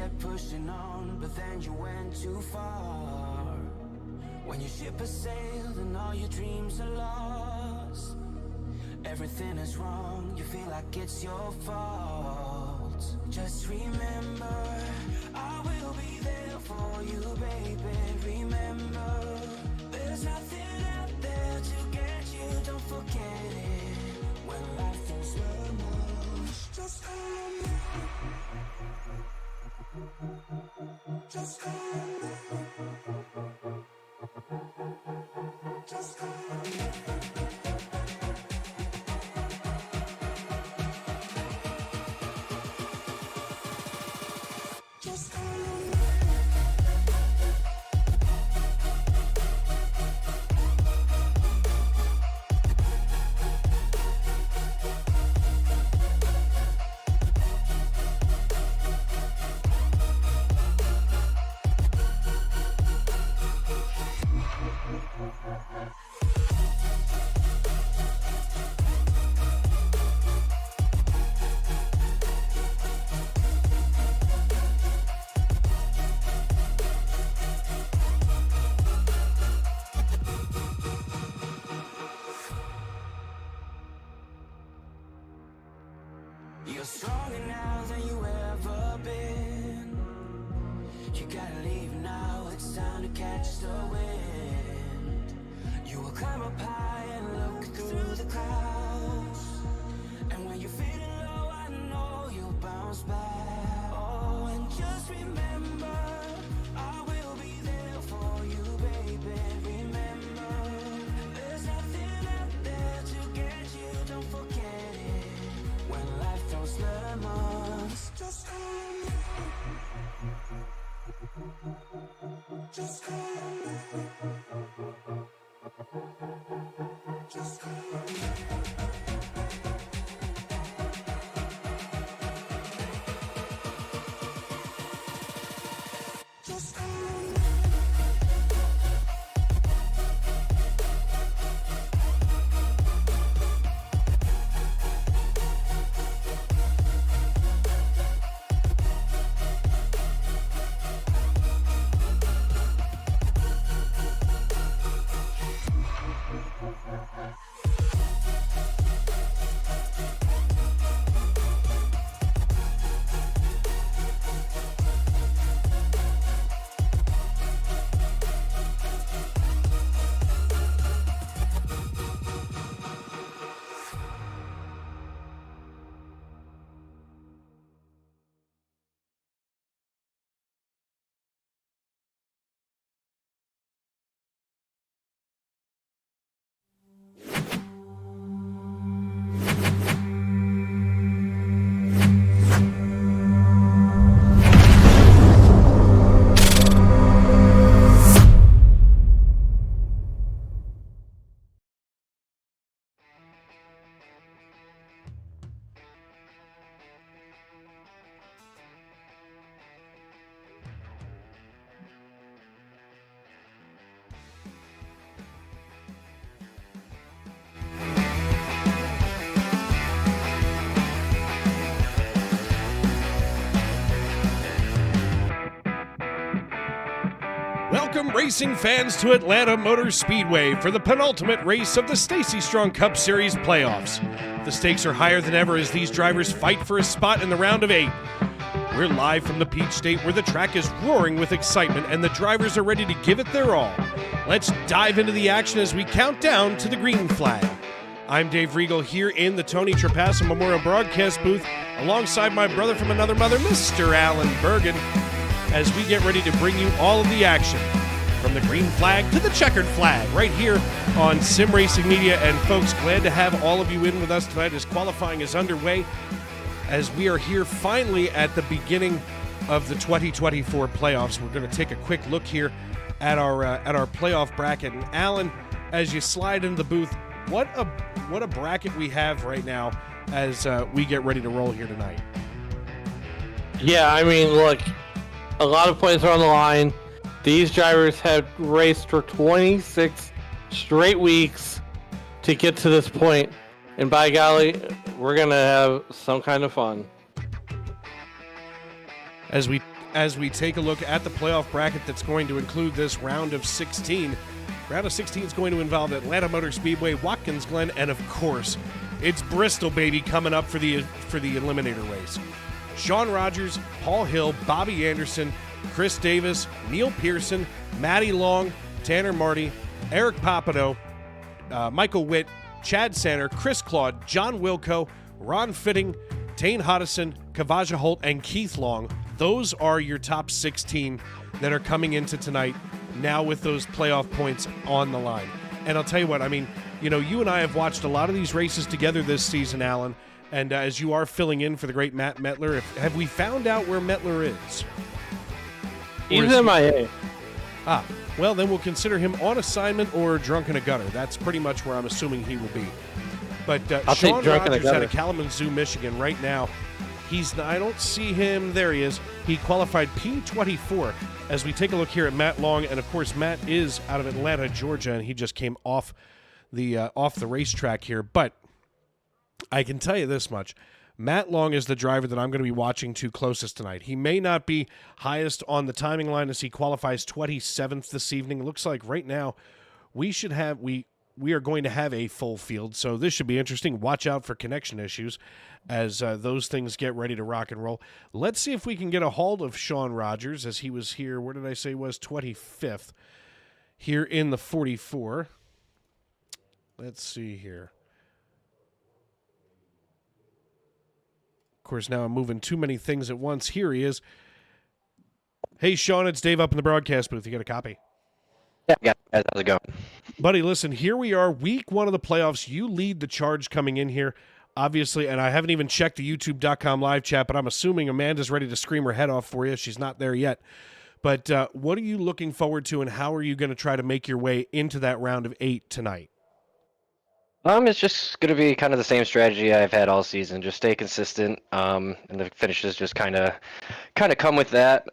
kept pushing on, but then you went too far. When your ship has sailed and all your dreams are lost, everything is wrong, you feel like it's your fault. Just remember, I will be there for you, baby. Remember, there's nothing out there to get you, don't forget it. When life throws lemons, just call me. Just call me. Just call me. Just call me. You're stronger now than you ever been. You gotta leave now, it's time to catch the wind. You will climb up high and look through the clouds, and when you're feeling low, I know you'll bounce back. Oh, and just remember, I will be there for you, baby. Remember, there's nothing out there to get you, don't forget it. When life throws lemons, just call me. Just call me. Just call me. Just call me. Welcome racing fans to Atlanta Motor Speedway for the penultimate race of the Stacy Strong Cup Series playoffs. The stakes are higher than ever as these drivers fight for a spot in the round of 8. We're live from the Peach State where the track is roaring with excitement and the drivers are ready to give it their all. Let's dive into the action as we count down to the green flag. I'm Dave Regal here in the Tony Trapasso Memorial Broadcast booth alongside my brother from another mother, Mr. Alan Bergen, as we get ready to bring you all of the action from the green flag to the checkered flag right here on Sim Racing Media. And folks, glad to have all of you in with us tonight as qualifying is underway, as we are here finally at the beginning of the 2024 playoffs. We're going to take a quick look here at our playoff bracket. And Alan, as you slide into the booth, what a bracket we have right now as we get ready to roll here tonight. Yeah, I mean, look, a lot of points are on the line. These drivers have raced for 26 straight weeks to get to this point, and by golly, we're gonna have some kind of fun. As we as we take a look at the playoff bracket that's going to include this round of 16. Round of 16 is going to involve Atlanta Motor Speedway, Watkins Glen, and of course, it's Bristol, baby, coming up for the eliminator race. Sean Rogers, Paul Hill, Bobby Anderson, Chris Davis, Neil Pearson, Matty Long, Tanner Marty, Eric Papineau, Michael Witt, Chad Sanner, Chris Claude, John Wilco, Ron Fitting, Tane Hodison, Kavaja Holt, and Keith Long. Those are your top 16 that are coming into tonight now with those playoff points on the line. And I'll tell you what, I mean, you know, you and I have watched a lot of these races together this season, Alan, and as you are filling in for the great Matt Mettler, have we found out where Mettler is? He's MIA. Well, then we'll consider him on assignment or drunk in a gutter. That's pretty much where I'm assuming he will be. But Sean Rogers out of Kalamazoo, Michigan, right now, I don't see him. There he is. He qualified P24. As we take a look here at Matt Long, and of course Matt is out of Atlanta, Georgia, and he just came off the racetrack here. But I can tell you this much. Matt Long is the driver that I'm going to be watching to closest tonight. He may not be highest on the timing line as he qualifies 27th this evening. It looks like right now we are going to have a full field, so this should be interesting. Watch out for connection issues as those things get ready to rock and roll. Let's see if we can get a hold of Sean Rogers as he was here. Where did I say he was? 25th here in the 44. Let's see here. Of course, now I'm moving too many things at once. Here he is. Hey, Sean, it's Dave up in the broadcast booth. You got a copy? Yeah, how's it going? Buddy, listen, here we are, week one of the playoffs. You lead the charge coming in here, obviously, and I haven't even checked the YouTube.com live chat, but I'm assuming Amanda's ready to scream her head off for you. She's not there yet. But what are you looking forward to, and how are you going to try to make your way into that round of 8 tonight? It's just going to be kind of the same strategy I've had all season. Just stay consistent, and the finishes just kind of come with that.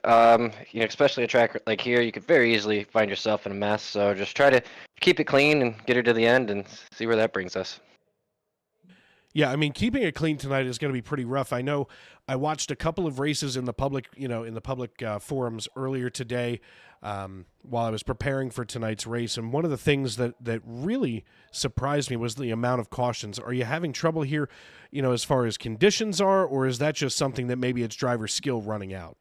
Especially a track like here, you could very easily find yourself in a mess. So just try to keep it clean and get her to the end and see where that brings us. Yeah, I mean, keeping it clean tonight is going to be pretty rough. I know I watched a couple of races in the public, forums earlier today while I was preparing for tonight's race, and one of the things that really surprised me was the amount of cautions. Are you having trouble here, as far as conditions are, or is that just something that maybe it's driver skill running out?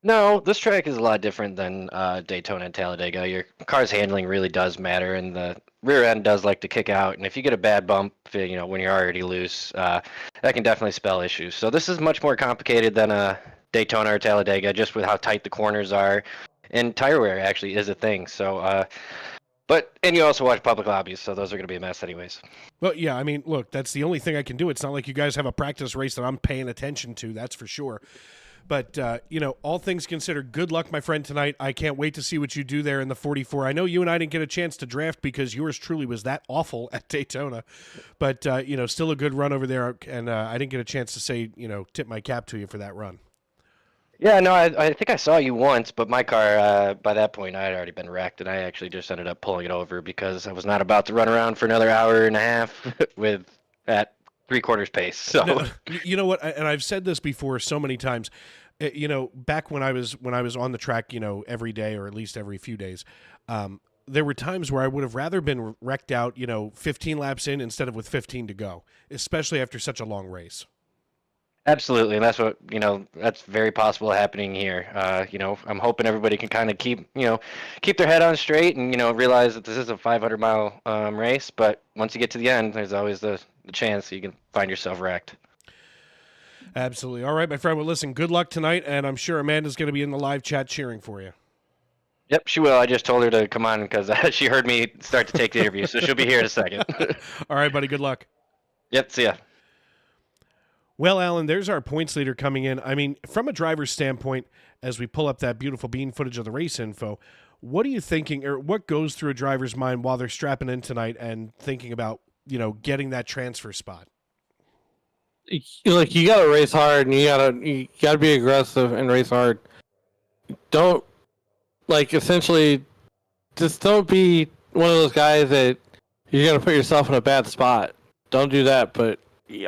No, this track is a lot different than Daytona and Talladega. Your car's handling really does matter, and the rear end does like to kick out. And if you get a bad bump, when you're already loose, that can definitely spell issues. So this is much more complicated than a Daytona or Talladega, just with how tight the corners are. And tire wear actually is a thing. So, and you also watch public lobbies, so those are going to be a mess anyways. Well, yeah, I mean, look, that's the only thing I can do. It's not like you guys have a practice race that I'm paying attention to, that's for sure. But, all things considered, good luck, my friend, tonight. I can't wait to see what you do there in the 44. I know you and I didn't get a chance to draft because yours truly was that awful at Daytona. But, still a good run over there, and I didn't get a chance to say, tip my cap to you for that run. Yeah, no, I think I saw you once, but my car, by that point, I had already been wrecked, and I actually just ended up pulling it over because I was not about to run around for another hour and a half at 3/4 pace. So no, you know what? And I've said this before so many times. Back when I was on the track, every day or at least every few days, there were times where I would have rather been wrecked out, 15 laps in instead of with 15 to go, especially after such a long race. Absolutely, and that's what that's very possible happening here. I'm hoping everybody can kind of keep their head on straight and realize that this is a 500-mile race. But once you get to the end, there's always the chance you can find yourself wrecked. Absolutely. All right, my friend. Well, listen, good luck tonight, and I'm sure Amanda's going to be in the live chat cheering for you. Yep, she will. I just told her to come on because she heard me start to take the interview, so she'll be here in a second. All right, buddy. Good luck. Yep, see ya. Well, Alan, there's our points leader coming in. I mean, from a driver's standpoint, as we pull up that beautiful bean footage of the race info, what are you thinking, or what goes through a driver's mind while they're strapping in tonight and thinking about, getting that transfer spot? You got to race hard, and you gotta be aggressive and race hard. Don't essentially just don't be one of those guys that you're gonna put yourself in a bad spot. Don't do that. But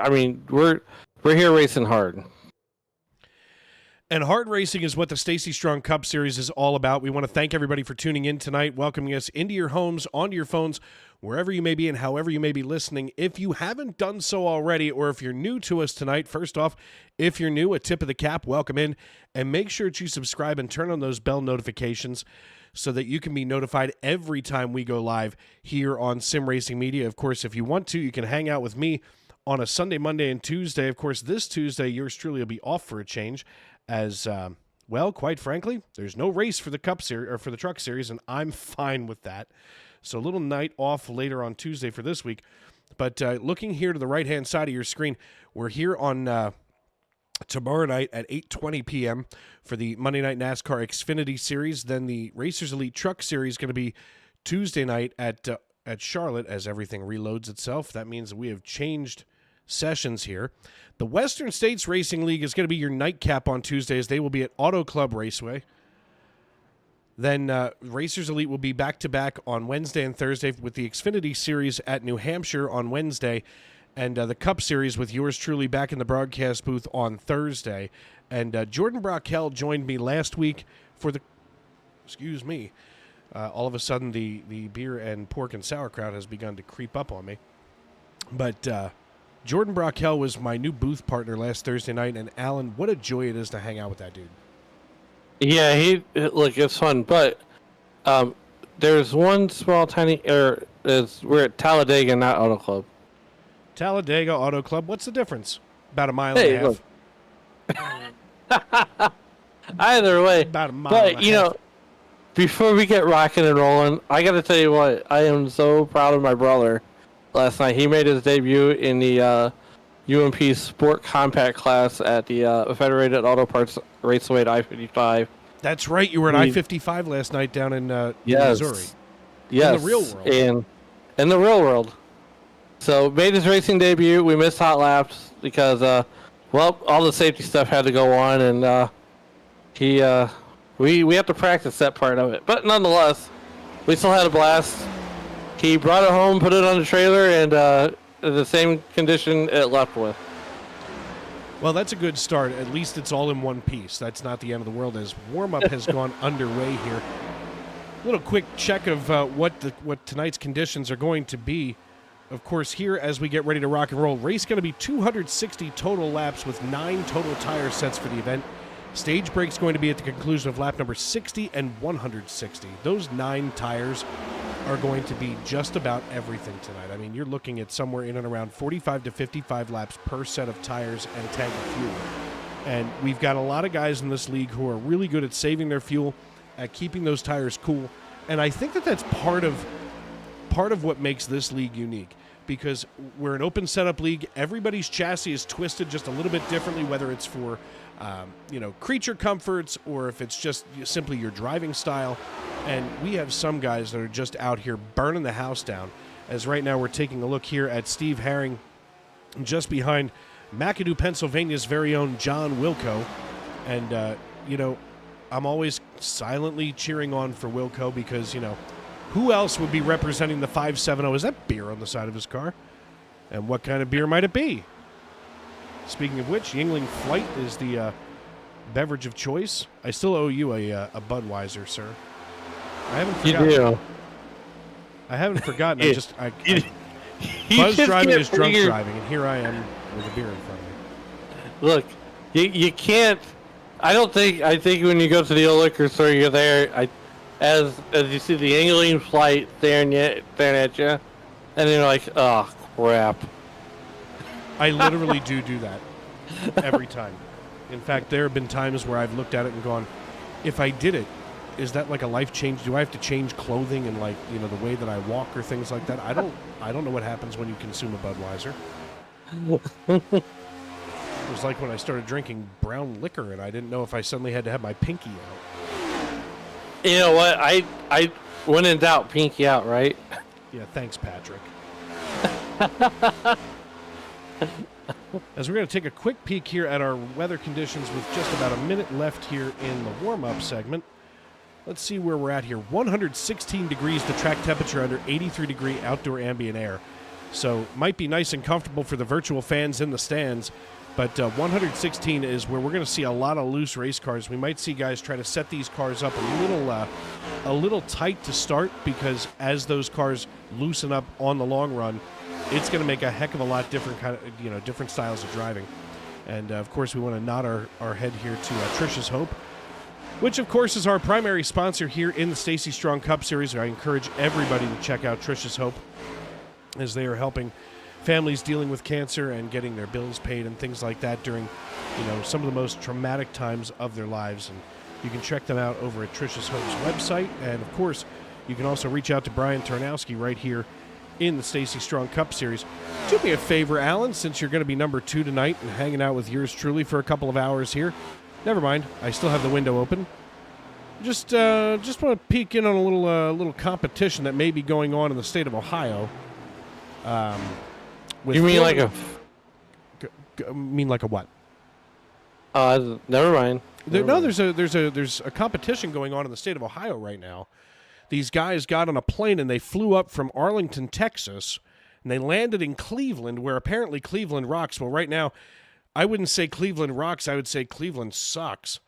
I mean, we're here racing hard. And hard racing is what the Stacy Strong Cup Series is all about. We want to thank everybody for tuning in tonight, welcoming us into your homes, onto your phones, wherever you may be and however you may be listening. If you haven't done so already, or if you're new to us tonight, first off, if you're new, a tip of the cap, welcome in, and make sure that you subscribe and turn on those bell notifications so that you can be notified every time we go live here on Sim Racing Media. Of course, if you want to, you can hang out with me on a Sunday, Monday, and Tuesday. Of course, this Tuesday, yours truly will be off for a change. As well, quite frankly, there's no race for the Cup Series or for the Truck Series, and I'm fine with that. So a little night off later on Tuesday for this week. But looking here to the right-hand side of your screen, we're here on tomorrow night at 8:20 p.m. for the Monday Night NASCAR Xfinity Series. Then the Racers Elite Truck Series is going to be Tuesday night at Charlotte as everything reloads itself. That means that we have changed sessions here. The Western States Racing League is going to be your nightcap on Tuesdays. They will be at Auto Club Raceway. Then Racers Elite will be back-to-back on Wednesday and Thursday with the Xfinity Series at New Hampshire on Wednesday, and the Cup Series with yours truly back in the broadcast booth on Thursday. And Jordan Brockell joined me last week for the... Excuse me. All of a sudden, the beer and pork and sauerkraut has begun to creep up on me. But... Jordan Brockell was my new booth partner last Thursday night, and Alan, what a joy it is to hang out with that dude. Yeah, look, it's fun, but there's one small tiny error. We're at Talladega, not Auto Club. Talladega Auto Club, what's the difference? About a mile and a half. Either way, About a mile and a half. Know, before we get rocking and rolling, I got to tell you what, I am so proud of my brother. Last night, he made his debut in the UMP Sport Compact class at the Federated Auto Parts Raceway at I-55. That's right. You were at I-55 last night down in Missouri. Yes. In the real world. In the real world. So, made his racing debut. We missed hot laps because, all the safety stuff had to go on, and we have to practice that part of it. But nonetheless, we still had a blast. He brought it home, put it on the trailer, and the same condition it left with. Well, that's a good start. At least it's all in one piece. That's not the end of the world as warm-up has gone underway here. A little quick check of what tonight's conditions are going to be. Of course, here as we get ready to rock and roll, race going to be 260 total laps with 9 total tire sets for the event. Stage break's going to be at the conclusion of lap number 60 and 160. Those 9 tires are going to be just about everything tonight. I mean, you're looking at somewhere in and around 45 to 55 laps per set of tires and tank of fuel. And we've got a lot of guys in this league who are really good at saving their fuel, at keeping those tires cool. And I think that that's part of what makes this league unique, because we're an open setup league. Everybody's chassis is twisted just a little bit differently, whether it's for creature comforts or if it's just simply your driving style. And we have some guys that are just out here burning the house down. As right now we're taking a look here at Steve Herring just behind McAdoo, Pennsylvania's very own John Wilco. And, I'm always silently cheering on for Wilco because, who else would be representing the 570? Is that beer on the side of his car? And what kind of beer might it be? Speaking of which, Yingling Flight is the beverage of choice. I still owe you a Budweiser, sir. I haven't forgotten. You do. I haven't forgotten. Buzz driving is drunk driving, and here I am with a beer in front of me. Look, you can't. I think when you go to the old liquor store, you're there. As you see the Yingling Flight staring at you, and then you're like, oh crap. I literally do that every time. In fact, there have been times where I've looked at it and gone, if I did it, is that like a life change? Do I have to change clothing and the way that I walk or things like that? I don't know what happens when you consume a Budweiser. It was like when I started drinking brown liquor and I didn't know if I suddenly had to have my pinky out. You know what? I when in doubt, pinky out, right? Yeah, thanks, Patrick. As we're going to take a quick peek here at our weather conditions with just about a minute left here in the warm-up segment. Let's see where we're at here. 116 degrees the track temperature under 83-degree outdoor ambient air. So might be nice and comfortable for the virtual fans in the stands. But 116 is where we're going to see a lot of loose race cars. We might see guys try to set these cars up a little tight to start, because as those cars loosen up on the long run, it's going to make a heck of a lot different different styles of driving. And of course, we want to nod our head here to Trisha's Hope, which of course is our primary sponsor here in the Stacy Strong Cup Series. I encourage everybody to check out Trisha's Hope, as they are helping families dealing with cancer and getting their bills paid and things like that during, some of the most traumatic times of their lives. And you can check them out over at Trisha's Hope's website. And of course, you can also reach out to Brian Tarnowski right here in the Stacy Strong Cup Series. Do me a favor, Alan, since you're going to be number 2 tonight and hanging out with yours truly for a couple of hours here. Never mind, I still have the window open. Just want to peek in on a little competition that may be going on in the state of Ohio. You mean like a? Mean like a what? Never mind. There's a competition going on in the state of Ohio right now. These guys got on a plane and they flew up from Arlington, Texas, and they landed in Cleveland, where apparently Cleveland rocks. Well, right now, I wouldn't say Cleveland rocks. I would say Cleveland sucks,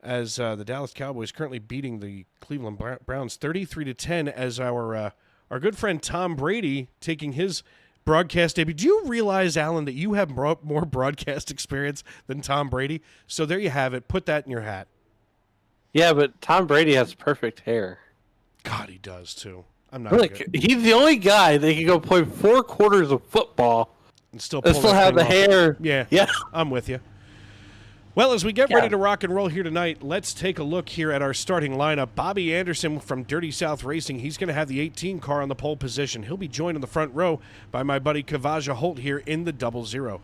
as the Dallas Cowboys currently beating the Cleveland Browns 33-10. As our good friend Tom Brady taking his broadcast debut. Do you realize, Alan, that you have more broadcast experience than Tom Brady? So there you have it. Put that in your hat. Yeah, but Tom Brady has perfect hair. God, he does too. I'm not. Look, he's the only guy that can go play 4 quarters of football and still have the hair. Yeah, I'm with you. Well, as we get ready to rock and roll here tonight, let's take a look here at our starting lineup. Bobby Anderson from Dirty South Racing, he's going to have the 18 car on the pole position. He'll be joined in the front row by my buddy Kavaja Holt here in the 00.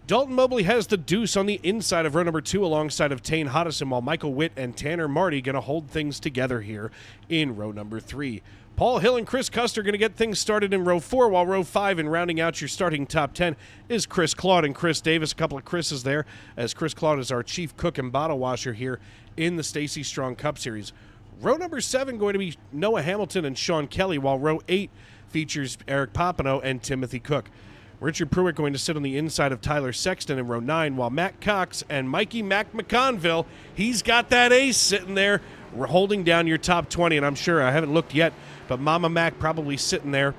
Dalton Mobley has the deuce on the inside of row number 2 alongside of Tane Hoddison, while Michael Witt and Tanner Marty going to hold things together here in row number 3. Paul Hill and Chris Custer going to get things started in row 4, while row 5 and rounding out your starting top 10 is Chris Claude and Chris Davis. A couple of Chris's there, as Chris Claude is our chief cook and bottle washer here in the Stacy Strong Cup Series. Row number 7 going to be Noah Hamilton and Sean Kelly, while row 8 features Eric Popino and Timothy Cook. Richard Pruitt going to sit on the inside of Tyler Sexton in row 9, while Matt Cox and Mikey Mac McConville, he's got that ace sitting there. We're holding down your top 20, and I'm sure, I haven't looked yet, but Mama Mac probably sitting there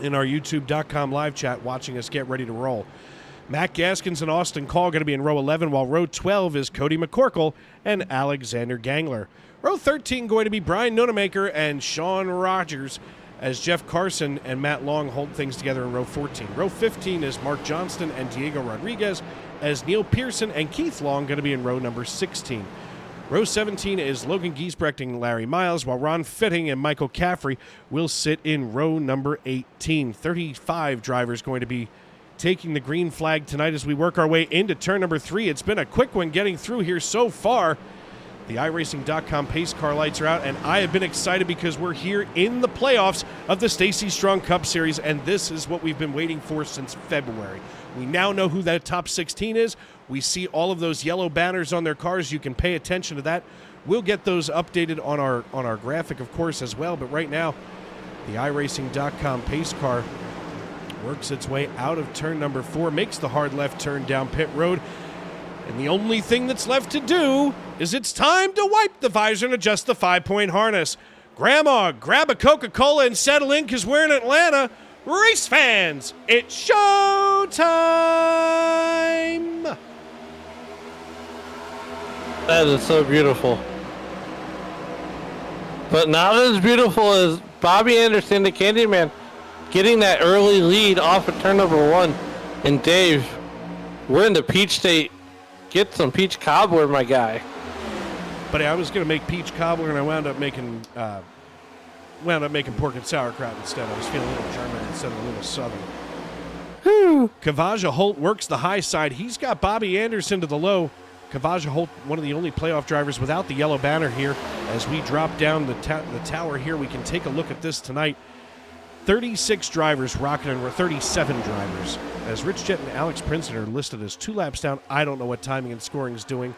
in our YouTube.com live chat watching us get ready to roll. Matt Gaskins and Austin Call going to be in row 11, while row 12 is Cody McCorkle and Alexander Gangler. Row 13 going to be Brian Nonemaker and Sean Rogers, as Jeff Carson and Matt Long hold things together in row 14. Row 15 is Mark Johnston and Diego Rodriguez, as Neil Pearson and Keith Long going to be in row number 16. Row 17 is Logan Giesbrecht and Larry Miles, while Ron Fitting and Michael Caffrey will sit in row number 18. 35 drivers going to be taking the green flag tonight as we work our way into turn number 3. It's been a quick one getting through here so far. The iRacing.com pace car lights are out, and I have been excited because we're here in the playoffs of the Stacy Strong Cup Series, and this is what we've been waiting for since February. We now know who that top 16 is. We see all of those yellow banners on their cars. You can pay attention to that. We'll get those updated on our graphic, of course, as well. But right now, the iRacing.com pace car works its way out of turn number 4, makes the hard left turn down pit road. And the only thing that's left to do is it's time to wipe the visor and adjust the 5-point harness. Grandma, grab a Coca-Cola and settle in, because we're in Atlanta. Race fans, it's show time! That is so beautiful. But not as beautiful as Bobby Anderson, the Candyman, getting that early lead off of turn number 1. And Dave, we're in the peach state. Get some peach cobbler, my guy. But I was going to make peach cobbler, and I wound up making pork and sauerkraut instead. I was feeling a little German instead of a little Southern. Kavaja Holt works the high side. He's got Bobby Anderson to the low. Kavaja Holt, one of the only playoff drivers without the yellow banner here. As we drop down the tower here, we can take a look at this tonight. 36 drivers rocking, and 37 drivers. As Rich Jett and Alex Princeton are listed as 2 laps down. I don't know what timing and scoring is doing.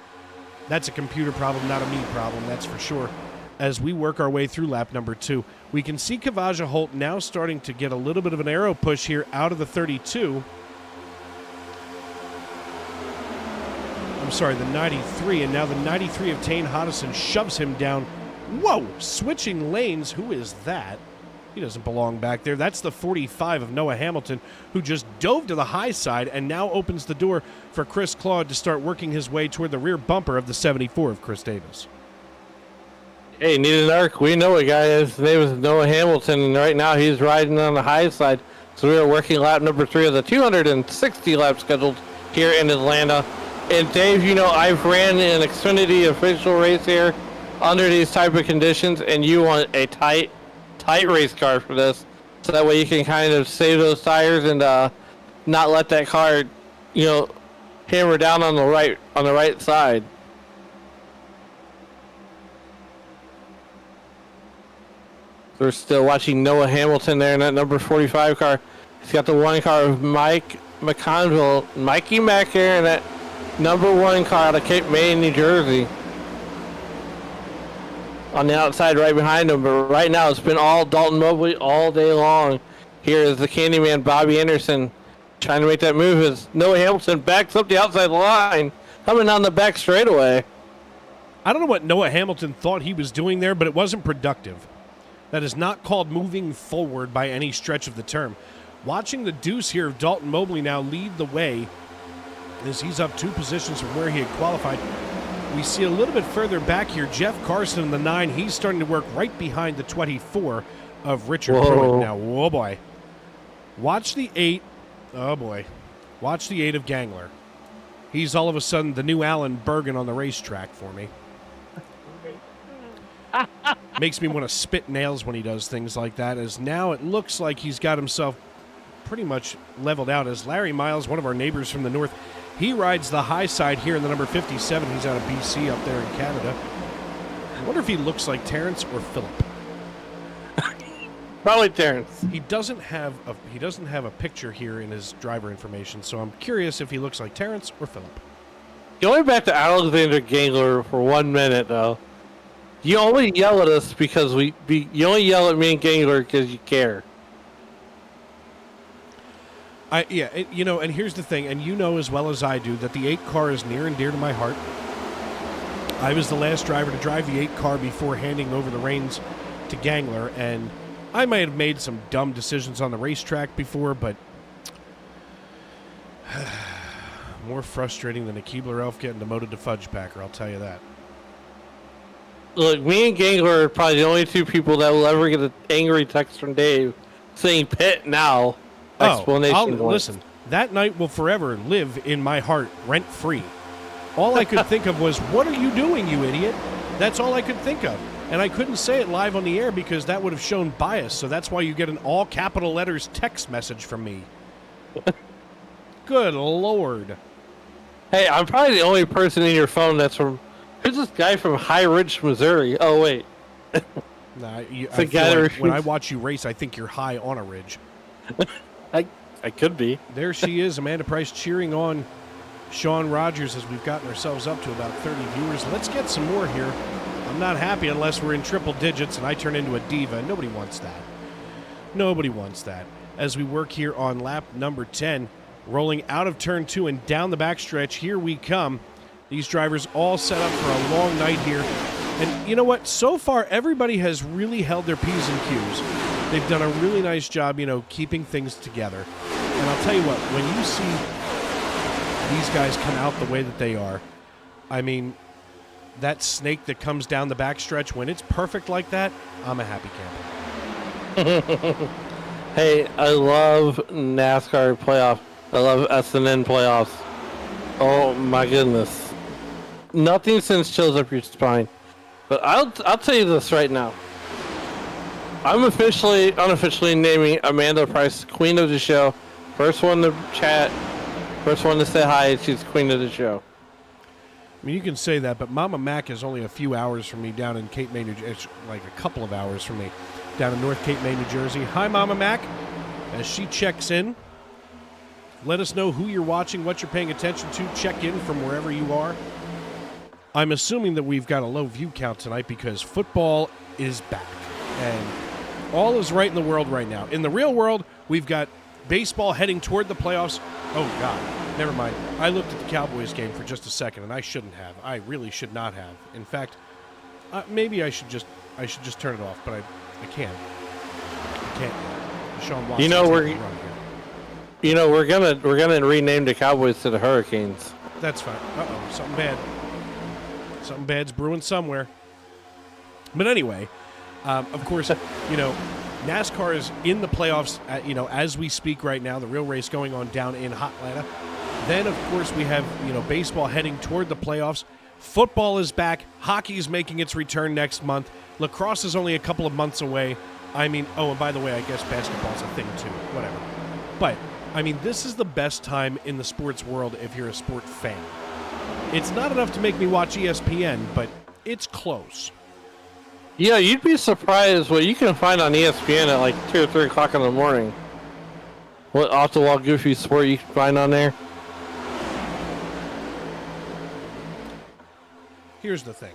That's a computer problem, not a me problem, that's for sure. As we work our way through lap number 2, we can see Kavaja Holt now starting to get a little bit of an arrow push here out of the 32. sorry, the 93, and now the 93 of Tane Hodison shoves him down. Whoa, switching lanes. Who is that? He doesn't belong back there. That's the 45 of Noah Hamilton, who just dove to the high side and now opens the door for Chris Claude to start working his way toward the rear bumper of the 74 of Chris Davis. Hey, need an arc. We know a guy. His name is Noah Hamilton, and right now he's riding on the high side. So we are working lap number 3 of the 260 laps scheduled here in Atlanta. And Dave, you know, I've ran an Xfinity official race here under these type of conditions, and you want a tight race car for this, so that way you can kind of save those tires and not let that car, you know, hammer down on the right side. We're still watching Noah Hamilton there in that number 45 car. He's got the one car of Mike McConville, Mikey Mack here in that number 1 car out of Cape May, New Jersey. On the outside right behind him, but right now it's been all Dalton Mobley all day long. Here is the Candyman Bobby Anderson trying to make that move as Noah Hamilton backs up the outside line, coming down the back straightaway. I don't know what Noah Hamilton thought he was doing there, but it wasn't productive. That is not called moving forward by any stretch of the term. Watching the deuce here of Dalton Mobley now lead the way as he's up 2 positions from where he had qualified. We see a little bit further back here, Jeff Carson in the 9. He's starting to work right behind the 24 of Richard Pruitt. Now, oh boy. Watch the 8. Oh boy. Watch the 8 of Gangler. He's all of a sudden the new Alan Bergen on the racetrack for me. Makes me want to spit nails when he does things like that, as now it looks like he's got himself pretty much leveled out, as Larry Miles, one of our neighbors from the north, he rides the high side here in the number 57. He's out of BC up there in Canada. I wonder if he looks like Terrence or Philip. Probably Terrence. He doesn't have a picture here in his driver information, so I'm curious if he looks like Terrence or Philip. Going back to Alexander Gangler for 1 minute, though. You only yell at us because you only yell at me and Gangler because you care. You know, and here's the thing, and you know as well as I do that the 8 car is near and dear to my heart. I was the last driver to drive the 8 car before handing over the reins to Gangler, and I might have made some dumb decisions on the racetrack before, but more frustrating than a Keebler elf getting demoted to Fudge Packer, I'll tell you that. Look, me and Gangler are probably the only 2 people that will ever get an angry text from Dave saying "pit now." Listen, that night will forever live in my heart rent-free. All I could think of was, what are you doing, you idiot? That's all I could think of. And I couldn't say it live on the air because that would have shown bias, so that's why you get an all-capital letters text message from me. Good Lord. Hey, I'm probably the only person in your phone that's from... Who's this guy from High Ridge, Missouri? Oh, wait. Nah, I feel like when I watch you race, I think you're high on a ridge. I could be. There she is, Amanda Price, cheering on Sean Rogers as we've gotten ourselves up to about 30 viewers. Let's get some more here. I'm not happy unless we're in triple digits and I turn into a diva. Nobody wants that. Nobody wants that. As we work here on lap number 10, rolling out of turn 2 and down the backstretch, here we come. These drivers all set up for a long night here. And you know what? So far, everybody has really held their P's and Q's. They've done a really nice job, you know, keeping things together. And I'll tell you what, when you see these guys come out the way that they are, I mean, that snake that comes down the backstretch, when it's perfect like that, I'm a happy camper. Hey, I love NASCAR playoffs. I love SNN playoffs. Oh my goodness. Nothing sends chills up your spine. But I'll tell you this right now. I'm unofficially naming Amanda Price Queen of the Show. First one to chat, first one to say hi, she's Queen of the Show. I mean, you can say that, but Mama Mac is only a few hours from me down in Cape May, New Jersey. Like a couple of hours from me down in North Cape May, New Jersey. Hi, Mama Mac. As she checks in, let us know who you're watching, what you're paying attention to. Check in from wherever you are. I'm assuming that we've got a low view count tonight because football is back. And all is right in the world right now. In the real world, we've got baseball heading toward the playoffs. Oh, God. Never mind. I looked at the Cowboys game for just a second, and I shouldn't have. I really should not have. In fact, maybe I should just turn it off, but I can't. I can't. Deshaun Watson. We're gonna rename the Cowboys to the Hurricanes. That's fine. Uh-oh, something bad. Something bad's brewing somewhere. But anyway, of course, NASCAR is in the playoffs, as we speak right now. The real race going on down in Hotlanta. Then, of course, we have, baseball heading toward the playoffs. Football is back. Hockey is making its return next month. Lacrosse is only a couple of months away. I mean, and by the way, I guess basketball's a thing too. Whatever. But, this is the best time in the sports world if you're a sport fan. It's not enough to make me watch ESPN, but it's close. Yeah, you'd be surprised what you can find on ESPN at like 2 or 3 o'clock in the morning. What off-the-wall goofy sport you can find on there. Here's the thing.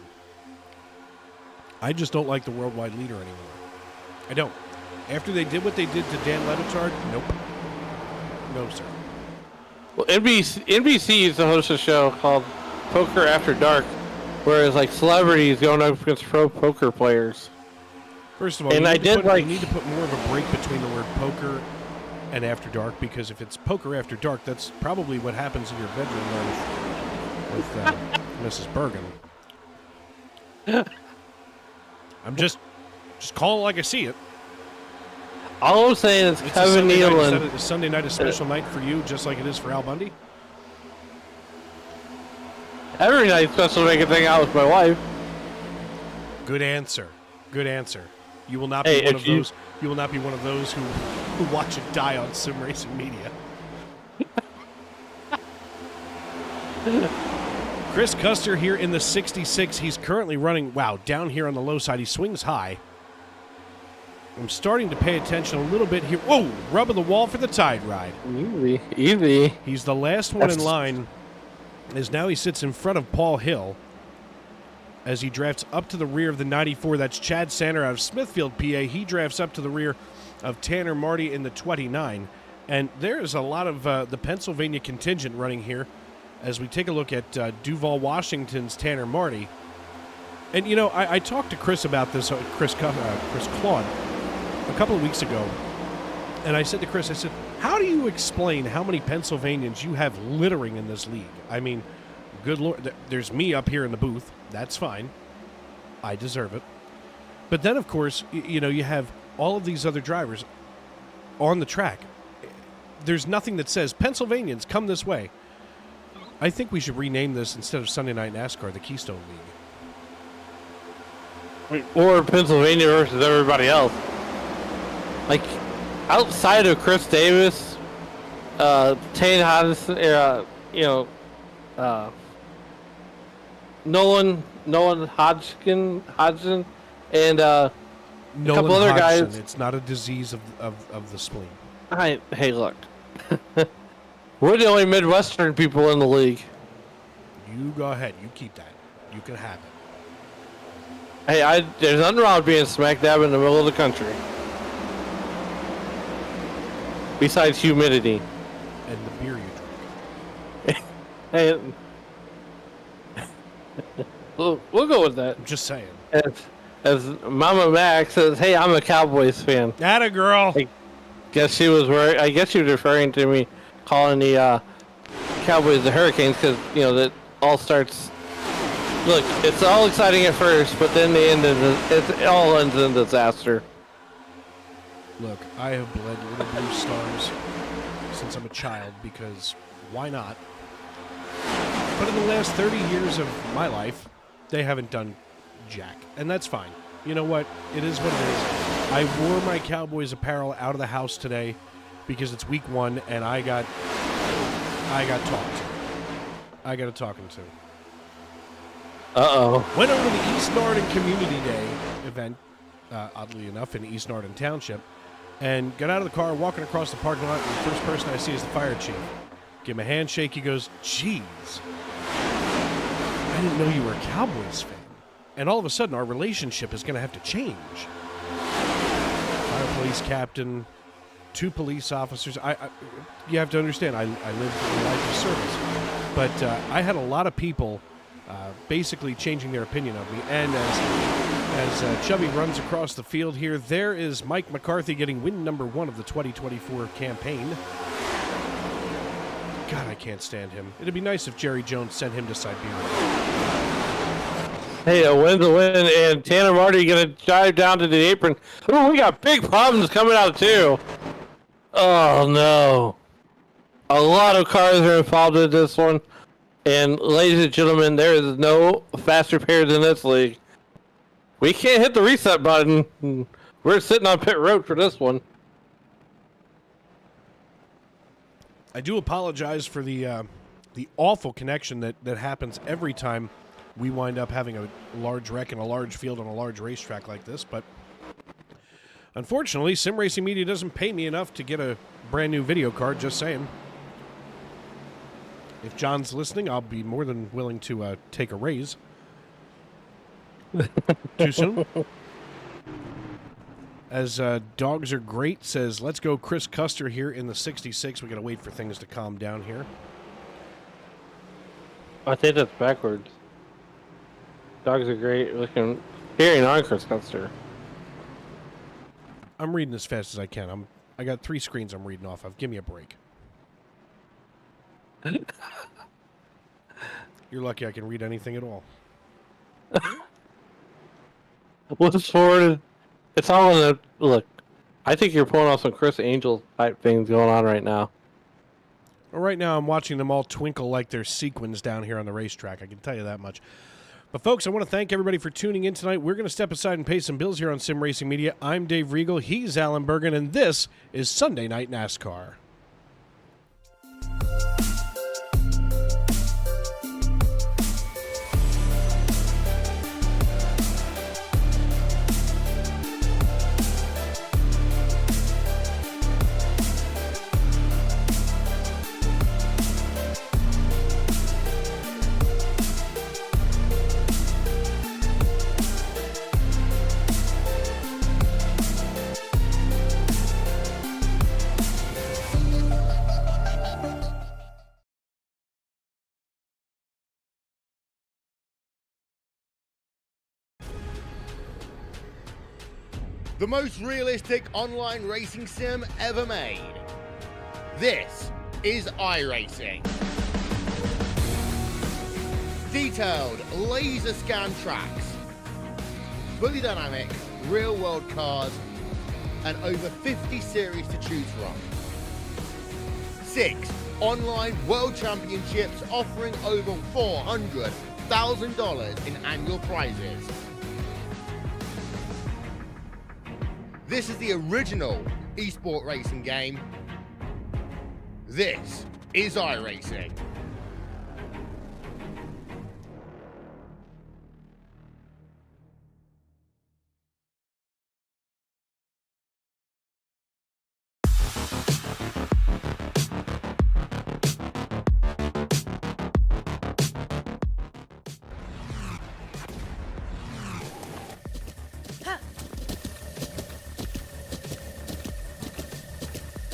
I just don't like the worldwide leader anymore. I don't. After they did what they did to Dan Le Batard, nope. No, sir. Well, NBC used to host a show called Poker After Dark, where it's like celebrities going up against pro poker players. First of all, you need to put more of a break between the word poker and After Dark, because if it's Poker After Dark, that's probably what happens in your bedroom with Mrs. Bergen. I'm just calling it like I see it. All I'm saying is Kevin Nealon. Is Sunday night a special night for you, just like it is for Al Bundy? Every night special to make a thing out with my wife. Good answer. Good answer. You will not be one of those. You will not be one of those who watch it die on sim racing media. Chris Custer here in the 66. He's currently running, down here on the low side. He swings high. I'm starting to pay attention a little bit here. Whoa, rubbing the wall for the tide ride. Easy. He's the last one in line, as now he sits in front of Paul Hill as he drafts up to the rear of the 94. That's Chad Sander out of Smithfield, PA. He drafts up to the rear of Tanner Marty in the 29. And there's a lot of the Pennsylvania contingent running here as we take a look at Duval, Washington's Tanner Marty. And, I talked to Chris about this, Chris Claude, a couple of weeks ago. And I said to Chris, how do you explain how many Pennsylvanians you have littering in this league? I mean, good Lord, there's me up here in the booth. That's fine. I deserve it. But then, of course, you have all of these other drivers on the track. There's nothing that says, Pennsylvanians, come this way. I think we should rename this, instead of Sunday Night NASCAR, the Keystone League. Or Pennsylvania versus everybody else. Like, outside of Chris Davis, Tane Hodgson, Nolan Hodgson, and a couple other guys. It's not a disease of the spleen. Hey, look. We're the only Midwestern people in the league. You go ahead. You keep that. You can have it. Hey, there's nothing wrong with being smack dab in the middle of the country. Besides humidity. And the beer you drink. Hey, we'll go with that. I'm just saying. As Mama Mac says, hey, I'm a Cowboys fan. Atta girl. I guess she was referring to me calling the Cowboys the Hurricanes because, that all starts... Look, it's all exciting at first, but then it all ends in disaster. Look, I have bled Little Blue Stars since I'm a child because why not? But in the last 30 years of my life, they haven't done jack. And that's fine. You know what? It is what it is. I wore my Cowboys apparel out of the house today because it's week 1 and I got talked to. I got a talking to. Uh-oh. Went over to the East Norden Community Day event, oddly enough, in East Norden Township, and got out of the car, walking across the parking lot, and the first person I see is the fire chief. Give him a handshake. He goes, "Jeez, I didn't know you were a Cowboys fan." And all of a sudden, our relationship is going to have to change. Fire police captain, 2 police officers. You have to understand, I lived a life of service. But I had a lot of people basically changing their opinion of me. And as Chubby runs across the field here, there is Mike McCarthy getting win number 1 of the 2024 campaign. God, I can't stand him. It'd be nice if Jerry Jones sent him to Siberia. Hey, a win's a win, and Tanner Marty going to dive down to the apron. Oh, we got big problems coming out, too. Oh, no. A lot of cars are involved in this one. And, ladies and gentlemen, there is no faster pairs in this league. We can't hit the reset button. We're sitting on pit road for this one. I do apologize for the awful connection that happens every time we wind up having a large wreck in a large field on a large racetrack like this, but unfortunately, Sim Racing Media doesn't pay me enough to get a brand new video card, just saying. If John's listening, I'll be more than willing to take a raise. Too soon? As Dogs Are Great says, let's go Chris Custer here in the 66. We got to wait for things to calm down here. I think that's backwards. Dogs Are Great. Looking, hearing on Chris Custer. I'm reading as fast as I can. I got 3 screens I'm reading off of. Give me a break. You're lucky I can read anything at all. Look forward. It's all in the look. I think you're pulling off some Chris Angel type things going on right now. Well, right now, I'm watching them all twinkle like they're sequins down here on the racetrack. I can tell you that much. But, folks, I want to thank everybody for tuning in tonight. We're going to step aside and pay some bills here on Sim Racing Media. I'm Dave Regal. He's Alan Bergen, and this is Sunday Night NASCAR. The most realistic online racing sim ever made. This is iRacing. Detailed laser scan tracks, fully dynamic real world cars, and over 50 series to choose from. 6 online world championships offering over $400,000 in annual prizes. This is the original esport racing game. This is iRacing.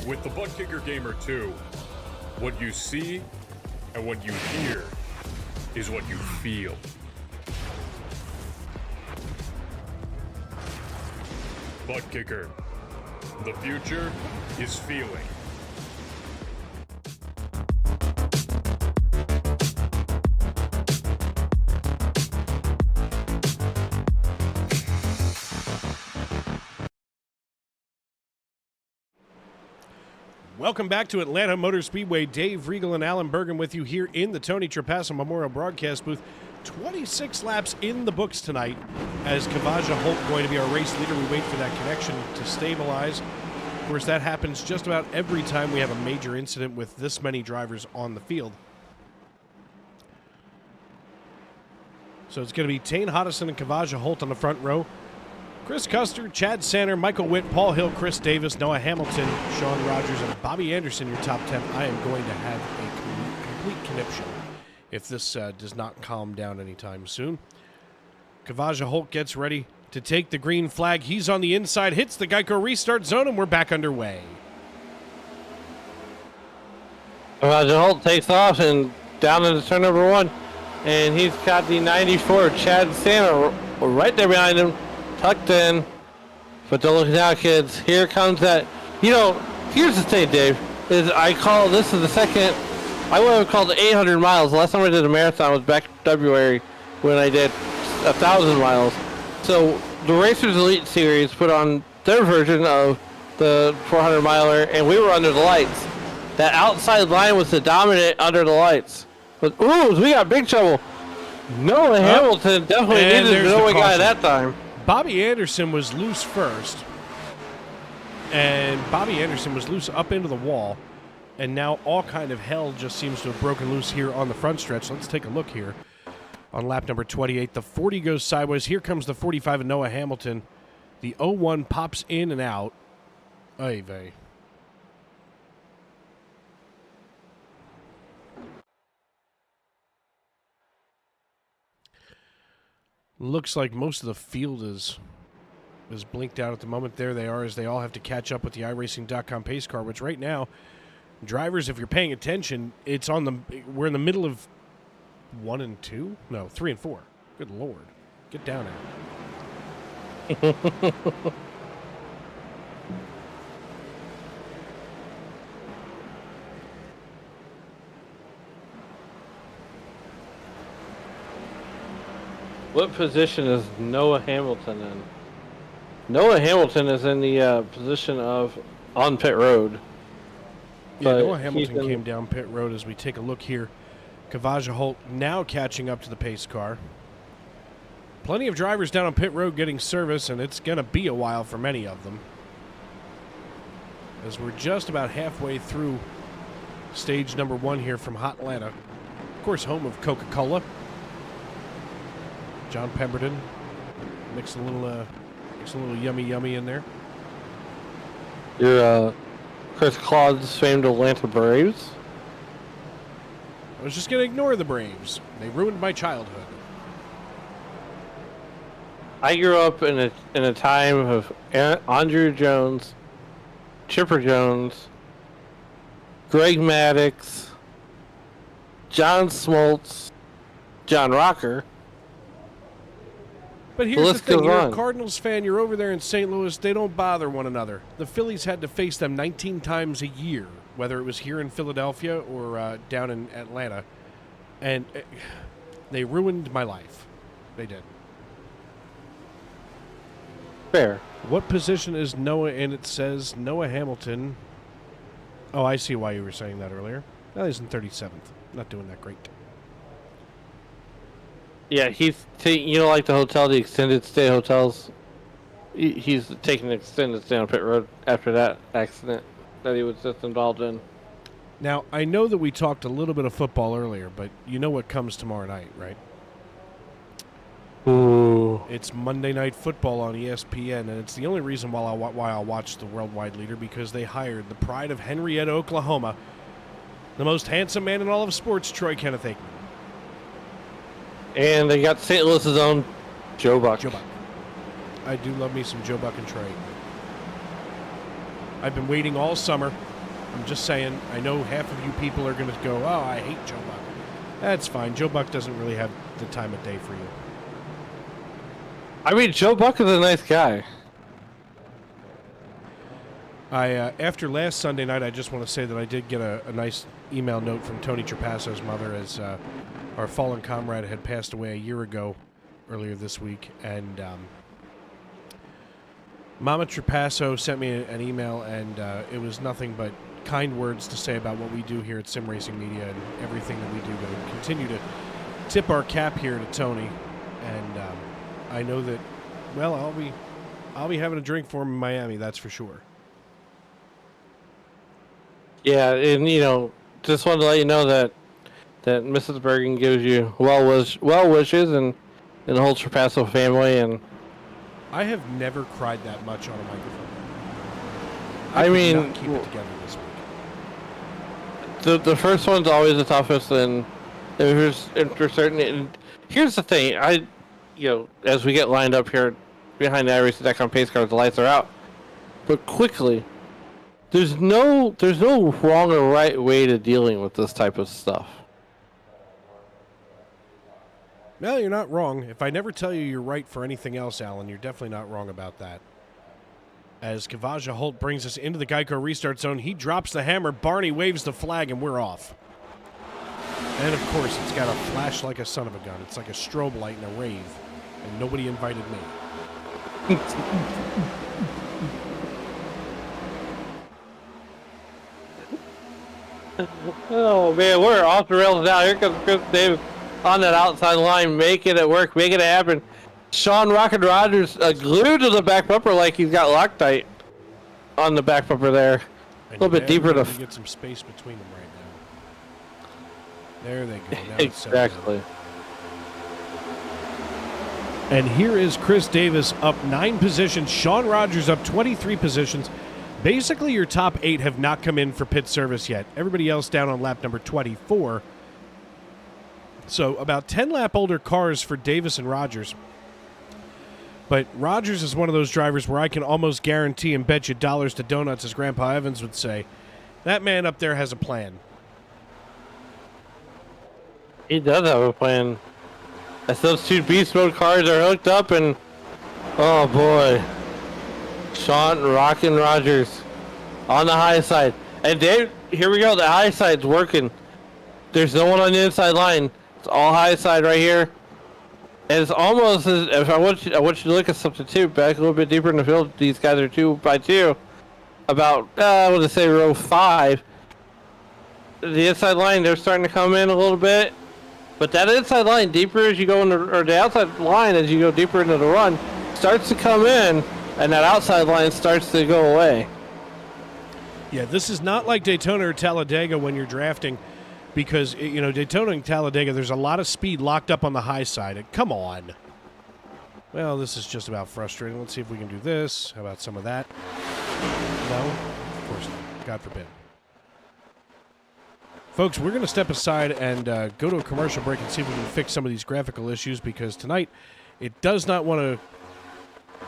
With the Butt Kicker Gamer 2, what you see and what you hear is what you feel. Butt Kicker. The future is feeling. Welcome back to Atlanta Motor Speedway. Dave Regal and Alan Bergen with you here in the Tony Trapasso Memorial Broadcast Booth. 26 laps in the books tonight as Kavaja Holt going to be our race leader. We wait for that connection to stabilize. Of course, that happens just about every time we have a major incident with this many drivers on the field. So it's going to be Tane Hodison and Kavaja Holt on the front row. Chris Custer, Chad Sanner, Michael Witt, Paul Hill, Chris Davis, Noah Hamilton, Sean Rogers, and Bobby Anderson, your top 10. I am going to have a complete conniption if this does not calm down anytime soon. Kavaja Holt gets ready to take the green flag. He's on the inside, hits the Geico restart zone, and we're back underway. Holt takes off and down into turn number 1. And he's got the 94 Chad Santa right there behind him, tucked in. But don't look now, kids. Here comes that. Here's the thing, Dave. This is the second. I would have called it 800 miles. The last time I did a marathon was back in February when I did 1,000 miles. So the Racers Elite Series put on their version of the 400 miler, and we were under the lights. That outside line was the dominant under the lights. But we got big trouble. Noah Hamilton definitely needed to know a guy that time. Bobby Anderson was loose first. And Bobby Anderson was loose up into the wall. And now all kind of hell just seems to have broken loose here on the front stretch. Let's take a look here on lap number 28. The 40 goes sideways. Here comes the 45 of Noah Hamilton. The 01 pops in and out. Ay vey. Looks like most of the field is blinked out at the moment. There they are, as they all have to catch up with the iRacing.com pace car, which right now, drivers, if you're paying attention, we're in the middle of 1 and 2? No, 3 and 4. Good Lord. Get down there. What position is Noah Hamilton in? Noah Hamilton is in the position of on pit road. Yeah, Noah Hamilton came down pit road as we take a look here. Kavaja Holt now catching up to the pace car. Plenty of drivers down on pit road getting service, and it's going to be a while for many of them. As we're just about halfway through stage number 1 here from Hotlanta. Of course, home of Coca-Cola. John Pemberton mix a little yummy in there. Your Chris Claude's famed Atlanta Braves. I was just going to ignore the Braves. They ruined my childhood. I grew up in a time of Andrew Jones, Chipper Jones, Greg Maddux, John Smoltz, John Rocker. But here's the thing, you're a Cardinals fan, you're over there in St. Louis, they don't bother one another. The Phillies had to face them 19 times a year, whether it was here in Philadelphia or down in Atlanta. And they ruined my life. They did. Fair. What position is Noah in? It says Noah Hamilton. Oh, I see why you were saying that earlier. No, he's in 37th. Not doing that great. Yeah, he's like the hotel, the extended stay hotels. He's taking an extended stay on pit road after that accident that he was just involved in. Now, I know that we talked a little bit of football earlier, but you know what comes tomorrow night, right? Ooh. It's Monday Night Football on ESPN, and it's the only reason why I'll watch the Worldwide Leader, because they hired the pride of Henrietta, Oklahoma, the most handsome man in all of sports, Troy Kenneth Aikman. And they got St. Louis's own Joe Buck. Joe Buck. I do love me some Joe Buck and Troy. I've been waiting all summer. I'm just saying, I know half of you people are going to go, oh, I hate Joe Buck. That's fine. Joe Buck doesn't really have the time of day for you. I mean, Joe Buck is a nice guy. After last Sunday night, I just want to say that I did get a nice email note from Tony Trapasso's mother, as our fallen comrade had passed away a year ago, earlier this week, and Mama Trapasso sent me an email, and it was nothing but kind words to say about what we do here at Sim Racing Media and everything that we do to continue to tip our cap here to Tony. And I know that, well, I'll be having a drink for him in Miami, that's for sure. Yeah, and just wanted to let you know that Mrs. Bergen gives you well wishes and the whole Trapasso family. And I have never cried that much on a microphone. I mean, not keep it together this week. The first one's always the toughest, and if you're certain. And here's the thing, as we get lined up here behind the iRacing.com pace cars, the lights are out. But quickly, there's no wrong or right way to dealing with this type of stuff. No, you're not wrong. If I never tell you you're right for anything else, Alan, you're definitely not wrong about that. As Kavaja Holt brings us into the Geico restart zone, he drops the hammer, Barney waves the flag, and we're off. And, of course, it's got a flash like a son of a gun. It's like a strobe light in a rave, and nobody invited me. Oh, man, we're off the rails now. Here comes Chris Davis on that outside line, making it work, making it happen. Sean Rockin' Rogers glued to the back bumper like he's got Loctite on the back bumper there. A little bit deeper to get some space between them right now. There they go. Now exactly. And here is Chris Davis up 9 positions. Sean Rogers up 23 positions. Basically, your top 8 have not come in for pit service yet. Everybody else down on lap number 24. So about 10 lap older cars for Davis and Rogers. But Rogers is one of those drivers where I can almost guarantee and bet you dollars to donuts, as Grandpa Evans would say, that man up there has a plan. He does have a plan. As those 2 beast mode cars are hooked up, and oh boy, Sean Rockin' Rogers on the high side. And Dave, here we go. The high side's working. There's no one on the inside line. It's all high side right here. And it's almost as if I want you to look at something too, back a little bit deeper in the field. These guys are 2 by 2. About I want to say row 5. The inside line, they're starting to come in a little bit. But that inside line, deeper as you go into, or the outside line as you go deeper into the run, starts to come in, and that outside line starts to go away. Yeah, this is not like Daytona or Talladega when you're drafting, because, you know, Daytona and Talladega, there's a lot of speed locked up on the high side. Come on. Well, this is just about frustrating. Let's see if we can do this. How about some of that? No? Of course not. God forbid. Folks, we're going to step aside and go to a commercial break and see if we can fix some of these graphical issues, because tonight it does not want to,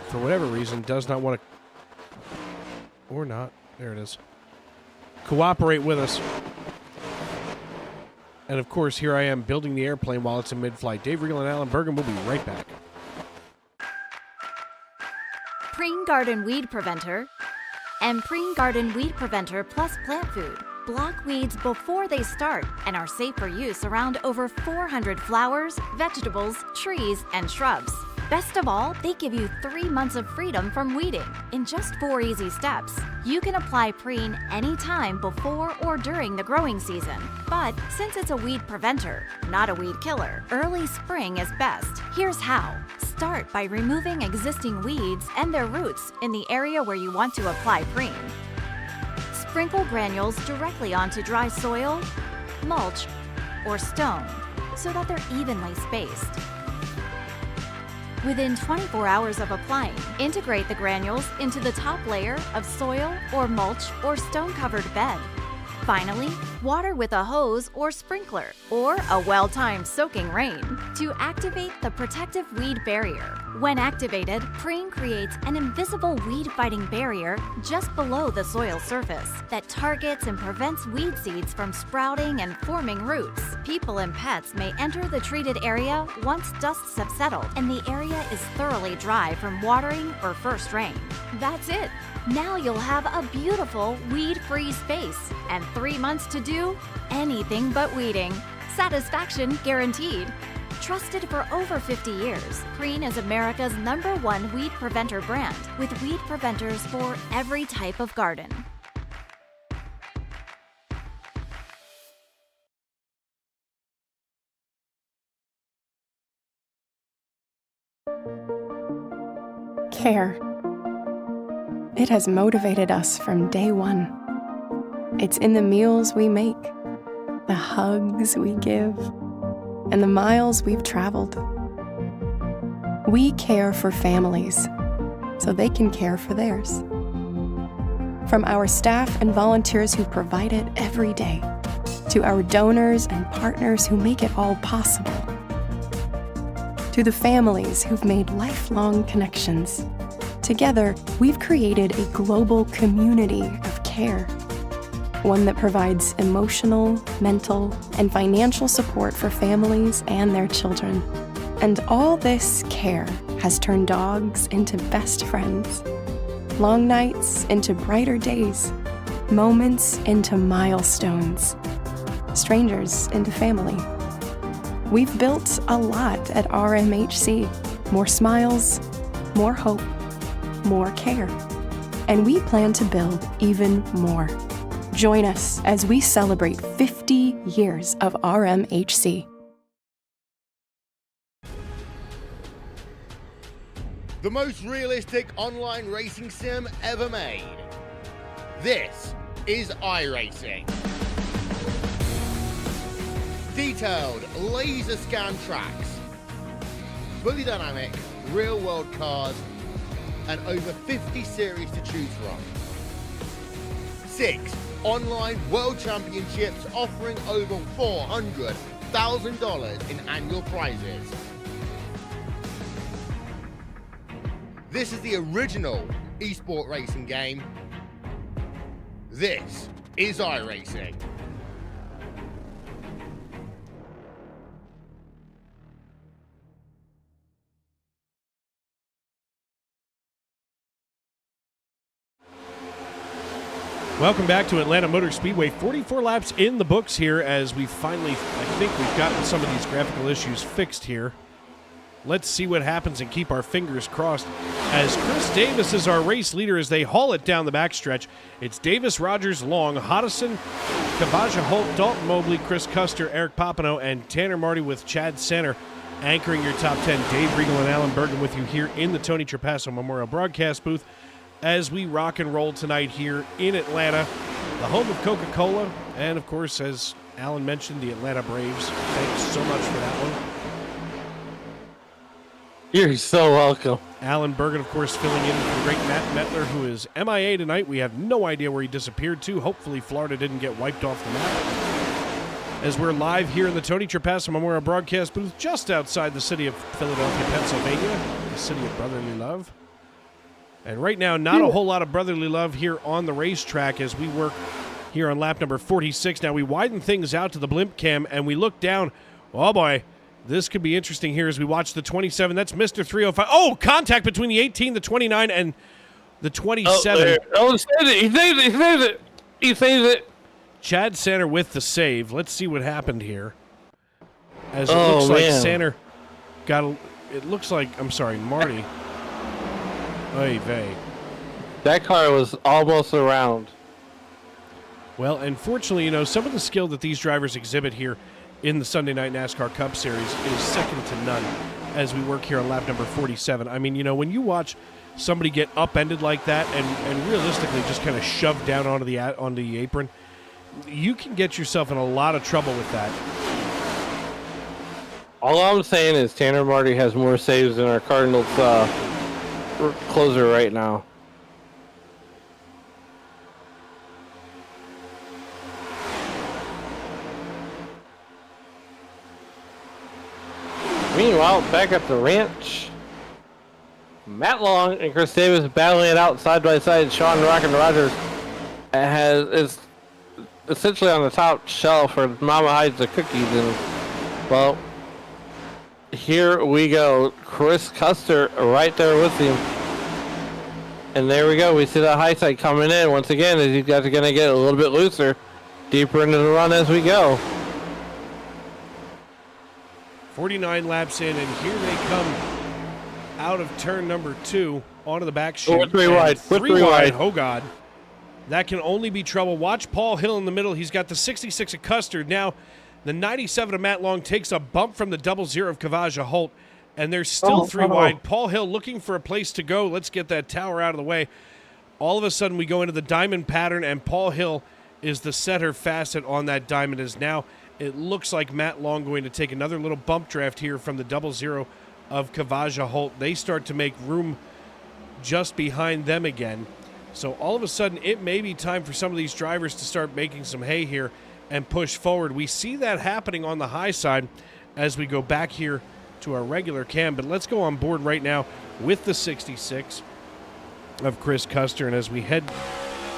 for whatever reason, does not want to, or not, there it is, cooperate with us. And of course, here I am building the airplane while it's in mid-flight. Dave Regal and Alan Bergen will be right back. Preen Garden Weed Preventer and Preen Garden Weed Preventer Plus Plant Food block weeds before they start and are safe for use around over 400 flowers, vegetables, trees, and shrubs. Best of all, they give you 3 months of freedom from weeding in just 4 easy steps. You can apply Preen anytime before or during the growing season. But since it's a weed preventer, not a weed killer, early spring is best. Here's how. Start by removing existing weeds and their roots in the area where you want to apply Preen. Sprinkle granules directly onto dry soil, mulch, or stone so that they're evenly spaced. Within 24 hours of applying, integrate the granules into the top layer of soil or mulch or stone-covered bed. Finally, water with a hose or sprinkler or a well-timed soaking rain to activate the protective weed barrier. When activated, Preen creates an invisible weed-fighting barrier just below the soil surface that targets and prevents weed seeds from sprouting and forming roots. People and pets may enter the treated area once dusts have settled and the area is thoroughly dry from watering or first rain. That's it. Now you'll have a beautiful weed-free space and 3 months to do anything but weeding. Satisfaction guaranteed. Trusted for over 50 years, Preen is America's #1 weed preventer brand with weed preventers for every type of garden. Care. It has motivated us from day one. It's in the meals we make, the hugs we give, and the miles we've traveled. We care for families so they can care for theirs. From our staff and volunteers who provide it every day, to our donors and partners who make it all possible, to the families who've made lifelong connections. Together, we've created a global community of care. One that provides emotional, mental, and financial support for families and their children. And all this care has turned dogs into best friends. Long nights into brighter days. Moments into milestones. Strangers into family. We've built a lot at RMHC. More smiles, more hope, more care. And we plan to build even more. Join us as we celebrate 50 years of RMHC. The most realistic online racing sim ever made. This is iRacing. Detailed laser scan tracks, fully dynamic real world cars, and over 50 series to choose from. 6 online world championships offering over $400,000 in annual prizes. This is the original esport racing game. This is iRacing. Welcome back to Atlanta Motor Speedway. 44 laps in the books here as we finally, I think we've gotten some of these graphical issues fixed here. Let's see what happens and keep our fingers crossed as Chris Davis is our race leader as they haul it down the backstretch. It's Davis, Rogers, Long, Hodison, Kavaja Holt, Dalton Mobley, Chris Custer, Eric Papineau, and Tanner Marty with Chad Center anchoring your top 10. Dave Regal and Alan Bergen with you here in the Tony Trapasso Memorial Broadcast booth as we rock and roll tonight here in Atlanta, the home of Coca-Cola, and of course, as Alan mentioned, the Atlanta Braves. Thanks so much for that one. You're so welcome. Alan Bergen, of course, filling in for the great Matt Mettler, who is MIA tonight. We have no idea where he disappeared to. Hopefully, Florida didn't get wiped off the map. As we're live here in the Tony Trapasso Memorial Broadcast booth, just outside the city of Philadelphia, Pennsylvania, the city of brotherly love. And right now, not a whole lot of brotherly love here on the racetrack as we work here on lap number 46. Now, we widen things out to the blimp cam, and we look down. Oh, boy. This could be interesting here as we watch the 27. That's Mr. 305. Oh, contact between the 18, the 29, and the 27. Oh, he saves it. He saves it. He saves it. He saves it. Chad Sanner with the save. Let's see what happened here. As it looks like Sanner got a, it looks like, I'm sorry, Marty. Oy vey. That car was almost around. Well, unfortunately, you know, some of the skill that these drivers exhibit here in the Sunday Night NASCAR Cup Series is second to none as we work here on lap number 47. I mean, you know, when you watch somebody get upended like that and realistically just kind of shoved down onto the apron, you can get yourself in a lot of trouble with that. All I'm saying is Tanner Marty has more saves than our Cardinals closer right now. Meanwhile, back at the ranch, Matt Long and Chris Davis battling it out side by side. Sean Rockin' Rogers is essentially on the top shelf where Mama hides the cookies. And, well, here we go. Chris Custer right there with him. And there we go. We see the high side coming in once again as these guys are going to get a little bit looser, deeper into the run as we go. 49 laps in, and here they come out of turn number 2 onto the back chute. With three wide. Three wide. Oh, God. That can only be trouble. Watch Paul Hill in the middle. He's got the 66 of Custer. Now, the 97 of Matt Long takes a bump from the 00 of Kavaja Holt, and there's still three wide. Paul Hill looking for a place to go. Let's get that tower out of the way. All of a sudden, we go into the diamond pattern, and Paul Hill is the center facet on that diamond. Is now it looks like Matt Long going to take another little bump draft here from the 00 of Kavaja Holt. They start to make room just behind them again. So all of a sudden, it may be time for some of these drivers to start making some hay here and push forward. We see that happening on the high side as we go back here to our regular cam. But let's go on board right now with the 66 of Chris Custer. And as we head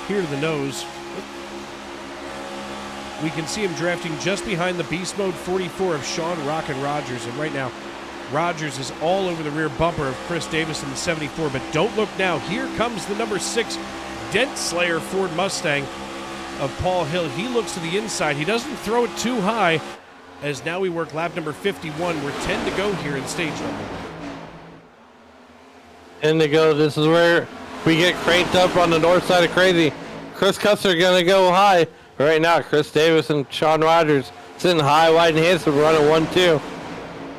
here to the nose. We can see him drafting just behind the Beast Mode 44 of Sean Rockin' Rogers. And right now, Rogers is all over the rear bumper of Chris Davis in the 74. But don't look now. Here comes the number 6 Dent Slayer Ford Mustang of Paul Hill. He looks to the inside. He doesn't throw it too high, as now we work lap number 51. We're 10 to go here in stage number 1. 10 to go. This is where we get cranked up on the north side of crazy. Chris Custer going to go high. Right now, Chris Davis and Sean Rogers sitting high, wide, and handsome, running 1-2.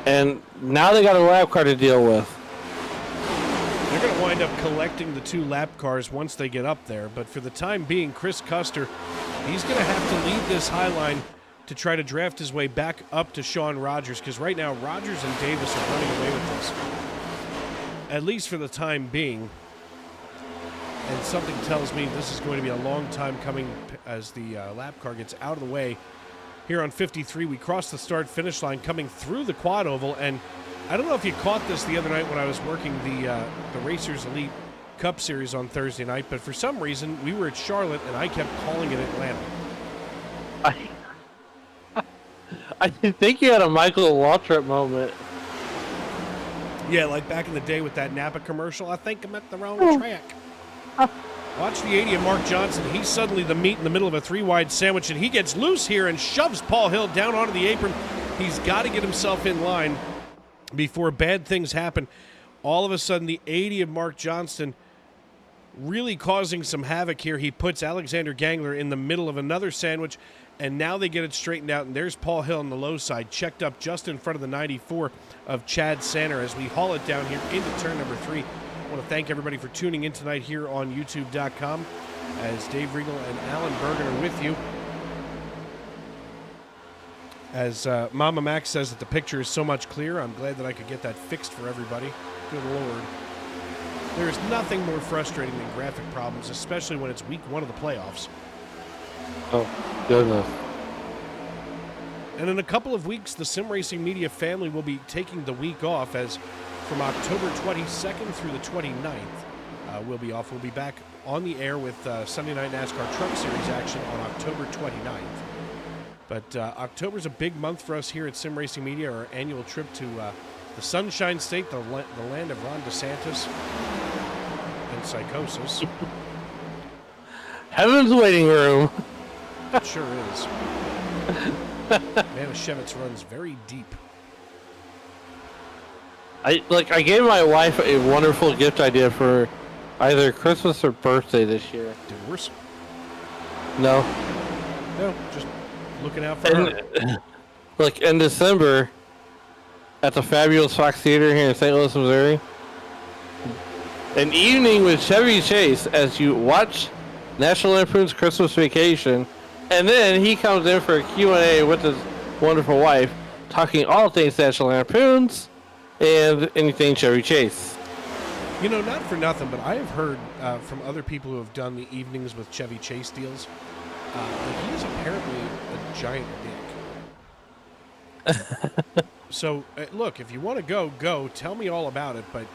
And now they got a lap car to deal with. They're going to wind up collecting the 2 lap cars once they get up there. But for the time being, Chris Custer, he's going to have to lead this high line to try to draft his way back up to Sean Rogers, because right now Rogers and Davis are running away with this, at least for the time being. And something tells me this is going to be a long time coming as the lap car gets out of the way. Here on 53, we cross the start-finish line coming through the quad oval, and I don't know if you caught this the other night when I was working the Racers Elite Cup Series on Thursday night, but for some reason we were at Charlotte and I kept calling it Atlanta. I think you had a Michael Waltrip moment. Yeah, like back in the day with that Napa commercial. I think I'm at the wrong track. Watch the 80 of Mark Johnson. He's suddenly the meat in the middle of a 3-wide sandwich, and he gets loose here and shoves Paul Hill down onto the apron. He's got to get himself in line before bad things happen. All of a sudden, the 80 of Mark Johnston really causing some havoc here. He puts Alexander Gangler in the middle of another sandwich, and now they get it straightened out, and there's Paul Hill on the low side, checked up just in front of the 94 of Chad Sanner as we haul it down here into turn number 3. I want to thank everybody for tuning in tonight here on YouTube.com as Dave Regal and Alan Bergen are with you. As Mama Max says that the picture is so much clearer, I'm glad that I could get that fixed for everybody. Good Lord. There is nothing more frustrating than graphic problems, especially when it's week 1 of the playoffs. Oh, goodness. And in a couple of weeks, the Sim Racing Media family will be taking the week off, as from October 22nd through the 29th, we'll be off. We'll be back on the air with Sunday Night NASCAR Truck Series action on October 29th. But October's a big month for us here at Sim Racing Media, our annual trip to the Sunshine State, the land of Ron DeSantis and psychosis. Heaven's waiting room. It sure is. Manischewitz runs very deep. I gave my wife a wonderful gift idea for either Christmas or birthday this year. Divorce? No. No, just looking out for her. Look, in December, at the fabulous Fox Theater here in St. Louis, Missouri, an evening with Chevy Chase as you watch National Lampoon's Christmas Vacation, and then he comes in for a Q&A with his wonderful wife, talking all things National Lampoon's and anything Chevy Chase. You know, not for nothing, but I have heard from other people who have done the evenings with Chevy Chase deals that he is apparently a giant dick. So, look, if you want to go. Tell me all about it, but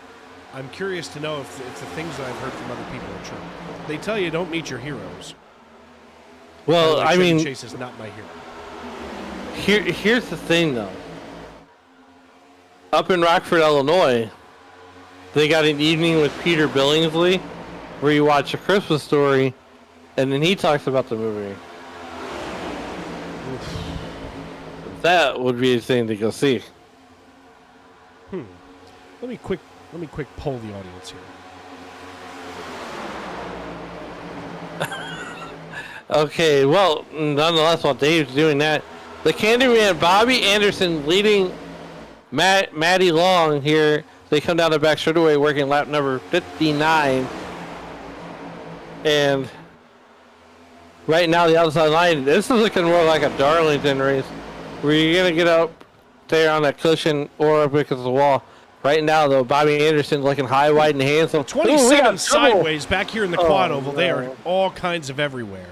I'm curious to know if the things that I've heard from other people are true. They tell you don't meet your heroes. Well, I mean, Chevy Chase is not my hero. Here's the thing, though. Up in Rockford, Illinois, they got an evening with Peter Billingsley where you watch A Christmas Story, and then he talks about the movie. Oof. That would be a thing to go see. Let me quick poll the audience here. Okay, well, nonetheless, while Dave's doing that, the Candyman Bobby Anderson leading Matty Long here. They come down the back straightaway working lap number 59. And right now, the outside line, this is looking more like a Darlington race where you're going to get up there on that cushion or up against the wall. Right now, though, Bobby Anderson looking high, wide, and handsome. 27 sideways back here in the quad oval. No. They are all kinds of everywhere.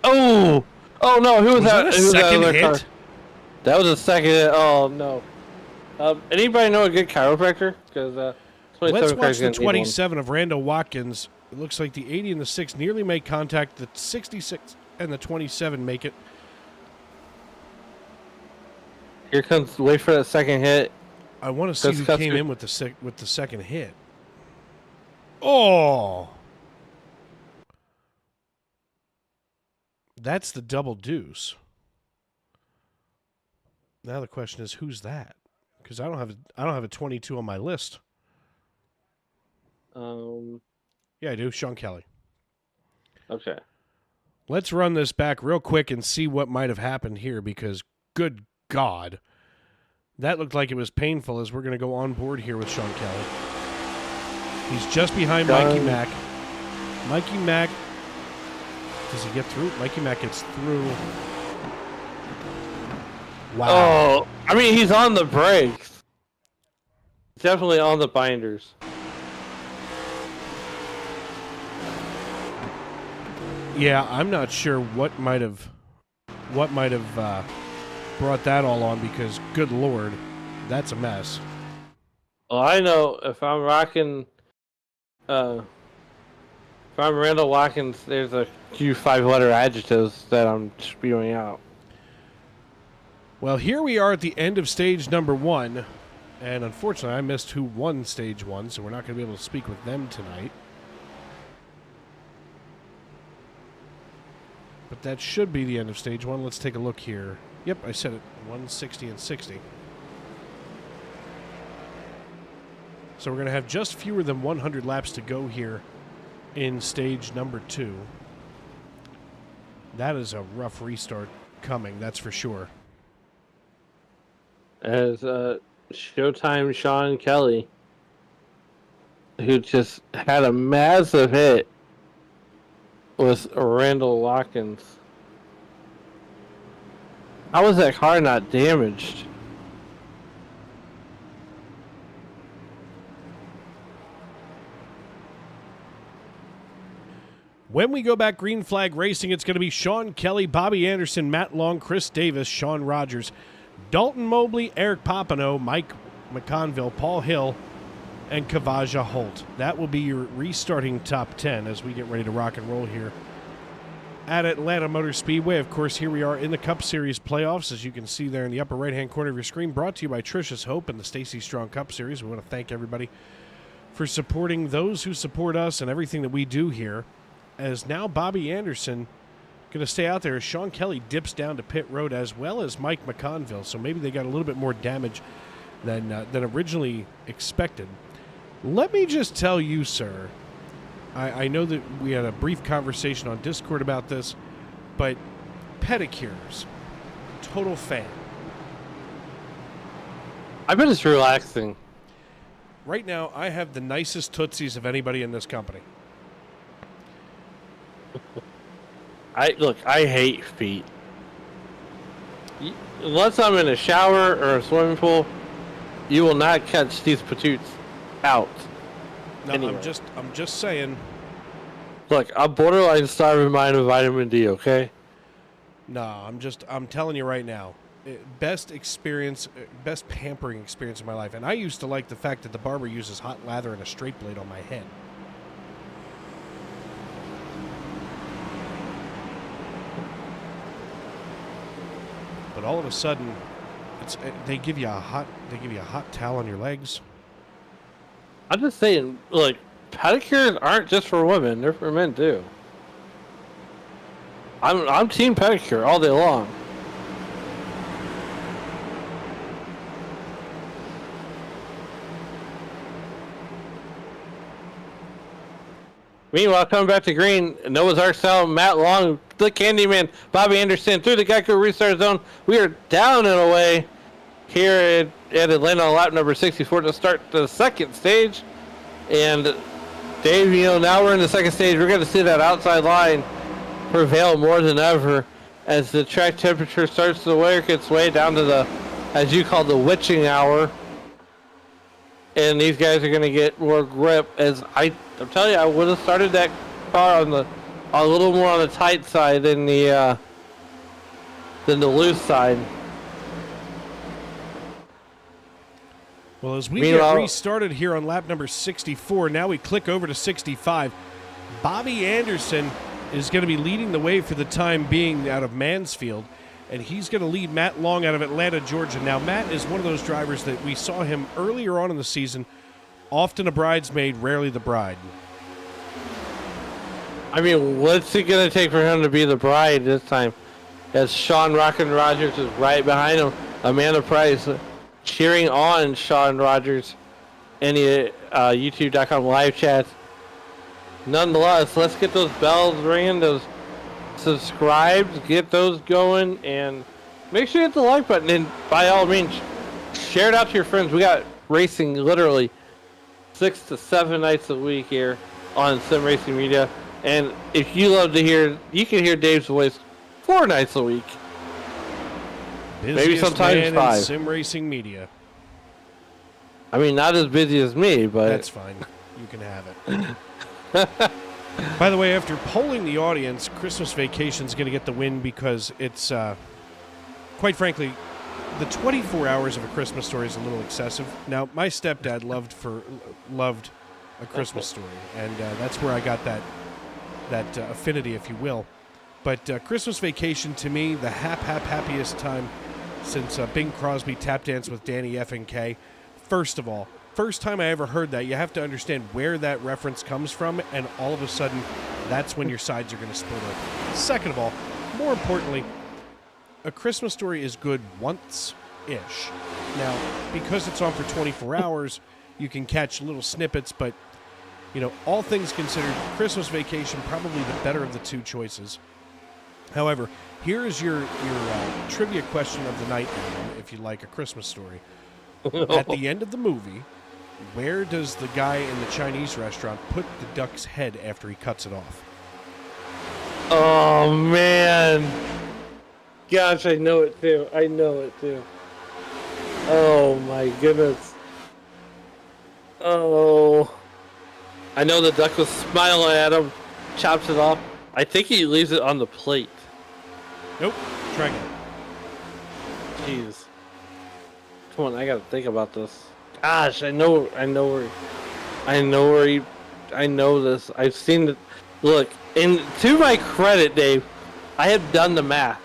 Oh no! Who was that? That a second hit? Car? That was a second hit. Oh no! Anybody know a good chiropractor? Because Let's 27 watch car's the gonna need one. 27 of Randall Watkins. It looks like the 80 and the 6 nearly make contact. The 66 and the 27 make it. Here comes, wait for that second hit. I want to see who Custer. came in with the second hit. Oh! That's the double deuce. Now the question is, who's that? Because I don't have a 22 on my list. Yeah, I do. Sean Kelly. Okay. Let's run this back real quick and see what might have happened here, because good God, that looked like it was painful as we're going to go on board here with Sean Kelly. He's just behind Mikey Mack. Mikey Mack, does he get through? Mikey Mack gets through. Wow. Oh, I mean, he's on the brakes. Definitely on the binders. Yeah, I'm not sure what might have brought that all on, because good Lord, that's a mess. Well, I know if I'm rocking, if I'm Randall Watkins, there's a few 5-letter adjectives that I'm spewing out. Well, here we are at the end of stage number 1, and unfortunately I missed who won stage 1, so we're not going to be able to speak with them tonight. But that should be the end of stage 1. Let's take a look here. Yep, I said it. 160 and 60. So we're going to have just fewer than 100 laps to go here in stage number 2. That is a rough restart coming, that's for sure. As Showtime Sean Kelly, who just had a massive hit with Randall Watkins. How was that car not damaged? When we go back green flag racing, it's going to be Sean Kelly, Bobby Anderson, Matt Long, Chris Davis, Sean Rogers, Dalton Mobley, Eric Papineau, Mike McConville, Paul Hill, and Kavaja Holt. That will be your restarting top 10 as we get ready to rock and roll here at Atlanta Motor Speedway. Of course, here we are in the Cup Series playoffs, as you can see there in the upper right-hand corner of your screen, brought to you by Tricia's Hope and the Stacy Strong Cup Series. We want to thank everybody for supporting those who support us and everything that we do here, as now Bobby Anderson going to stay out there as Sean Kelly dips down to pit road, as well as Mike McConville. So maybe they got a little bit more damage than originally expected. Let me just tell you, sir, I know that we had a brief conversation on Discord about this, but pedicures, total fan. I bet it's relaxing. Right now, I have the nicest Tootsies of anybody in this company. I hate feet. Unless I'm in a shower or a swimming pool, you will not catch these patoots out. No, anyway. I'm just saying. Look, I'm borderline starving mine of vitamin D, okay? No, I'm telling you right now, best pampering experience of my life. And I used to like the fact that the barber uses hot lather and a straight blade on my head. But all of a sudden, they give you a hot towel on your legs. I'm just saying, like, pedicures aren't just for women; they're for men too. I'm team pedicure all day long. Meanwhile, coming back to green, Noah's Ark style, Matt Long, the Candyman, Bobby Anderson through the Geico restart zone. We are down and away here at Atlanta on lap number 64 to start the second stage. And Dave, now we're in the second stage. We're going to see that outside line prevail more than ever as the track temperature starts to work its way down to the, as you call, the witching hour. And these guys are going to get more grip. As I'm telling you, I would have started that car on a little more on the tight side than the loose side. Well, as we Meanwhile- get restarted here on lap number 64, now we click over to 65. Bobby Anderson is going to be leading the way for the time being out of Mansfield, and he's going to lead Matt Long out of Atlanta, Georgia. Now, Matt is one of those drivers that we saw him earlier on in the season, often a bridesmaid, rarely the bride. I mean, what's it going to take for him to be the bride this time? As Sean Rockin' Rogers is right behind him, Amanda Price cheering on Sean Rogers in the YouTube.com live chat. Nonetheless, let's get those bells ringing, those subscribes, get those going, and make sure you hit the like button. And by all means, share it out to your friends. We got racing literally 6 to 7 nights a week here on Sim Racing Media. And if you love to hear, you can hear Dave's voice 4 nights a week. Maybe sometimes man 5. in Sim Racing Media. I mean, not as busy as me, but That's fine. You can have it. By the way, after polling the audience, Christmas Vacation's going to get the win because it's, quite frankly, the 24 hours of A Christmas Story is a little excessive. Now, my stepdad loved A Christmas Story, and that's where I got that affinity, if you will. But Christmas Vacation, to me, the happiest time since Bing Crosby tap danced with Danny F&K. First of all, first time I ever heard that, you have to understand where that reference comes from, and all of a sudden, that's when your sides are going to split open. Second of all, more importantly, A Christmas Story is good once-ish. Now, because it's on for 24 hours, you can catch little snippets, but, you know, all things considered, Christmas Vacation, probably the better of the two choices. However, here is your trivia question of the night, Adam, if you like A Christmas Story. At the end of the movie, where does the guy in the Chinese restaurant put the duck's head after he cuts it off? oh man, gosh, I know it too. Oh my goodness. Oh, I know the duck was smiling at him, chops it off. I think he leaves it on the plate. Nope. Try again. Jeez. Come on, I gotta think about this. Gosh, I know this. I've seen it. Look, and to my credit, Dave, I have done the math.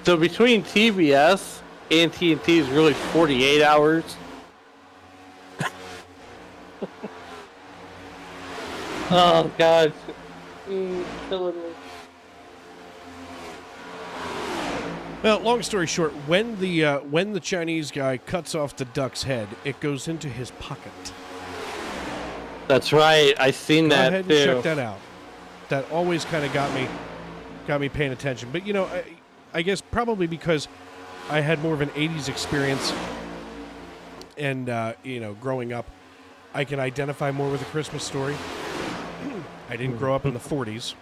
So between TBS and TNT is really 48 hours. Oh God. Killing me. Well, long story short, when the Chinese guy cuts off the duck's head, it goes into his pocket. That's right. I seen Go that ahead too. and check that out. That always kind of got me paying attention. But you know, I guess probably because I had more of an '80s experience, and you know, growing up, I can identify more with A Christmas Story. I didn't grow up in the '40s.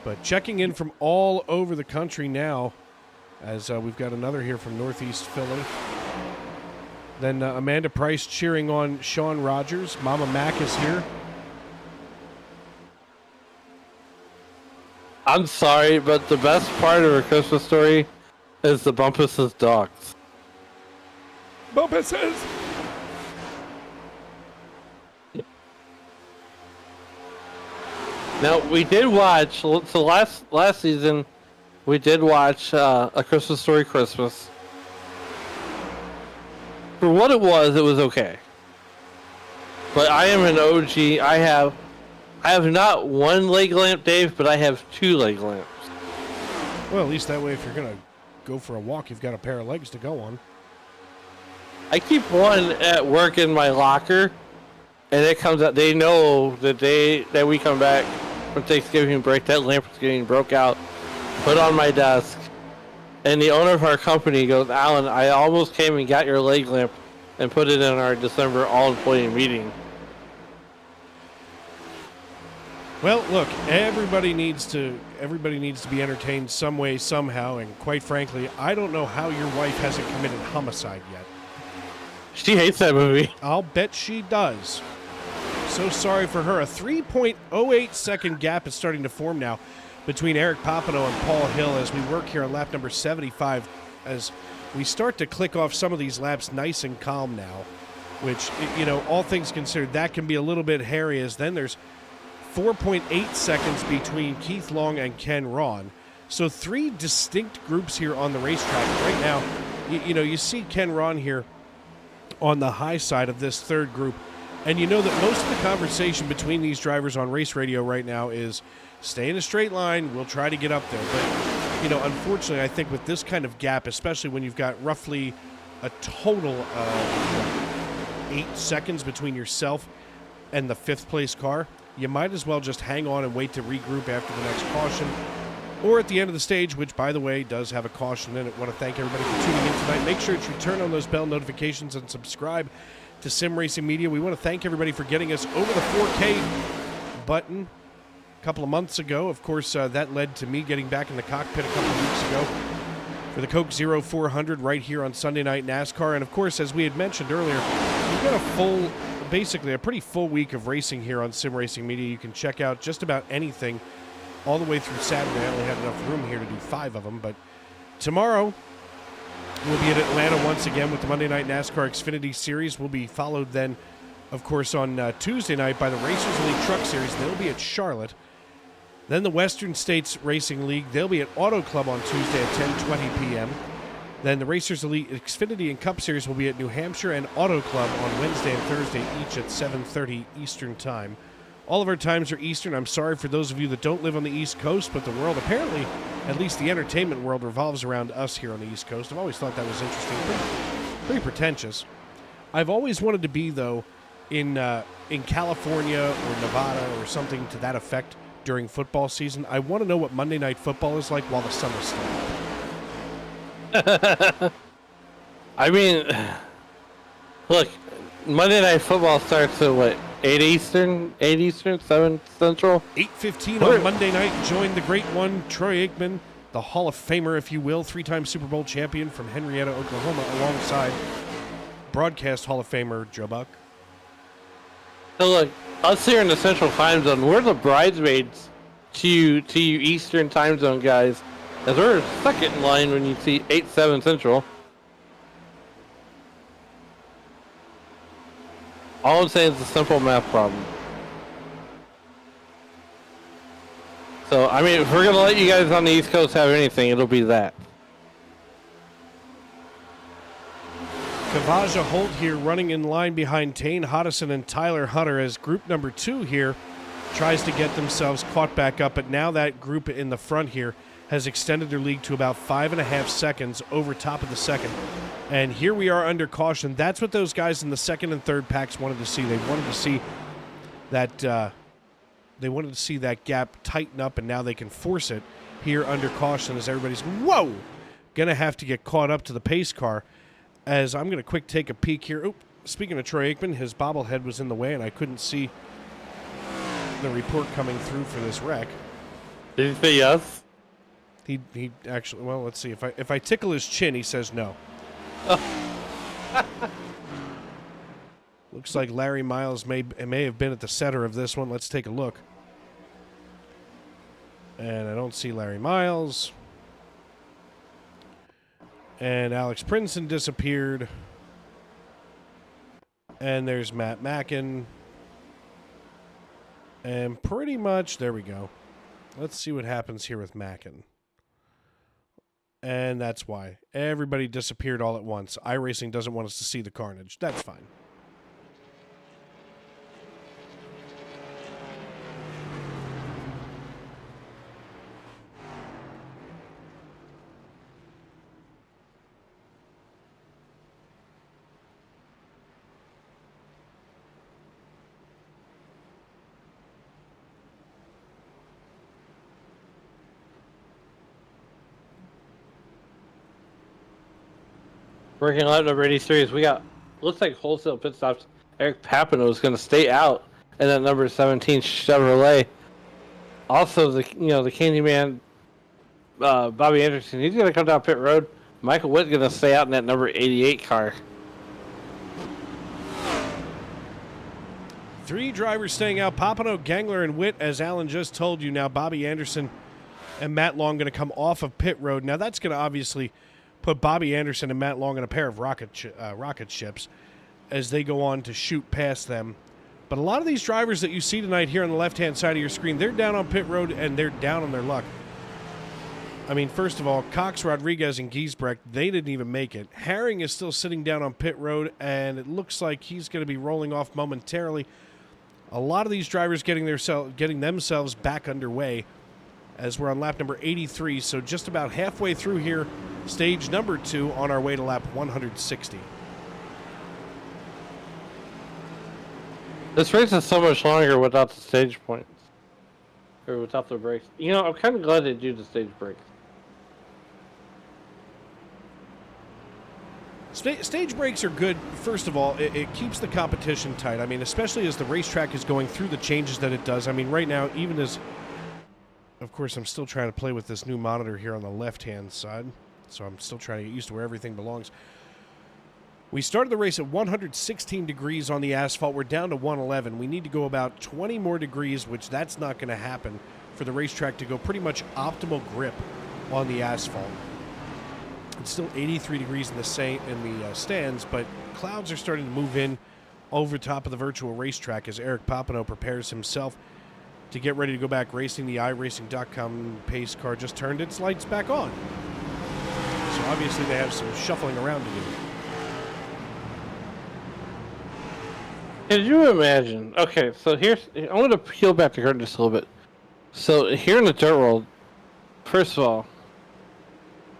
But checking in from all over the country now, as we've got another here from Northeast Philly. Then Amanda Price cheering on Sean Rogers. Mama Mac is here. I'm sorry, but the best part of A Christmas Story is the Bumpus's dogs. Bumpus's! Now we did watch. So last season, we did watch A Christmas Story Christmas. For what it was okay. But I am an OG. I have not one leg lamp, Dave, but I have 2 leg lamps. Well, at least that way, if you're going to go for a walk, you've got a pair of legs to go on. I keep one at work in my locker, and it comes out. They know the day that we come back from Thanksgiving break, that lamp is getting broke out, put on my desk, and the owner of our company goes, "Alan, I almost came and got your leg lamp and put it in our December all-employee meeting." Well, look, everybody needs to be entertained some way, somehow, and quite frankly, I don't know how your wife hasn't committed homicide yet. She hates that movie. I'll bet she does. So sorry for her. A 3.08 second gap is starting to form now between Eric Papineau and Paul Hill as we work here on lap number 75. as we start to click off some of these laps nice and calm now, which, you know, all things considered, that can be a little bit hairy, as then there's 4.8 seconds between Keith Long and Ken Ron. So 3 distinct groups here on the racetrack. Right now, you know, you see Ken Ron here on the high side of this third group, and you know that most of the conversation between these drivers on race radio right now is stay in a straight line, we'll try to get up there. But, you know, unfortunately, I think with this kind of gap, especially when you've got roughly a total of 8 seconds between yourself and the 5th place car, you might as well just hang on and wait to regroup after the next caution, or at the end of the stage, which, by the way, does have a caution in it. I want to thank everybody for tuning in tonight. Make sure to turn on those bell notifications and subscribe to Sim Racing Media. We want to thank everybody for getting us over the 4K button a couple of months ago. Of course, that led to me getting back in the cockpit a couple of weeks ago for the Coke 0400 right here on Sunday Night NASCAR. And, of course, as we had mentioned earlier, we've got basically a pretty full week of racing here on Sim Racing Media. You can check out just about anything all the way through Saturday. I only had enough room here to do 5 of them, but tomorrow we'll be at Atlanta once again with the Monday Night NASCAR Xfinity Series. We'll be followed then, of course, on Tuesday night by the Racers Elite Truck Series. They'll be at Charlotte. Then the Western States Racing League. They'll be at Auto Club on Tuesday at 10:20 p.m. Then the Racers Elite Xfinity and Cup Series will be at New Hampshire and Auto Club on Wednesday and Thursday, each at 7:30 Eastern Time. All of our times are Eastern. I'm sorry for those of you that don't live on the East Coast, but the world, apparently, at least the entertainment world, revolves around us here on the East Coast. I've always thought that was interesting. Pretty pretentious. I've always wanted to be, though, in California or Nevada or something to that effect during football season. I want to know what Monday Night Football is like while the sun is still out. I mean, look, Monday Night Football starts at what, 8 Eastern, 7 Central? 8:15 on Monday night. Join the great one, Troy Aikman, the Hall of Famer, if you will, 3-time Super Bowl champion from Henrietta, Oklahoma, alongside broadcast Hall of Famer Joe Buck. So look, us here in the Central Time Zone, we're the bridesmaids to you Eastern Time Zone guys, as we're second in line when you see 8-7 Central. All I'm saying is a simple math problem. So, I mean, if we're going to let you guys on the East Coast have anything, it'll be that. Kavaja Holt here running in line behind Tane Hodison and Tyler Hunter as group number 2 here tries to get themselves caught back up, but now that group in the front here has extended their lead to about 5.5 seconds over top of the second. And here we are under caution. That's what those guys in the second and third packs wanted to see. They wanted to see that gap tighten up, and now they can force it here under caution as everybody's, whoa, gonna have to get caught up to the pace car. As I'm gonna quick take a peek here. Oop, speaking of Troy Aikman, his bobblehead was in the way and I couldn't see the report coming through for this wreck. Did he say yes? He actually, well, let's see. If I tickle his chin, he says no. Looks like Larry Miles may have been at the center of this one. Let's take a look. And I don't see Larry Miles. And Alex Princeton disappeared. And there's Matt Mackin. And pretty much, there we go. Let's see what happens here with Mackin. And that's why. Everybody disappeared all at once. iRacing doesn't want us to see the carnage. That's fine. Working lap number 83, we got, looks like wholesale pit stops. Eric Papineau is going to stay out in that number 17 Chevrolet. Also, the Candyman, Bobby Anderson, he's going to come down pit road. Michael Witt's going to stay out in that number 88 car. 3 drivers staying out. Papineau, Gangler, and Witt, as Alan just told you. Now Bobby Anderson and Matt Long going to come off of pit road. Now that's going to obviously put Bobby Anderson and Matt Long in a pair of rocket ships as they go on to shoot past them. But a lot of these drivers that you see tonight here on the left-hand side of your screen, they're down on pit road and they're down on their luck. I mean, first of all, Cox, Rodriguez, and Giesbrecht, they didn't even make it. Herring is still sitting down on pit road, and it looks like he's going to be rolling off momentarily. A lot of these drivers getting themselves back underway as we're on lap number 83, so just about halfway through here, stage number 2 on our way to lap 160. This race is so much longer without the stage points. Or without the brakes. You know, I'm kind of glad they do the stage brakes. Stage breaks are good. First of all, it keeps the competition tight. I mean, especially as the racetrack is going through the changes that it does. I mean, right now, even as... Of course, I'm still trying to play with this new monitor here on the left-hand side, so I'm still trying to get used to where everything belongs. We started the race at 116 degrees on the asphalt. We're down to 111. We need to go about 20 more degrees, which that's not going to happen for the racetrack to go pretty much optimal grip on the asphalt. It's still 83 degrees in the stands, but clouds are starting to move in over top of the virtual racetrack as Eric Papineau prepares himself to get ready to go back racing. The iRacing.com pace car just turned its lights back on. So obviously they have some shuffling around to do. Could you imagine? Okay, so I want to peel back the curtain just a little bit. So here in the dirt world, first of all,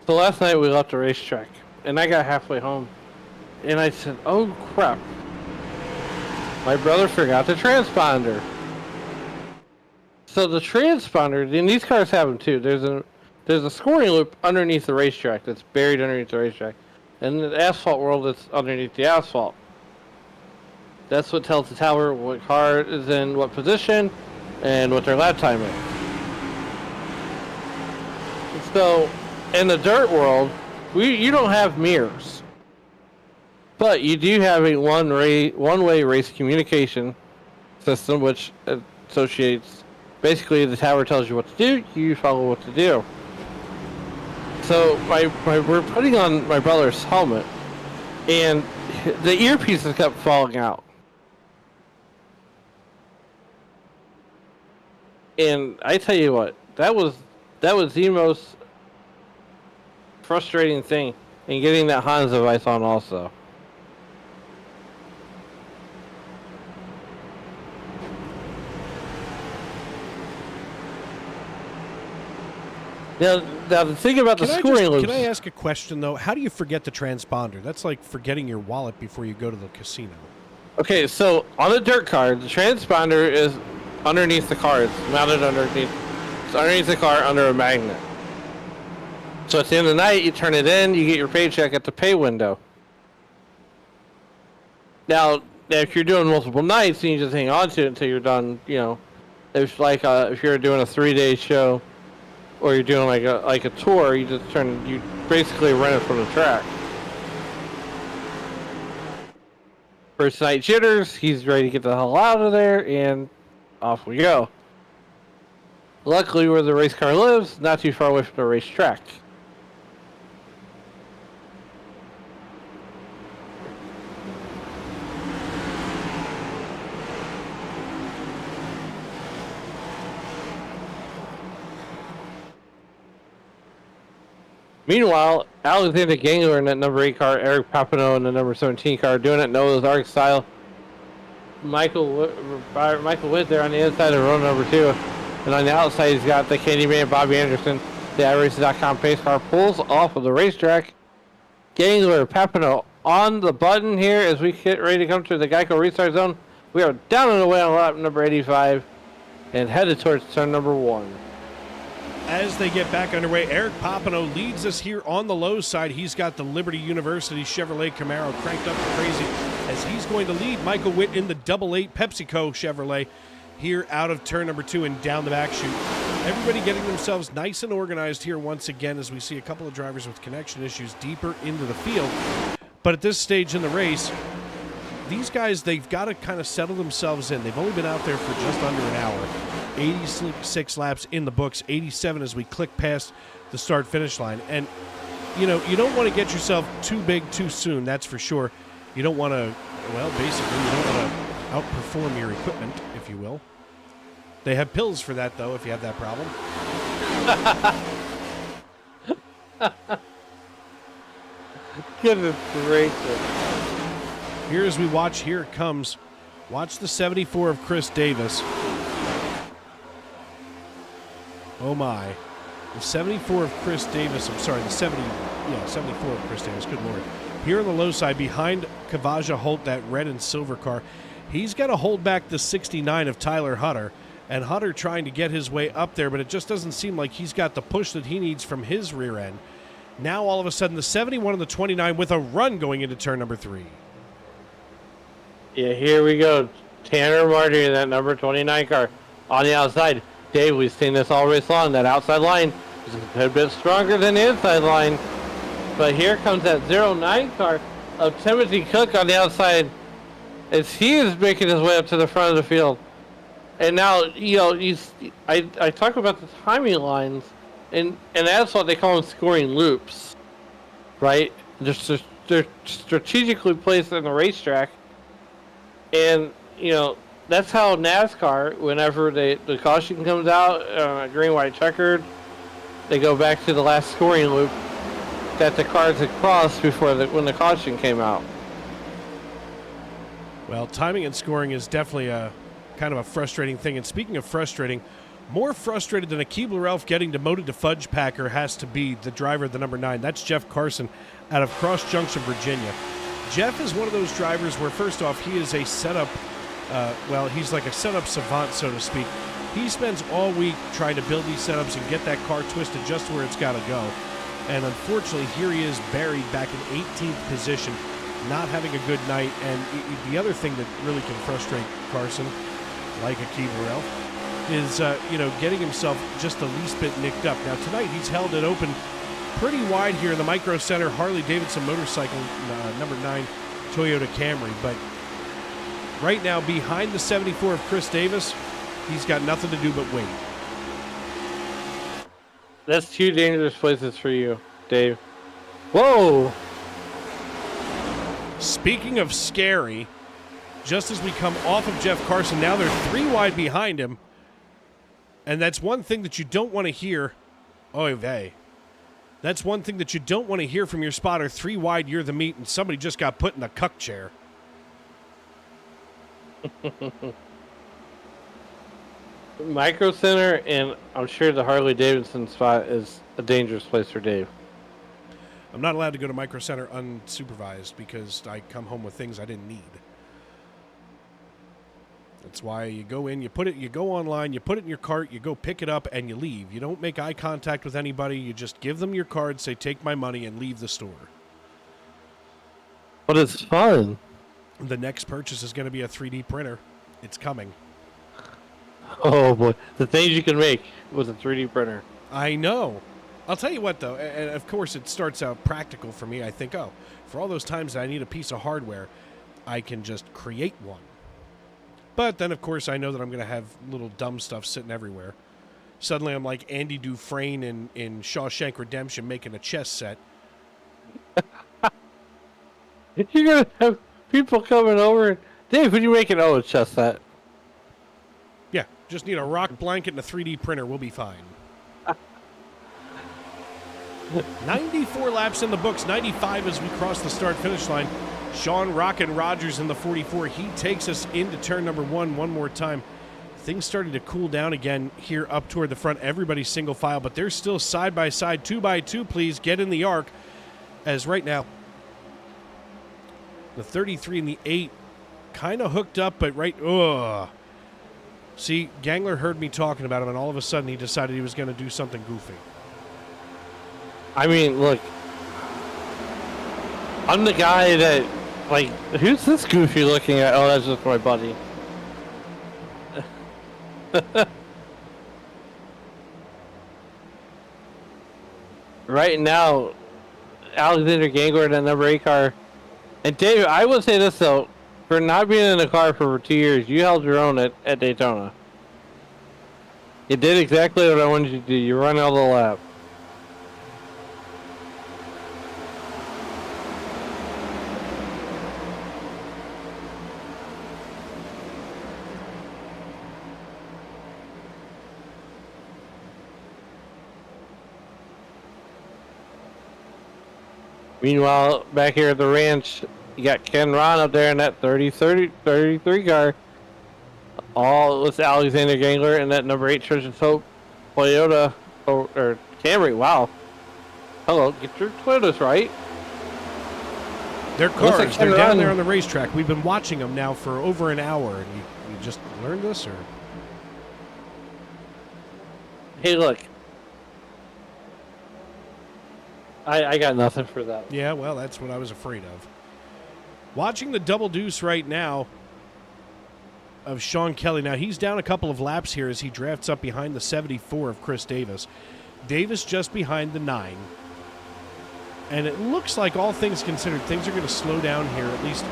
so last night we left the racetrack, and I got halfway home, and I said, "Oh crap! My brother forgot the transponder." So the transponder, and these cars have them too. There's a scoring loop underneath the racetrack that's buried underneath the racetrack, and in the asphalt world, it's underneath the asphalt. That's what tells the tower what car is in what position and what their lap time is. So, in the dirt world, you don't have mirrors, but you do have a one-way race communication system, which associates basically the tower tells you what to do, you follow what to do. So, we're putting on my brother's helmet, and the earpieces kept falling out. And I tell you what, that was the most frustrating thing in getting that Hans device on also. Now the thing about the scoring loops... Can I ask a question, though? How do you forget the transponder? That's like forgetting your wallet before you go to the casino. Okay, so on a dirt car, the transponder is underneath the car. It's mounted underneath. It's underneath the car under a magnet. So at the end of the night, you turn it in, you get your paycheck at the pay window. Now, if you're doing multiple nights, then you just hang on to it until you're done. You know, if you're doing a 3-day show, or you're doing like a tour, you basically rent it from the track. First night jitters, he's ready to get the hell out of there, and off we go. Luckily, where the race car lives, not too far away from the racetrack. Meanwhile, Alexander Gangler in that number 8 car, Eric Papineau in the number 17 car, doing it Noah's Ark style. Michael Witt there on the inside of row number 2. And on the outside, he's got the Candyman Bobby Anderson. The iRacing.com pace car pulls off of the racetrack. Gangler, Papineau on the button here as we get ready to come to the Geico restart zone. We are down and away on lap number 85 and headed towards turn number 1. As they get back underway, Eric Papineau leads us here on the low side. He's got the Liberty University Chevrolet Camaro cranked up to crazy as he's going to lead Michael Witt in the 88 PepsiCo Chevrolet here out of turn number 2 and down the back chute. Everybody getting themselves nice and organized here once again as we see a couple of drivers with connection issues deeper into the field. But at this stage in the race, these guys, they've got to kind of settle themselves in. They've only been out there for just under an hour. 86 laps in the books, 87 as we click past the start-finish line. And you don't want to get yourself too big too soon, that's for sure. You don't want to, well, basically, you don't want to outperform your equipment, if you will. They have pills for that, though, if you have that problem. Goodness gracious. Here as we watch, here it comes. Watch the 74 of Chris Davis. Oh my. The 74 of Chris Davis, I'm sorry, the 74 of Chris Davis, good lord. Here on the low side, behind Kavaja Holt, that red and silver car, he's got to hold back the 69 of Tyler Hutter. And Hutter trying to get his way up there, but it just doesn't seem like he's got the push that he needs from his rear end. Now all of a sudden the 71 and the 29 with a run going into turn number 3. Yeah, here we go. Tanner Martin in that number 29 car on the outside. Dave, we've seen this all race long. That outside line is a bit stronger than the inside line. But here comes that 09 car of Timothy Cook on the outside as he is making his way up to the front of the field. And now, I talk about the timing lines, and that's what they call them, scoring loops, right? They're strategically placed on the racetrack. And, that's how NASCAR, whenever the caution comes out, green, white, checkered, they go back to the last scoring loop that the cars had crossed before when the caution came out. Well, timing and scoring is definitely a kind of a frustrating thing. And speaking of frustrating, more frustrated than a Keebler Elf getting demoted to Fudge Packer has to be the driver of the number 9. That's Jeff Carson out of Cross Junction, Virginia. Jeff is one of those drivers where, first off, he is a setup, he's like a setup savant, so to speak. He spends all week trying to build these setups and get that car twisted just where it's got to go. And unfortunately, here he is buried back in 18th position, not having a good night. And the other thing that really can frustrate Carson, like a Keebler Elf, is, getting himself just the least bit nicked up. Now, tonight, he's held it open pretty wide here in the Micro Center Harley-Davidson motorcycle, number 9 Toyota Camry. But right now, behind the 74 of Chris Davis, he's got nothing to do but wait. That's 2 dangerous places for you, Dave. Whoa! Speaking of scary, just as we come off of Jeff Carson, now they're 3 wide behind him. And that's one thing that you don't want to hear. Oy vey. That's one thing that you don't want to hear from your spotter. 3 wide, you're the meat, and somebody just got put in the cuck chair. Micro Center, and I'm sure the Harley-Davidson spot is a dangerous place for Dave. I'm not allowed to go to Micro Center unsupervised because I come home with things I didn't need. That's why you go in, you go online, you put it in your cart, you go pick it up, and you leave. You don't make eye contact with anybody. You just give them your card, say, take my money, and leave the store. But it's fun. The next purchase is going to be a 3D printer. It's coming. Oh, boy. The things you can make with a 3D printer. I know. I'll tell you what, though, and of course it starts out practical for me. I think, for all those times that I need a piece of hardware, I can just create one. But then, of course, I know that I'm going to have little dumb stuff sitting everywhere. Suddenly, I'm like Andy Dufresne in Shawshank Redemption making a chess set. You're going to have people coming over. Dave, what are you making? Oh, a chess set. Yeah, just need a rock blanket and a 3D printer. We'll be fine. 94 laps in the books, 95 as we cross the start-finish line. Sean Rockin' Rogers in the 44. He takes us into turn number 1 one more time. Things starting to cool down again here up toward the front. Everybody's single file, but they're still side by side. 2 by 2, please. Get in the arc. As right now, the 33 and the 8 kind of hooked up, but See, Gangler heard me talking about him, and all of a sudden he decided he was going to do something goofy. I mean, look. I'm the guy that, who's this goofy looking at? Oh, that's just my buddy. Right now, Alexander Gangler in that number 8 car. And Dave, I would say this, though. For not being in a car for 2 years, you held your own at Daytona. You did exactly what I wanted you to do. You run out of the lap. Meanwhile, back here at the ranch, you got Ken Ron up there in that 33 car. All with Alexander Gangler and that number 8 Treasure Hope Toyota or Camry. Wow. Hello, get your Toyotas right. Their Looks like cars, they're Ken down Ron. there on the racetrack. We've been watching them now for over an hour, and you just learned this, or? Hey, look. I got nothing for that. Yeah, well, that's what I was afraid of. Watching the double deuce right now of Sean Kelly. Now, he's down a couple of laps here as he drafts up behind the 74 of Chris Davis. Davis just behind the 9. And it looks like, all things considered, things are going to slow down here, at least,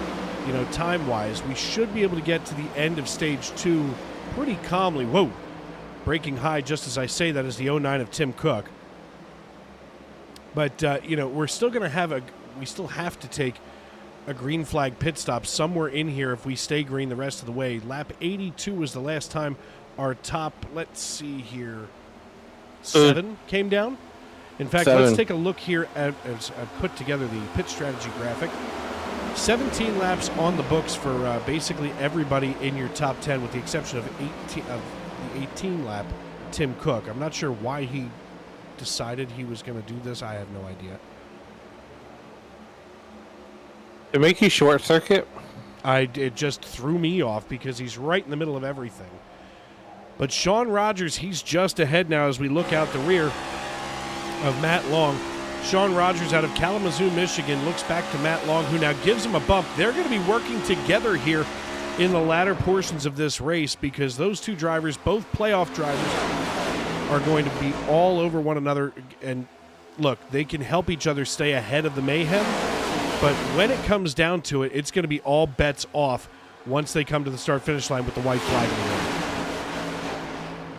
time-wise. We should be able to get to the end of stage 2 pretty calmly. Whoa! Braking high just as I say that is the 09 of Tim Cook. But, we're still going to we still have to take a green flag pit stop somewhere in here if we stay green the rest of the way. Lap 82 was the last time our top, let's see here, 7 came down. In fact, 7. let's take a look here as I put together the pit strategy graphic. 17 laps on the books for basically everybody in your top 10 with the exception of the 18 lap Tim Cook. I'm not sure why he decided he was going to do this. I have no idea. To make you short circuit? It just threw me off because he's right in the middle of everything. But Sean Rogers, he's just ahead now as we look out the rear of Matt Long. Sean Rogers out of Kalamazoo, Michigan, looks back to Matt Long, who now gives him a bump. They're going to be working together here in the latter portions of this race because those two drivers, both playoff drivers, are going to be all over one another. And look, they can help each other stay ahead of the mayhem, but when it comes down to it, it's going to be all bets off once they come to the start-finish line with the white flag in the air.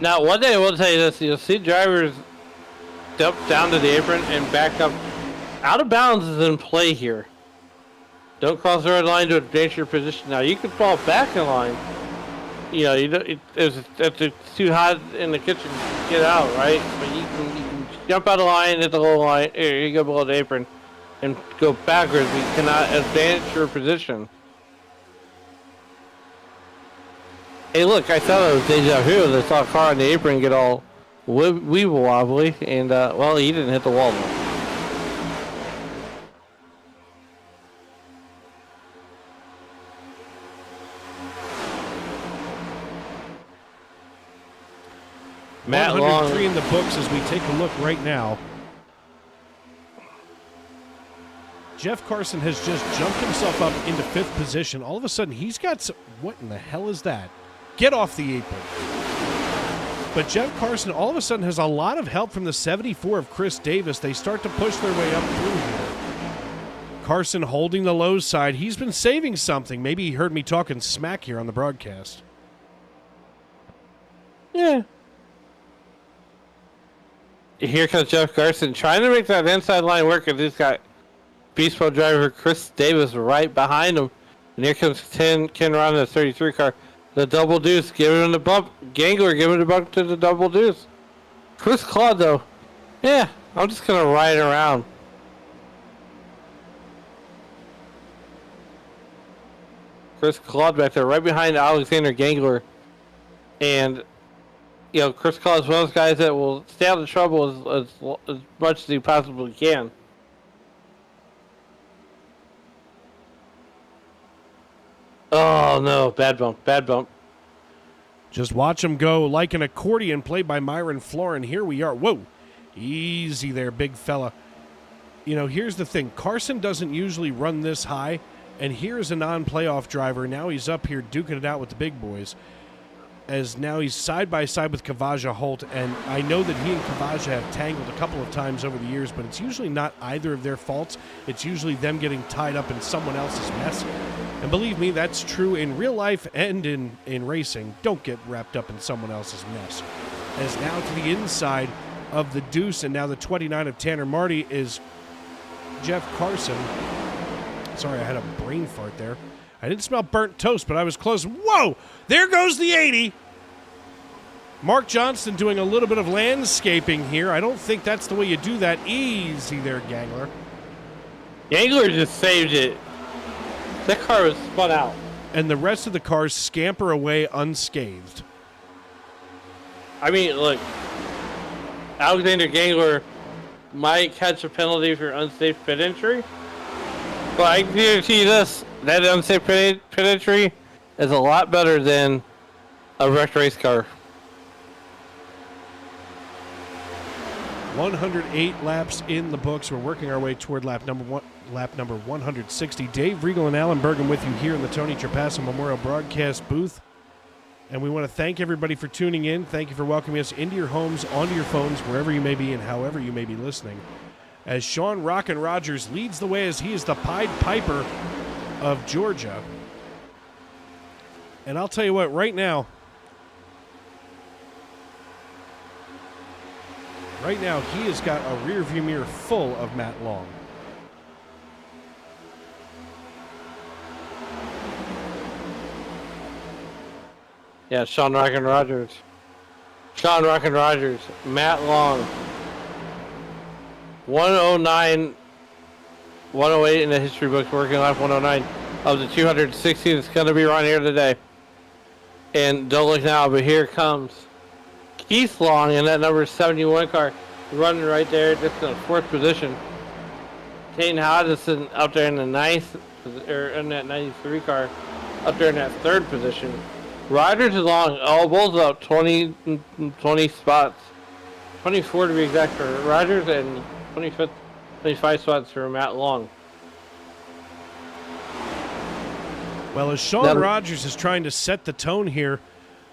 Now, one thing I will tell you this, you'll see drivers dump down to the apron and back up. Out of bounds is in play here. Don't cross the red line to a dangerous position. Now, you can fall back in line. It's too hot in the kitchen to get out, right? But you can jump out of line, hit the low line, here you go below the apron, and go backwards. You cannot advance your position. Hey, look, I thought it was deja vu. I saw a car on the apron get all weeble wobbly, and, well, he didn't hit the wall, though. Matt 103 Long. in the books as we take a look right now. Jeff Carson has just jumped himself up into 5th position. All of a sudden, he's got some... What in the hell is that? Get off the apron. But Jeff Carson all of a sudden has a lot of help from the 74 of Chris Davis. They start to push their way up through here. Carson holding the low side. He's been saving something. Maybe he heard me talking smack here on the broadcast. Yeah. Here comes Jeff Carson trying to make that inside line work, and he's got Beast Mode driver Chris Davis right behind him. And here comes Ken Ron in the 33 car. The double deuce, giving him the bump. Gangler giving the bump to the double deuce. Chris Claude, though, yeah, I'm just going to ride around. Chris Claude back there, right behind Alexander Gangler. And Chris Claude is one of those guys that will stay out of trouble as much as he possibly can. Oh, no. Bad bump. Bad bump. Just watch him go like an accordion played by Myron Florin. Here we are. Whoa. Easy there, big fella. Here's the thing. Carson doesn't usually run this high, and here's a non-playoff driver. Now he's up here duking it out with the big boys. As now he's side by side with Kavaja Holt, and I know that he and Kavaja have tangled a couple of times over the years, but it's usually not either of their faults. It's usually them getting tied up in someone else's mess. And believe me, that's true in real life and in racing. Don't get wrapped up in someone else's mess. As now to the inside of the deuce, and now the 29 of Tanner Marty is Jeff Carson. Sorry, I had a brain fart there. I didn't smell burnt toast, but I was close. Whoa! There goes the 80. Mark Johnston doing a little bit of landscaping here. I don't think that's the way you do that. Easy there, Gangler. Gangler just saved it. That car was spun out. And the rest of the cars scamper away unscathed. I mean, look, Alexander Gangler might catch a penalty for unsafe pit entry, but I can guarantee you this, that unsafe pit entry is a lot better than a wrecked race car. 108 laps in the books. We're working our way toward lap number 160. Dave Regal and Alan Bergen with you here in the Tony Trapasso Memorial Broadcast booth. And we want to thank everybody for tuning in. Thank you for welcoming us into your homes, onto your phones, wherever you may be and however you may be listening. As Sean Rockin' Rogers leads the way as he is the Pied Piper of Georgia. And I'll tell you what, right now, he has got a rearview mirror full of Matt Long. Yeah, Sean Rockin' Rogers. Matt Long. 109, 108 in the history books, working lap 109 of the 260 that's going to be run here today. And don't look now, but here comes Keith Long in that number 71 car, running right there, just in the 4th position. Kane Hodgson up there in the 9th, or in that 93 car, up there in that 3rd position. Rogers is long, both up 20 spots. 24 to be exact for Rogers and 25 spots for Matt Long. Well, as Sean Rogers is trying to set the tone here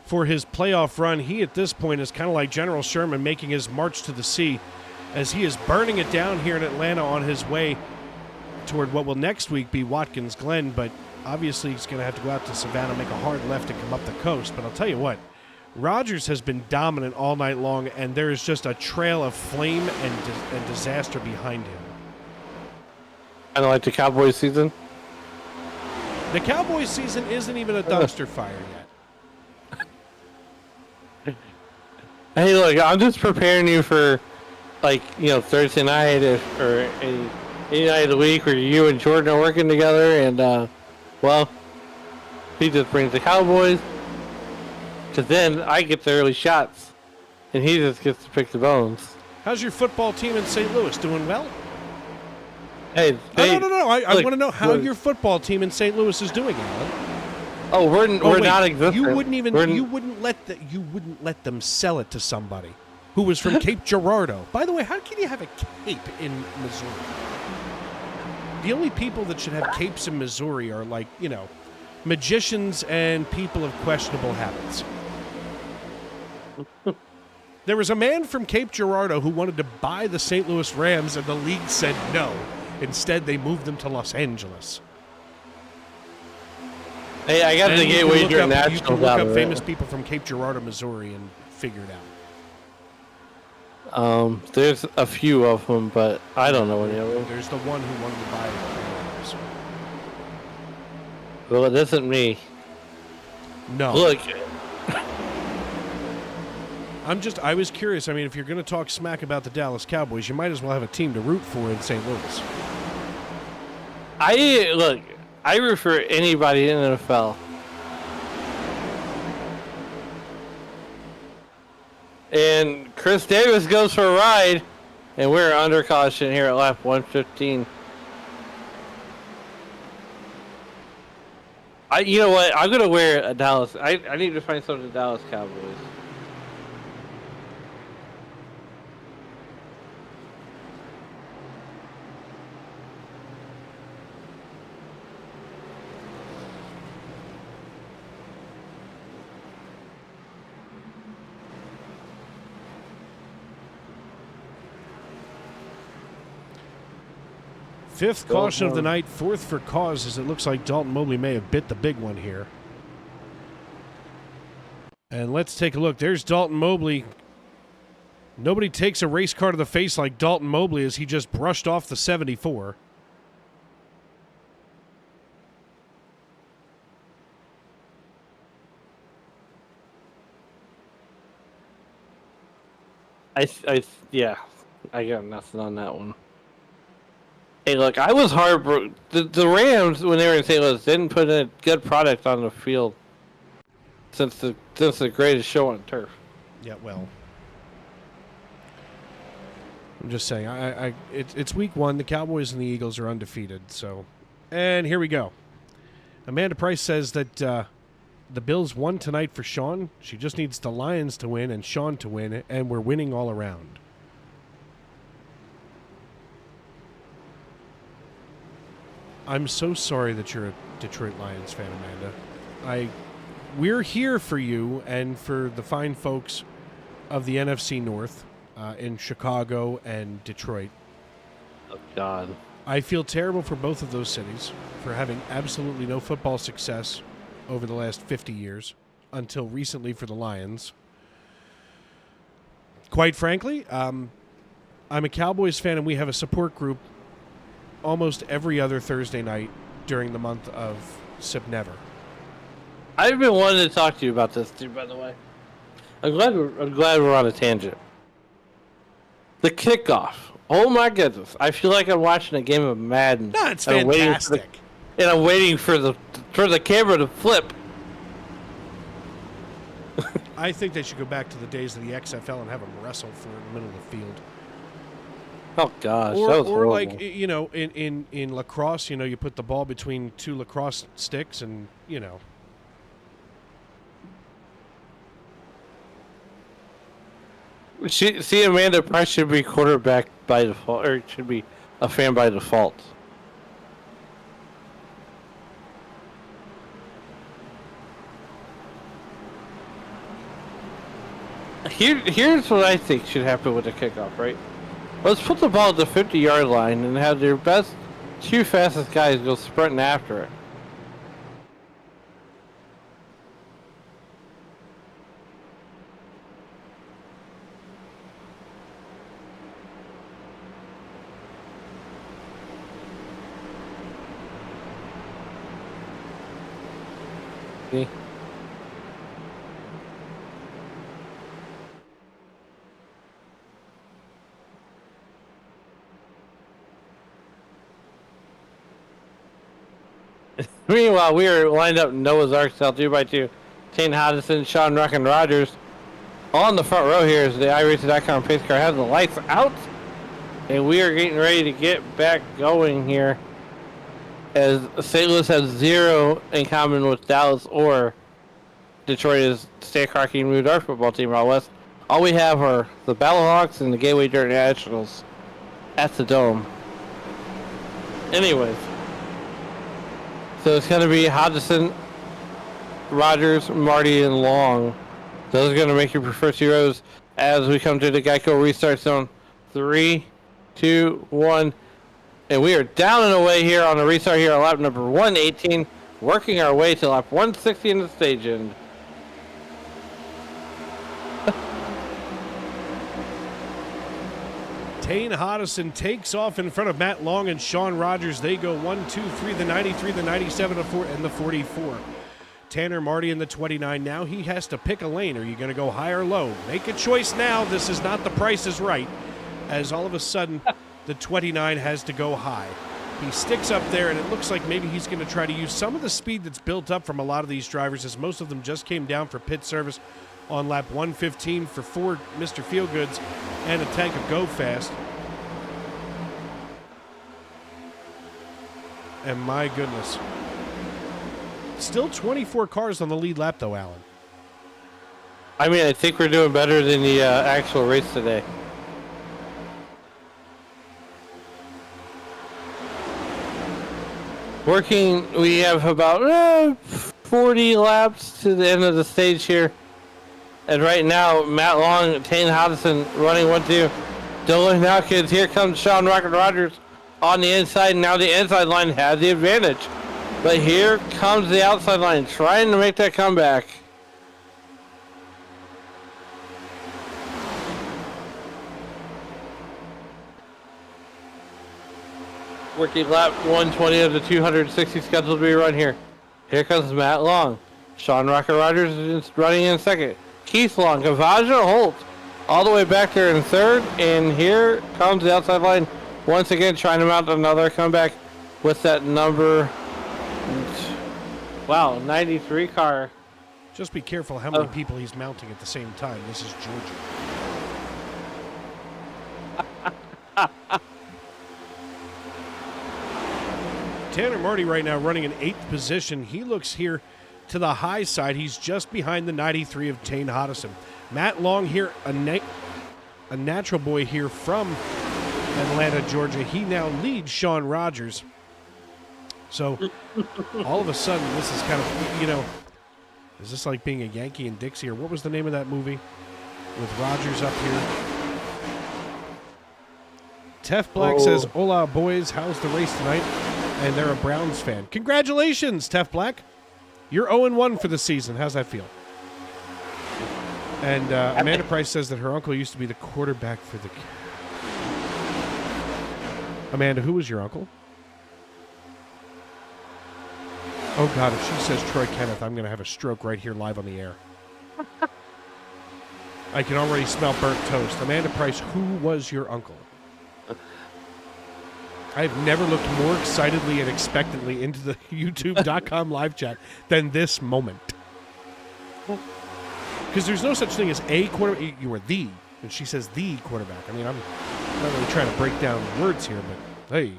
for his playoff run, he at this point is kind of like General Sherman making his march to the sea as he is burning it down here in Atlanta on his way toward what will next week be Watkins Glen, but obviously he's going to have to go out to Savannah, make a hard left and come up the coast. But I'll tell you what, Rogers has been dominant all night long, and there is just a trail of flame and disaster behind him. Kind of like the Cowboys season? The Cowboys season isn't even a dumpster fire yet. Hey, look, I'm just preparing you for, like, Thursday night or any night of the week where you and Jordan are working together, and, well, he just brings the Cowboys, because then I get the early shots, and he just gets to pick the bones. How's your football team in St. Louis? Doing well? Hey, no. I want to know how your football team in St. Louis is doing, Alan. Oh, we're not existent. You wouldn't let them sell it to somebody who was from Cape Girardeau. By the way, how can you have a cape in Missouri? The only people that should have capes in Missouri are magicians and people of questionable habits. There was a man from Cape Girardeau who wanted to buy the St. Louis Rams, and the league said no. Instead, they moved them to Los Angeles. Hey, I got the Gateway International. You can look up famous people from Cape Girardeau, Missouri, and figure it out. There's a few of them, but I don't know any of them. There's the one who wanted to buy it. Well, it isn't me. No. Look. I was curious. I mean, if you're going to talk smack about the Dallas Cowboys, you might as well have a team to root for in St. Louis. I root for anybody in the NFL. And Chris Davis goes for a ride, and we're under caution here at lap 115. You know what? I'm going to wear a Dallas. I need to find some of the Dallas Cowboys. Fifth caution of the night, fourth for cause, as it looks like Dalton Mobley may have bit the big one here. And let's take a look. There's Dalton Mobley. Nobody takes a race car to the face like Dalton Mobley as he just brushed off the 74. Yeah, I got nothing on that one. Hey, look, I was heartbroken. The Rams, when they were in St. Louis, didn't put in a good product on the field since the greatest show on turf. Yeah, well, I'm just saying. It's week 1. The Cowboys and the Eagles are undefeated. So, and here we go. Amanda Price says that the Bills won tonight for Sean. She just needs the Lions to win and Sean to win, and we're winning all around. I'm so sorry that you're a Detroit Lions fan, Amanda. We're here for you and for the fine folks of the NFC North in Chicago and Detroit. Oh, God. I feel terrible for both of those cities for having absolutely no football success over the last 50 years, until recently for the Lions. Quite frankly, I'm a Cowboys fan, and we have a support group almost every other Thursday night during the month of September. I've been wanting to talk to you about this too, by the way. I'm glad we're on a tangent. The kickoff. Oh my goodness! I feel like I'm watching a game of Madden. No, it's fantastic. I'm waiting for the camera to flip. I think they should go back to the days of the XFL and have them wrestle for it in the middle of the field. Oh gosh, or, that was or horrible. like, you know, in lacrosse, you know, you put the ball between 2 lacrosse sticks, and you know. See, Amanda Price should be quarterback by default, or should be a fan by default. Here's what I think should happen with the kickoff, right? Let's put the ball at the 50-yard line and have their best 2 fastest guys go sprinting after it. See? Meanwhile, we are lined up in Noah's Ark style 2x2. Tane Hodgson, Sean Ruck, and Rogers. On the front row here is the iRacing.com pace car has the lights out. And we are getting ready to get back going here. As St. Louis has 0 in common with Dallas or Detroit is State Hockey and Moved Our football team out west. All we have are the Battlehawks and the Gateway Dirt Nationals at the Dome. Anyways. So it's going to be Hodgson, Rogers, Marty, and Long. Those are going to make your preferred 2 rows as we come to the Geico restart zone. 3, 2, 1. And we are down and away here on the restart here on lap number 118. Working our way to lap 160 in the stage end. Tane Hodgson takes off in front of Matt Long and Sean Rogers. They go 1, 2, 3, the 93, the 97, and the 44. Tanner Marty in the 29. Now he has to pick a lane. Are you going to go high or low? Make a choice now. This is not the Price is Right. As all of a sudden, the 29 has to go high. He sticks up there, and it looks like maybe he's going to try to use some of the speed that's built up from a lot of these drivers, as most of them just came down for pit service on lap 115 for 4 Mr. Feelgoods and a tank of Go Fast. And my goodness. Still 24 cars on the lead lap, though, Alan. I mean, I think we're doing better than the actual race today. We have about 40 laps to the end of the stage here. And right now, Matt Long, Tane Hodgson running 1-2. Dylan now, kids. Here comes Sean Rocket Rogers on the inside. Now the inside line has the advantage. But here comes the outside line trying to make that comeback. Working lap 120 of the 260 scheduled to be run here. Here comes Matt Long. Sean Rocket Rogers is running in second. Keith Long, Kavaja Holt, all the way back there in third. And here comes the outside line once again trying to mount another comeback with that number. Wow, 93 car. Just be careful how many people he's mounting at the same time. This is Georgia. Tanner Marty right now running in 8th position. He looks here to the high side. He's just behind the 93 of Tane Hodison. Matt Long here, a natural boy here from Atlanta, Georgia. He now leads Sean Rogers. So all of a sudden, this is kind of, you know, is this like being a Yankee and Dixie, or what was the name of that movie with Rogers up here? Tef Black says, "Hola, boys. How's the race tonight?" And they're a Browns fan. Congratulations, Tef Black. You're 0-1 for the season. How's that feel? And Amanda Price says that her uncle used to be the quarterback for the... Amanda, who was your uncle? Oh, God, if she says Troy Kenneth, I'm going to have a stroke right here live on the air. I can already smell burnt toast. Amanda Price, who was your uncle? I have never looked more excitedly and expectantly into the YouTube.com live chat than this moment. Because there's no such thing as a quarterback. You are the, and she says the quarterback. I mean, I'm not really trying to break down words here, but hey.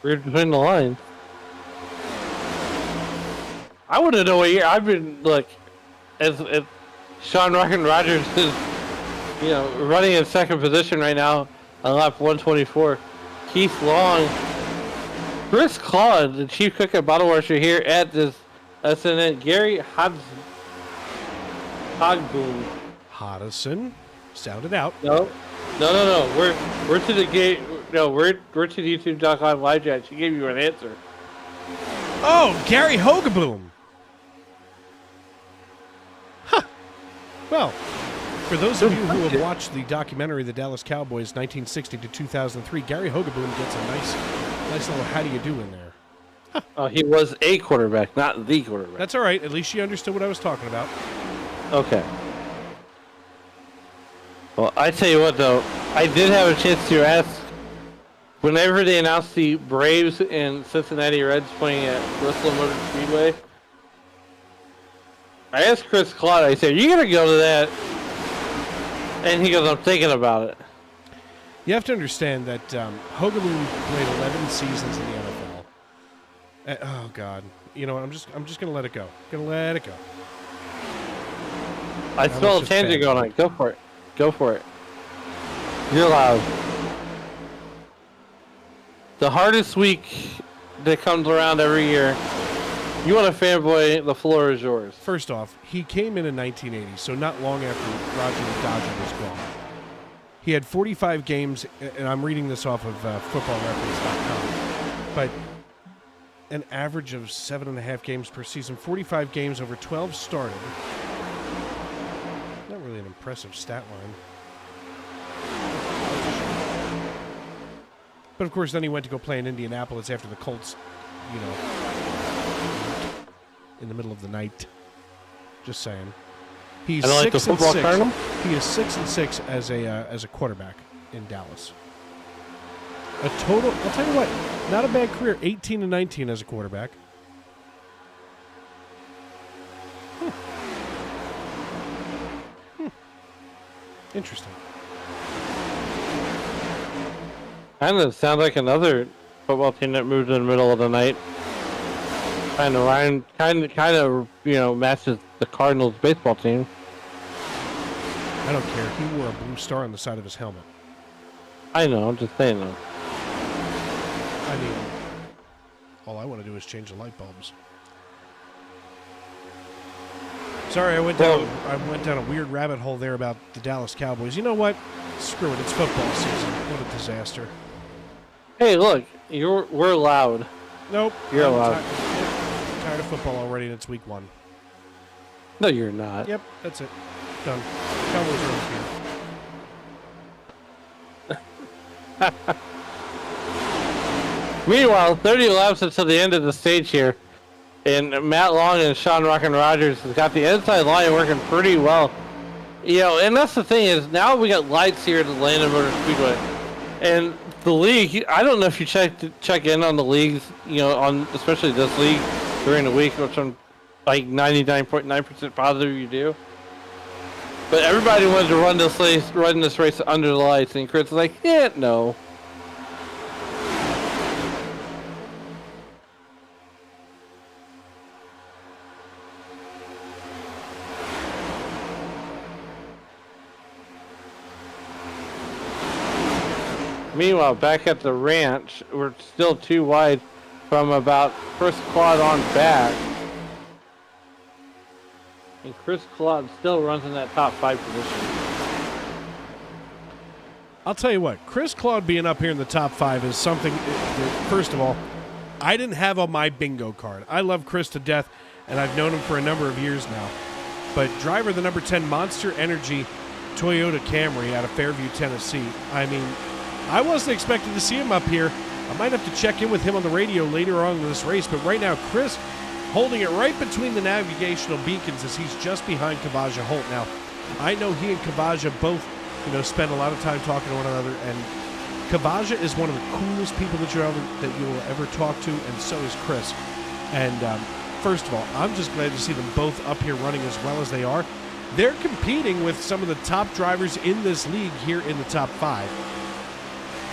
Read between the lines. I want to know what year. I've been, look, as Sean Rockin' Rogers is, you know, running in second position right now on lap 124. Keith Long, Chris Claude, the chief cook at Bottle Washer here at this SNN. Gary Hogboom. Hodison, sound it out. No. We're to the gate. No, we're to the YouTube.com live chat. She gave you an answer. Oh, Gary Hogeboom. Huh. Well, for those of you who have watched the documentary The Dallas Cowboys 1960 to 2003, Gary Hogeboom gets a nice little how do you do in there. Huh. Oh, he was a quarterback, not the quarterback. That's all right. At least she understood what I was talking about. Okay. Well, I tell you what, though, I did have a chance to ask, whenever they announced the Braves and Cincinnati Reds playing at Bristol Motor Speedway, I asked Chris Claude, I said, "Are you going to go to that?" And he goes, "I'm thinking about it." You have to understand that Hogeboom played 11 seasons in the NFL. Oh God, you know what? I'm just gonna let it go. Gonna let it go. I smell a tangent going on. Go for it. Go for it. You're loud. The hardest week that comes around every year. You want a fanboy? The floor is yours. First off, he came in 1980, so not long after Roger the Dodger was gone. He had 45 games, and I'm reading this off of footballreference.com, but an average of 7.5 games per season, 45 games over 12 started. Not really an impressive stat line. But of course, then he went to go play in Indianapolis after the Colts, you know, in the middle of the night. Just saying. He's 6-6. He is 6-6 as a quarterback in Dallas. A total. I'll tell you what. Not a bad career. 18-19 as a quarterback. Interesting. Kind of sounds like another football team that moved in the middle of the night. Kind of, you know, matches the Cardinals baseball team. I don't care. He wore a blue star on the side of his helmet. I know. I'm just saying though. I mean, all I want to do is change the light bulbs. Sorry, I went down a weird rabbit hole there about the Dallas Cowboys. You know what? Screw it. It's football season. What a disaster. Hey, look, we're loud. Nope. You're I'm allowed. Tired of football already, and it's week 1. No, you're not. Yep, that's it. Done. Cowboys are here. Meanwhile, 30 laps until the end of the stage here, and Matt Long and Sean Rockin' Rogers has got the inside line working pretty well. You know, and that's the thing is now we got lights here at Atlanta Motor Speedway, and the league, I don't know if you check in on the leagues, on especially this league during the week, which I'm like 99.9% positive you do. But everybody wanted to run this race under the lights, and Chris was like, yeah, no. Meanwhile, back at the ranch, we're still too wide from about first quad on back. And Chris Claude still runs in that top 5 position. I'll tell you what, Chris Claude being up here in the top 5 is something, first of all, I didn't have on my bingo card. I love Chris to death, and I've known him for a number of years now. But driver the number 10 Monster Energy Toyota Camry out of Fairview, Tennessee, I mean, I wasn't expecting to see him up here. I might have to check in with him on the radio later on in this race, but right now, Chris holding it right between the navigational beacons as he's just behind Kavaja Holt. Now, I know he and Kavaja both, spend a lot of time talking to one another, and Kavaja is one of the coolest people that you will ever talk to, and so is Chris. And first of all, I'm just glad to see them both up here running as well as they are. They're competing with some of the top drivers in this league here in the top 5.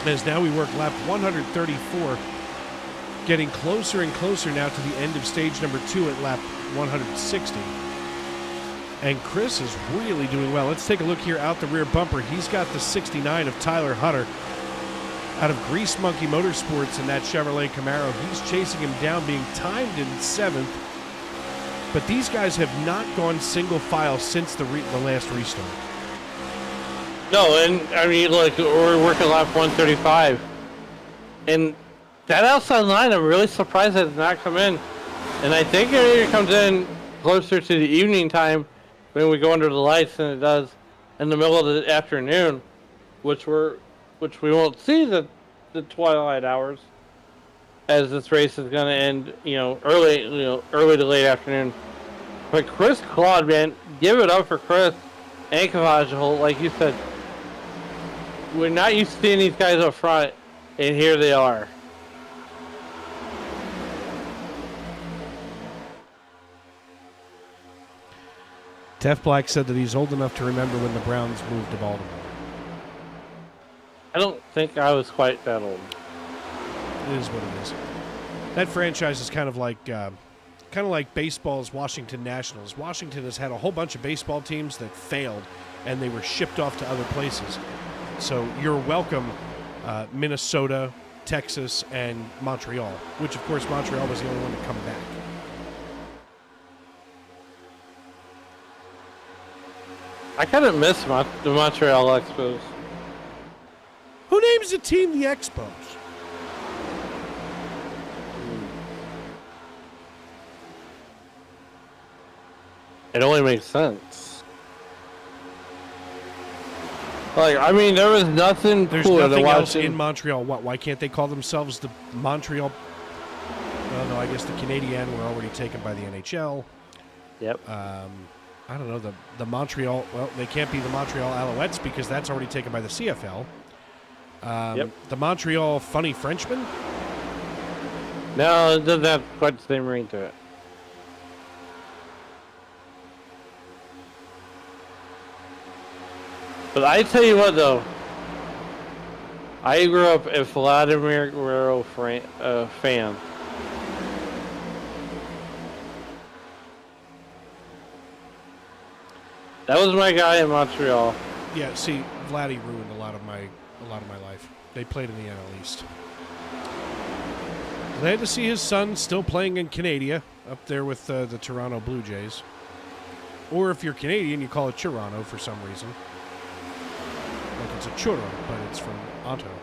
As now we work lap 134, getting closer and closer now to the end of stage number 2 at lap 160. And Chris is really doing well. Let's take a look here out the rear bumper. He's got the 69 of Tyler Hunter out of Grease Monkey Motorsports in that Chevrolet Camaro. He's chasing him down, being timed in 7th. But these guys have not gone single file since the last restart. No, and I mean, look, we're working lap 135. And that outside line, I'm really surprised that did not come in. And I think it comes in closer to the evening time when we go under the lights than it does in the middle of the afternoon, which we won't see the twilight hours, as this race is going to end, early to late afternoon. But Chris Claude, man, give it up for Chris and Kavaja Holt. Like you said, we're not used to seeing these guys up front, and here they are. Tef Black said that he's old enough to remember when the Browns moved to Baltimore. I don't think I was quite that old. It is what it is. That franchise is kind of like baseball's Washington Nationals. Washington has had a whole bunch of baseball teams that failed, and they were shipped off to other places. So you're welcome, Minnesota, Texas, and Montreal, which, of course, Montreal was the only one to come back. I kind of miss the Montreal Expos. Who names the team the Expos? It only makes sense. Like, I mean, there was nothing There's cooler nothing than else watching. in Montreal. What? Why can't they call themselves the Montreal? Well, no, I guess the Canadiens were already taken by the NHL. Yep. I don't know, the Montreal, well, they can't be the Montreal Alouettes because that's already taken by the CFL. Yep. The Montreal Funny Frenchmen? No, it doesn't have quite the same ring to it. But I tell you what, though. I grew up a Vladimir Guerrero fan. That was my guy in Montreal. Yeah, see, Vladdy ruined a lot of my life. They played in the NL East. Glad to see his son still playing in Canada, up there with the Toronto Blue Jays. Or if you're Canadian, you call it Toronto for some reason. Like it's a churro, but it's from Ontario.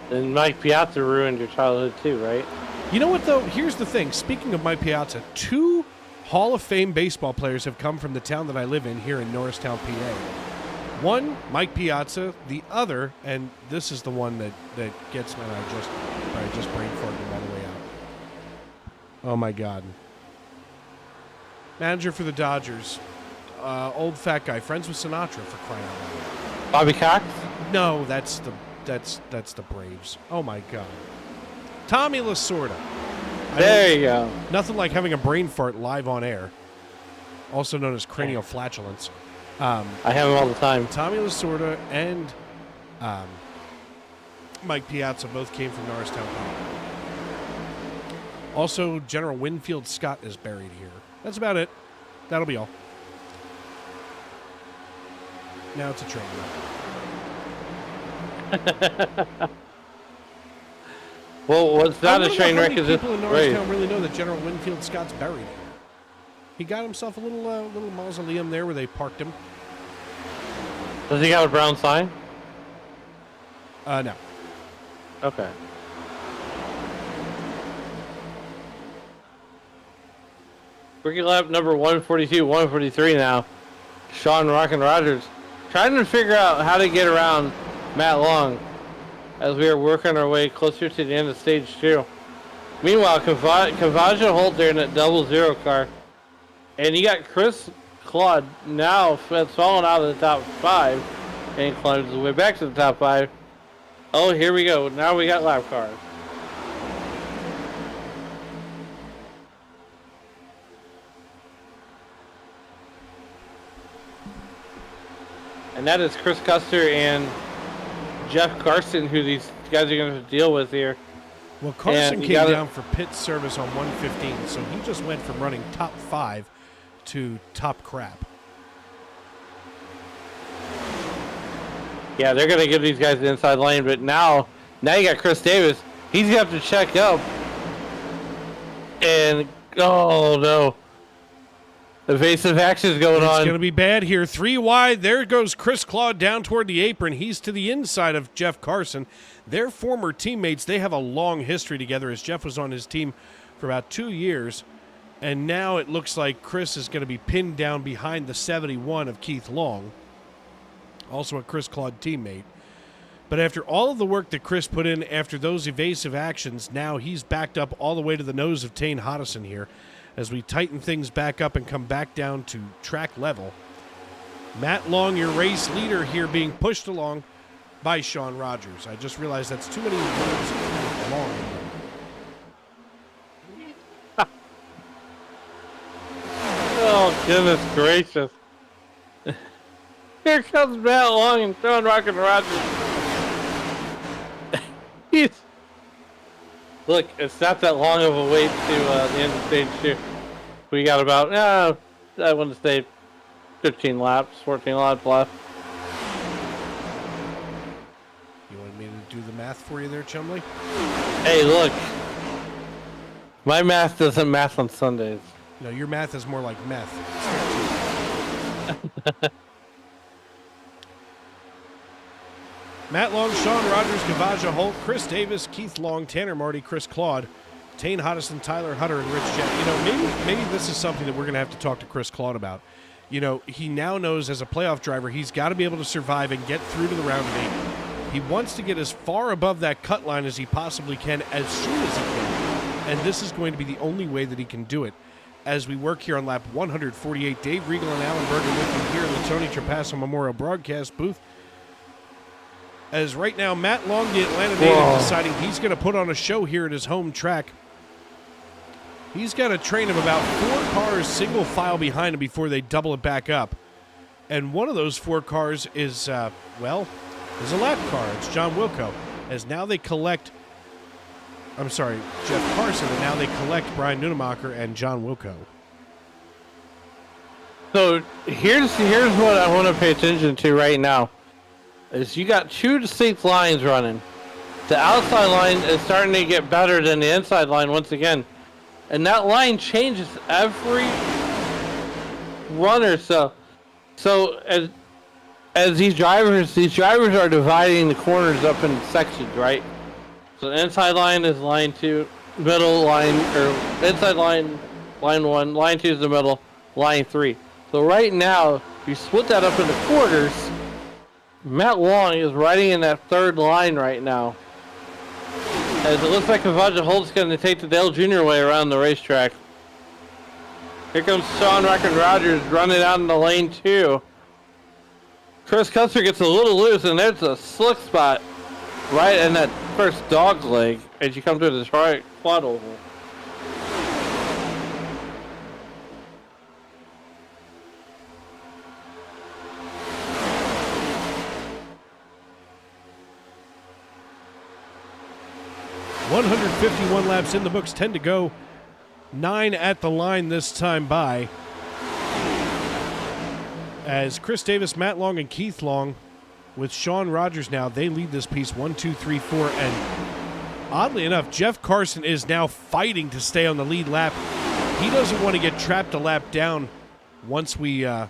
And Mike Piazza ruined your childhood too, right? You know what, though? Here's the thing. Speaking of Mike Piazza, 2 Hall of Fame baseball players have come from the town that I live in here in Norristown, PA. One, Mike Piazza. The other, and this is the one that gets me, and I just brain farted all the way out. Oh, my God. Manager for the Dodgers. Old fat guy. Friends with Sinatra, for crying out loud. Bobby Cox? No, that's the that's the Braves. Oh my God. Tommy Lasorda. There you go. Nothing like having a brain fart live on air, also known as cranial flatulence. I have them all the time. Tommy Lasorda and Mike Piazza both came from Norristown, Colorado. Also, General Winfield Scott is buried here. That's about it. That'll be all. Now it's a train wreck. Well, what's not a train wreck is people in Norristown really know that General Winfield Scott's buried here. He got himself a little mausoleum there where they parked him. Does he have a brown sign? No. Okay. Rookie lap number 142, 143 now. Sean Rockin' Rogers trying to figure out how to get around Matt Long as we are working our way closer to the end of stage 2. Meanwhile, Kavaja Holt there in that 00 car. And you got Chris Claude now that's fallen out of the top 5 and climbs his way back to the top 5. Oh, here we go. Now we got lap cars. And that is Chris Custer and Jeff Carson, who these guys are going to deal with here. Well, Carson came down for pit service on 115, so he just went from running top 5 to top crap. Yeah, they're going to give these guys the inside lane, but now you got Chris Davis. He's going to have to check up. And, oh, no. Evasive actions going on. It's going to be bad here. 3 wide. There goes Chris Claude down toward the apron. He's to the inside of Jeff Carson. They're former teammates. They have a long history together as Jeff was on his team for about 2 years. And now it looks like Chris is going to be pinned down behind the 71 of Keith Long, also a Chris Claude teammate. But after all of the work that Chris put in after those evasive actions, now he's backed up all the way to the nose of Tane Hodison here. As we tighten things back up and come back down to track level. Matt Long, your race leader here, being pushed along by Sean Rogers. I just realized that's too many words long. Oh, goodness gracious. Here comes Matt Long and Sean Rockin' Rogers. Look, it's not that long of a wait to the end of stage 2. We got about, I want to say 15 laps, 14 laps left. You want me to do the math for you there, Chumley? Hey, look. My math doesn't math on Sundays. No, your math is more like meth. Matt Long, Sean Rogers, Kavaja Holt, Chris Davis, Keith Long, Tanner Marty, Chris Claude, Tane Hodison, Tyler Hutter, and Rich Jett. You know, maybe this is something that we're going to have to talk to Chris Claude about. You know, he now knows as a playoff driver, he's got to be able to survive and get through to the round of 8. He wants to get as far above that cut line as he possibly can as soon as he can. And this is going to be the only way that he can do it. As we work here on lap 148, Dave Regal and Alan Bergen with you here in the Tony Trapasso Memorial Broadcast booth. As right now, Matt Long, the Atlanta native, deciding he's going to put on a show here at his home track. He's got a train of about 4 cars single file behind him before they double it back up. And one of those 4 cars is a lap car. It's John Wilco. As now they collect, Jeff Carson, and now they collect Brian Nunemacher and John Wilco. So here's what I want to pay attention to right now. Is you got 2 distinct lines running. The outside line is starting to get better than the inside line once again. And that line changes every run or so. So as these drivers are dividing the corners up in sections, right? So the inside line is line 2, middle line, or inside line 1, line 2 is the middle, line 3. So right now, you split that up into quarters. Matt Long is riding in that 3rd line right now. As it looks like Kavaja Holt's going to take the Dale Jr. way around the racetrack. Here comes Sean Rockin' Rogers running out in the lane 2. Chris Custer gets a little loose, and there's a slick spot. right in that first dog's leg as you come to the quad oval. $151 laps in the books, 10 to go. 9 at the line this time by. As Chris Davis, Matt Long, and Keith Long, with Sean Rogers now, they lead this piece 1, 2, 3, 4. And oddly enough, Jeff Carson is now fighting to stay on the lead lap. He doesn't want to get trapped a lap down once we get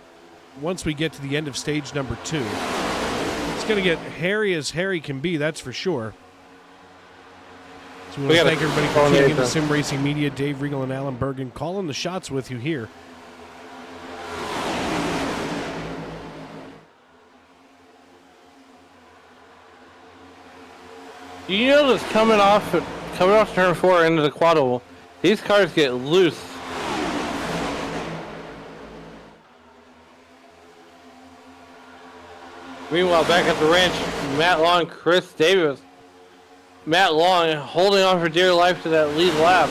to the end of stage number 2. It's going to get hairy as hairy can be, that's for sure. So we want to thank everybody for tuning in to Sim Racing Media. Dave Regal and Alan Bergen calling the shots with you here. You notice coming off turn 4 into the quad oval, these cars get loose. Meanwhile, back at the ranch, Matt Long, Chris Davis. Matt Long holding on for dear life to that lead lap.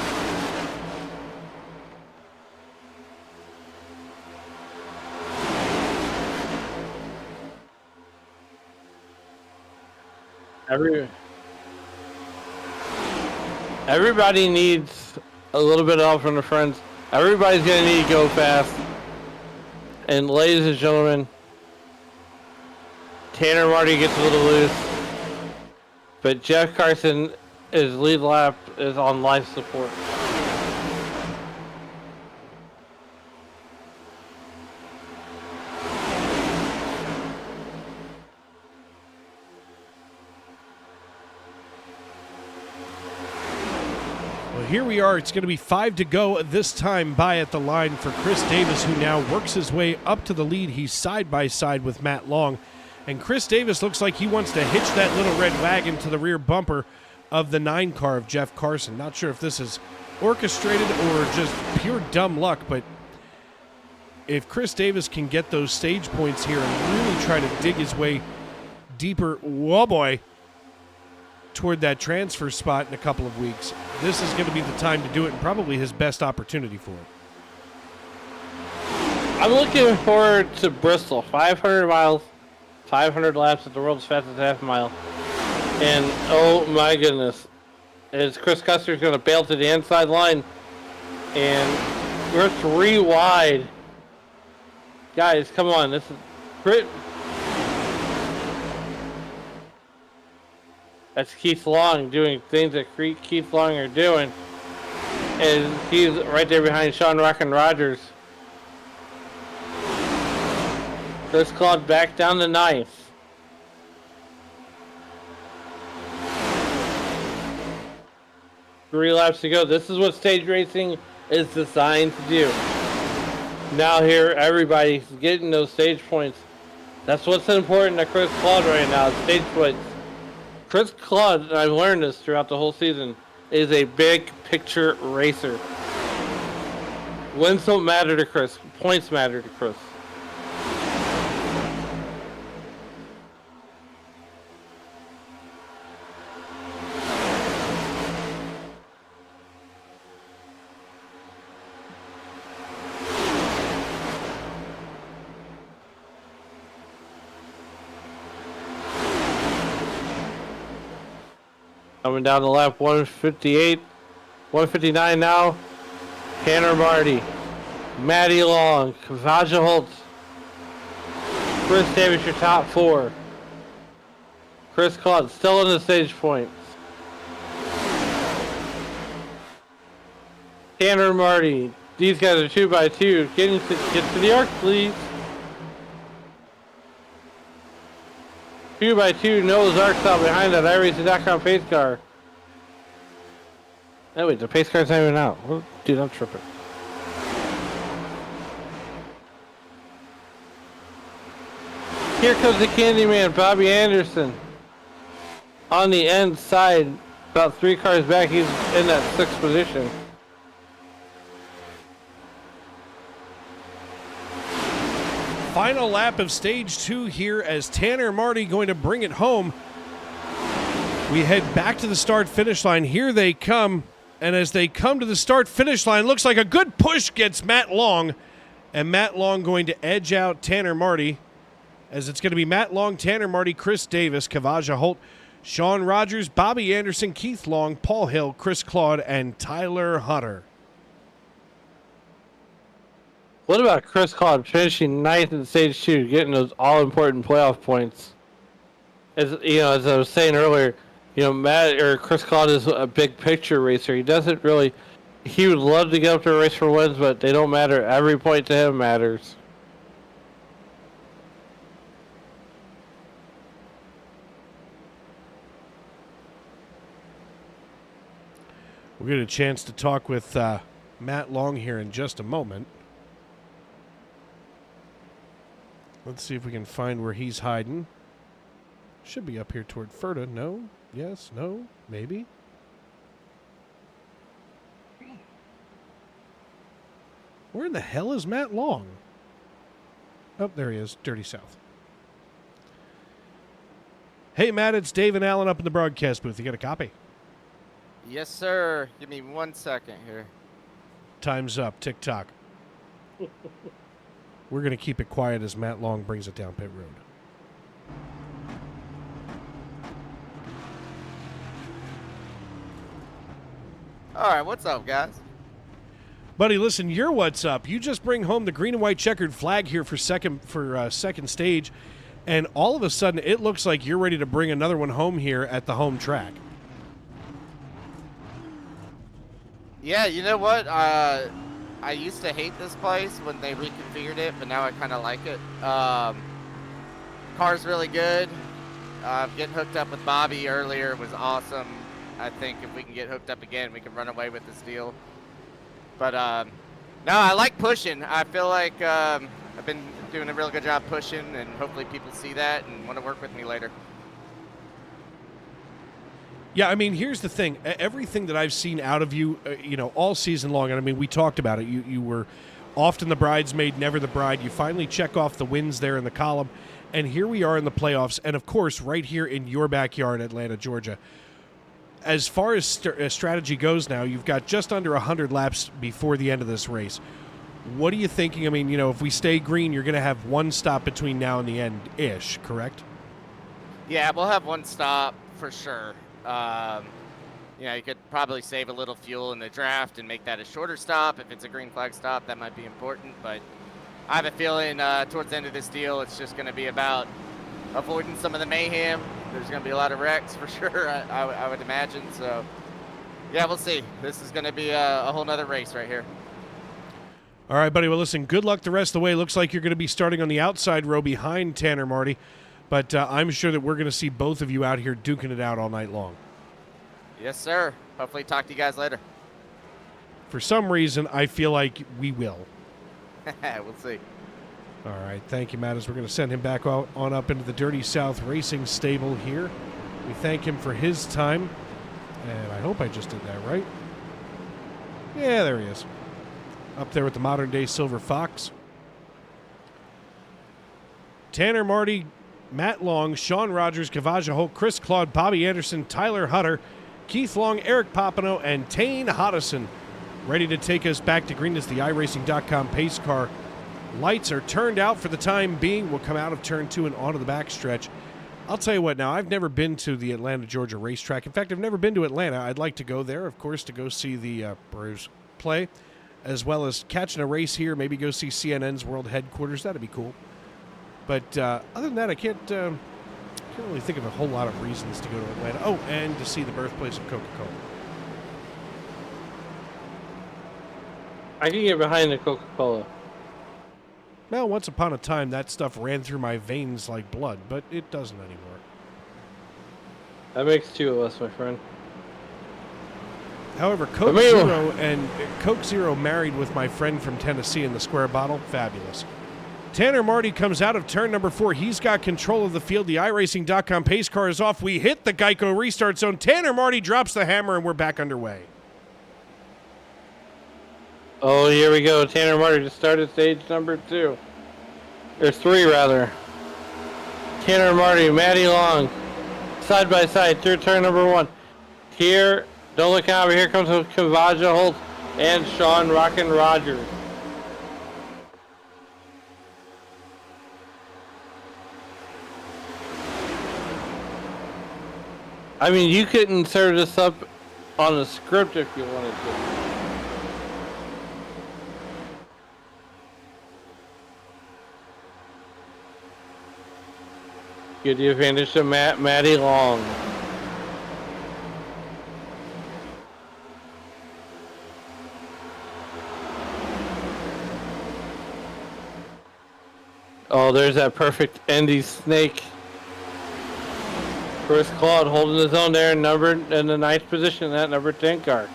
Everybody needs a little bit of help from their friends. Everybody's going to need to go fast. And ladies and gentlemen, Tanner Marty gets a little loose. But Jeff Carson, his lead lap is on life support. Here we are. It's going to be 5 to go this time by at the line for Chris Davis, who now works his way up to the lead. He's side by side with Matt Long. And Chris Davis looks like he wants to hitch that little red wagon to the rear bumper of the 9 car of Jeff Carson. Not sure if this is orchestrated or just pure dumb luck, but if Chris Davis can get those stage points here and really try to dig his way deeper, whoa boy, toward that transfer spot in a couple of weeks, this is going to be the time to do it and probably his best opportunity for it. I'm looking forward to Bristol. 500 miles, 500 laps at the world's fastest half mile. And oh my goodness, is Chris Custer's going to bail to the inside line. And we're 3 wide. Guys, come on. This is great. That's Keith Long doing things that Keith Long are doing. And he's right there behind Sean Rockin' Rogers. Chris Claude back down to 9th. Three laps to go. This is what stage racing is designed to do. Now here, everybody's getting those stage points. That's what's important to Chris Claude right now, stage points. Chris Claude, and I've learned this throughout the whole season, is a big picture racer. Wins don't matter to Chris. Points matter to Chris. Coming down the lap, 158, 159 now. Tanner Marty, Matty Long, Kavaja Holtz, Chris Davis, your top 4. Chris Claude still in the stage points. Tanner Marty, these guys are 2x2. Get to the arc, please. 2x2, Noah's Ark out behind that iRacing.com pace car. Oh wait, the pace car's not even out. Dude, I'm tripping. Here comes the Candyman, Bobby Anderson. On the end side, about 3 cars back, he's in that 6th position. Final lap of stage 2 here as Tanner Marty going to bring it home. We head back to the start-finish line. Here they come. And as they come to the start-finish line, looks like a good push gets Matt Long. And Matt Long going to edge out Tanner Marty. As it's going to be Matt Long, Tanner Marty, Chris Davis, Kavaja Holt, Sean Rogers, Bobby Anderson, Keith Long, Paul Hill, Chris Claude, and Tyler Hunter. What about Chris Claude finishing ninth in stage 2, getting those all-important playoff points? As I was saying earlier, Matt or Chris Claude is a big picture racer. He would love to get up to a race for wins, but they don't matter. Every point to him matters. We'll get a chance to talk with Matt Long here in just a moment. Let's see if we can find where he's hiding. Should be up here toward Ferda. No? Yes? No? Maybe? Where in the hell is Matt Long? Oh, there he is. Dirty South. Hey, Matt, it's Dave and Alan up in the broadcast booth. You got a copy? Yes, sir. Give me 1 second here. Time's up. Tick-tock. We're going to keep it quiet as Matt Long brings it down pit road. All right, what's up, guys? Buddy, listen, you're what's up. You just bring home the green and white checkered flag here for second stage, and all of a sudden it looks like you're ready to bring another one home here at the home track. Yeah, you know what? I used to hate this place when they reconfigured it, but now I kind of like it. Car's really good. Getting hooked up with Bobby earlier was awesome. I think if we can get hooked up again, we can run away with this deal. But no, I like pushing. I feel like I've been doing a real good job pushing, and hopefully people see that and want to work with me later. Yeah, I mean, here's the thing. Everything that I've seen out of you, all season long, and I mean, we talked about it. You were often the bridesmaid, never the bride. You finally check off the wins there in the column, and here we are in the playoffs, and of course, right here in your backyard, Atlanta, Georgia. As far as strategy goes now, you've got just under 100 laps before the end of this race. What are you thinking? I mean, if we stay green, you're going to have one stop between now and the end-ish, correct? Yeah, we'll have one stop for sure. You could probably save a little fuel in the draft and make that a shorter stop. If it's a green flag stop, that might be important. But I have a feeling towards the end of this deal, it's just going to be about avoiding some of the mayhem. There's going to be a lot of wrecks for sure, I would imagine. So, yeah, we'll see. This is going to be a whole nother race right here. All right, buddy. Well, listen, good luck the rest of the way. Looks like you're going to be starting on the outside row behind Tanner Marty. But I'm sure that we're going to see both of you out here duking it out all night long. Yes, sir. Hopefully talk to you guys later. For some reason, I feel like we will. We'll see. All right. Thank you, Matt, as we're going to send him back on up into the Dirty South Racing stable here. We thank him for his time. And I hope I just did that right. Yeah, there he is. Up there with the modern-day Silver Fox. Tanner Marty, Matt Long, Sean Rogers, Kavaja Holt, Chris Claude, Bobby Anderson, Tyler Hutter, Keith Long, Eric Popino, and Tane Hodison ready to take us back to green as the iRacing.com pace car lights are turned out for the time being. We'll come out of turn 2 and onto the backstretch. I'll tell you what, now, I've never been to the Atlanta, Georgia racetrack. In fact, I've never been to Atlanta. I'd like to go there, of course, to go see the Braves play, as well as catching a race here, maybe go see CNN's world headquarters. That'd be cool. But other than that, I can't really think of a whole lot of reasons to go to Atlanta. Oh, and to see the birthplace of Coca-Cola. I can get behind the Coca-Cola. Well, once upon a time, that stuff ran through my veins like blood, but it doesn't anymore. That makes two of us, my friend. However, Coke Zero married with my friend from Tennessee in the square bottle, fabulous. Tanner Marty comes out of turn number 4. He's got control of the field. The iRacing.com pace car is off. We hit the Geico restart zone. Tanner Marty drops the hammer, and we're back underway. Oh, here we go. Tanner Marty just started stage number 2. Or 3, rather. Tanner Marty, Matty Long, side by side through turn number 1. Here, don't look out, here comes Kavaja Holt and Sean Rockin' Rogers. I mean, you could insert this up on a script if you wanted to. Give the advantage to Matty Long. Oh, there's that perfect Andy Snake. Chris Claude holding his own there in the 9th position, that number 10 car.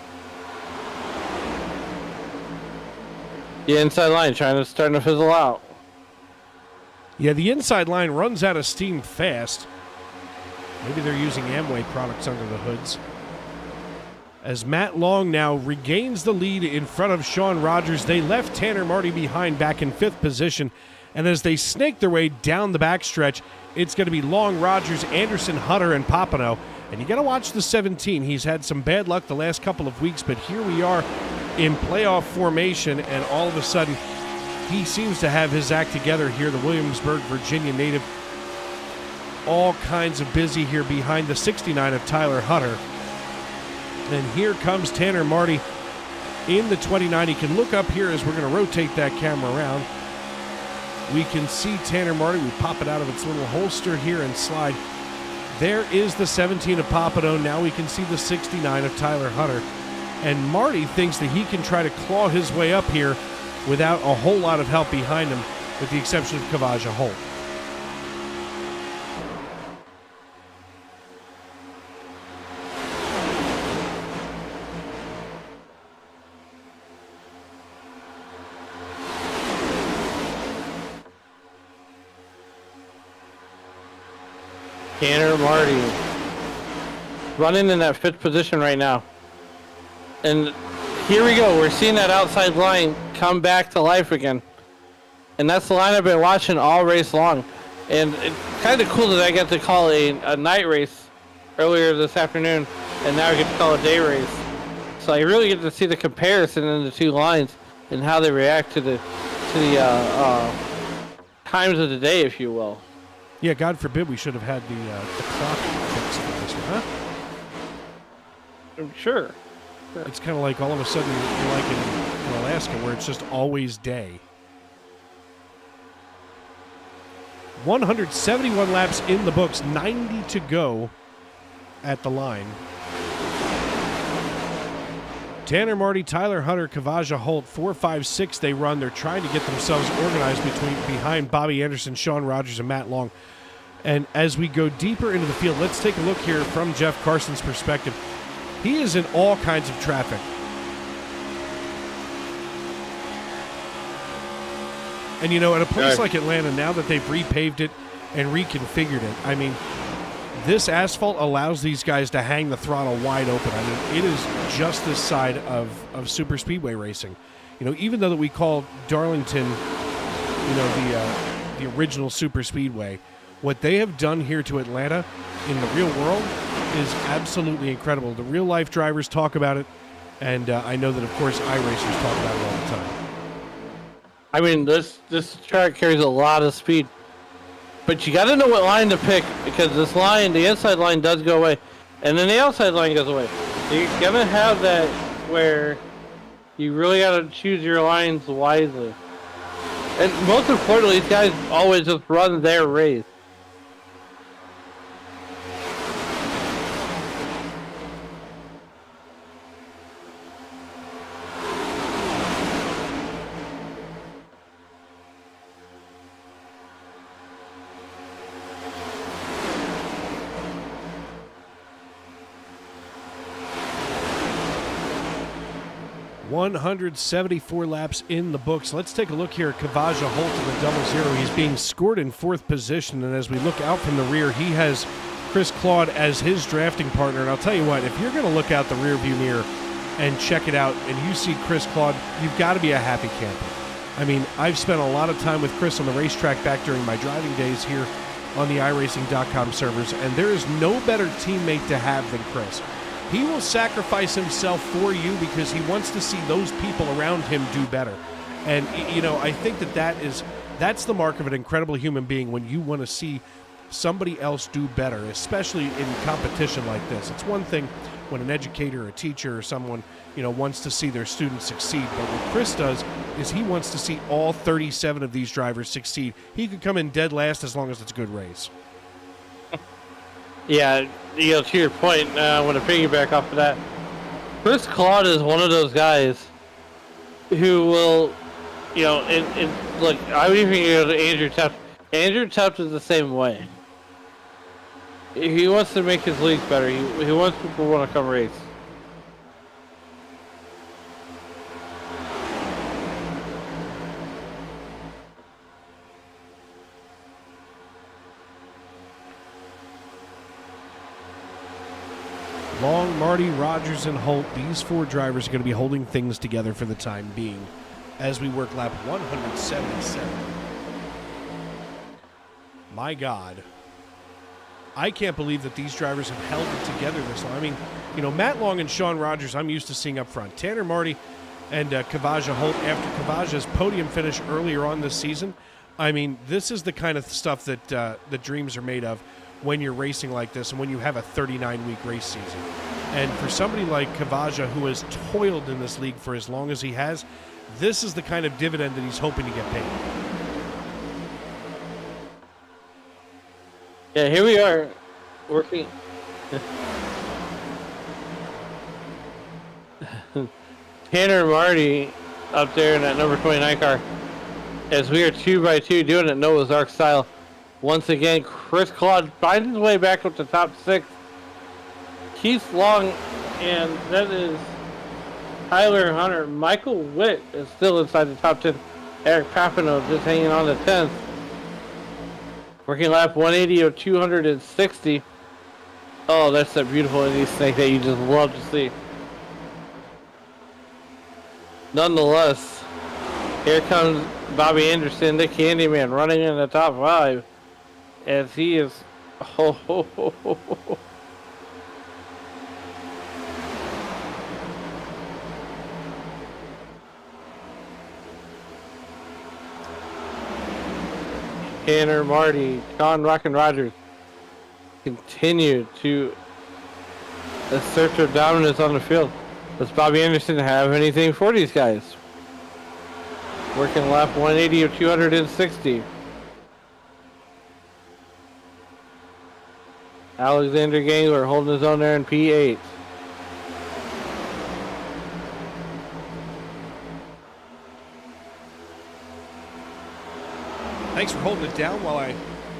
The inside line starting to fizzle out. Yeah, the inside line runs out of steam fast. Maybe they're using Amway products under the hoods. As Matt Long now regains the lead in front of Sean Rogers, they left Tanner Marty behind back in 5th position. And as they snake their way down the backstretch, it's going to be Long, Rogers, Anderson, Hutter, and Papineau. And you got to watch the 17. He's had some bad luck the last couple of weeks, but here we are in playoff formation, and all of a sudden, he seems to have his act together here, the Williamsburg, Virginia native. All kinds of busy here behind the 69 of Tyler Hutter. And here comes Tanner Marty in the 29. You can look up here as we're going to rotate that camera around. We can see Tanner Marty. We pop it out of its little holster here and slide. There is the 17 of Papineau. Now we can see the 69 of Tyler Hutter. And Marty thinks that he can try to claw his way up here without a whole lot of help behind him, with the exception of Kavaja Holt. Tanner Marty running in that 5th position right now. And here we go. We're seeing that outside line come back to life again. And that's the line I've been watching all race long. And it's kind of cool that I got to call a night race earlier this afternoon, and now I get to call a day race. So I really get to see the comparison in the two lines and how they react to the times of the day, if you will. Yeah, God forbid we should have had the clock fixed for this one, huh? I'm sure. It's kind of like all of a sudden you're like in Alaska where it's just always day. 171 laps in the books, 90 to go at the line. Tanner Marty, Tyler Hutter, Kavaja Holt, 4, 5, 6 they run. They're trying to get themselves organized behind Bobby Anderson, Sean Rogers, and Matt Long. And as we go deeper into the field, let's take a look here from Jeff Carson's perspective. He is in all kinds of traffic. And, you know, at a place like Atlanta, now that they've repaved it and reconfigured it, I mean, this asphalt allows these guys to hang the throttle wide open. I mean, it is just this side of super speedway racing. You know, even though that we call Darlington, you know, the original super speedway, what they have done here to Atlanta in the real world is absolutely incredible. The real life drivers talk about it, and I know that, of course, iRacers talk about it all the time. I mean, this track carries a lot of speed. But you got to know what line to pick, because this line, the inside line does go away, and then the outside line goes away. You're going to have that where you really got to choose your lines wisely. And most importantly, these guys always just run their race. .174 laps in the books. Let's take a look here at Kavaja Holt in the double zero. He's being scored in 4th position, and as we look out from the rear, he has Chris Claude as his drafting partner. And I'll tell you what, if you're going to look out the rearview mirror and check it out, and you see Chris Claude, you've got to be a happy camper. I mean, I've spent a lot of time with Chris on the racetrack back during my driving days here on the iRacing.com servers, and there is no better teammate to have than Chris. He will sacrifice himself for you because he wants to see those people around him do better. And, you know, I think that's the mark of an incredible human being, when you want to see somebody else do better, especially in competition like this. It's one thing when an educator, a teacher, or someone, you know, wants to see their students succeed. But what Chris does is he wants to see all 37 of these drivers succeed. He could come in dead last as long as it's a good race. Yeah, you know, to your point, I want to piggyback off of that. Chris Claude is one of those guys who will, you know, look, I would even go to Andrew Tuft. Andrew Tuft is the same way. He wants to make his leagues better. He wants people to want to come race. Long, Marty, Rogers, and Holt, these 4 drivers are going to be holding things together for the time being as we work lap 177. My God. I can't believe that these drivers have held it together this long. I mean, you know, Matt Long and Sean Rogers, I'm used to seeing up front. Tanner Marty and Kavaja Holt, after Kavaja's podium finish earlier on this season, I mean, this is the kind of stuff that the dreams are made of when you're racing like this and when you have a 39-week race season. And for somebody like Kavaja, who has toiled in this league for as long as he has, this is the kind of dividend that he's hoping to get paid. Yeah, here we are, working. Tanner Marty up there in that number 29 car, as we are 2 by 2 doing it Noah's Ark style. Once again, Chris Claude finds his way back up to top 6. Keith Long, and that is Tyler Hunter. Michael Witt is still inside the top 10. Eric Papino just hanging on to 10th. Working lap 180 of 260. Oh, that's a beautiful Indy snake that you just love to see. Nonetheless, here comes Bobby Anderson, the Candyman, running in the top 5. As he is... Tanner, Marty, Sean Rockin' Rogers continue to assert their dominance on the field. Does Bobby Anderson have anything for these guys? Working lap 180 of 260. Alexander Gangler holding his own there in P8. Thanks for holding it down while I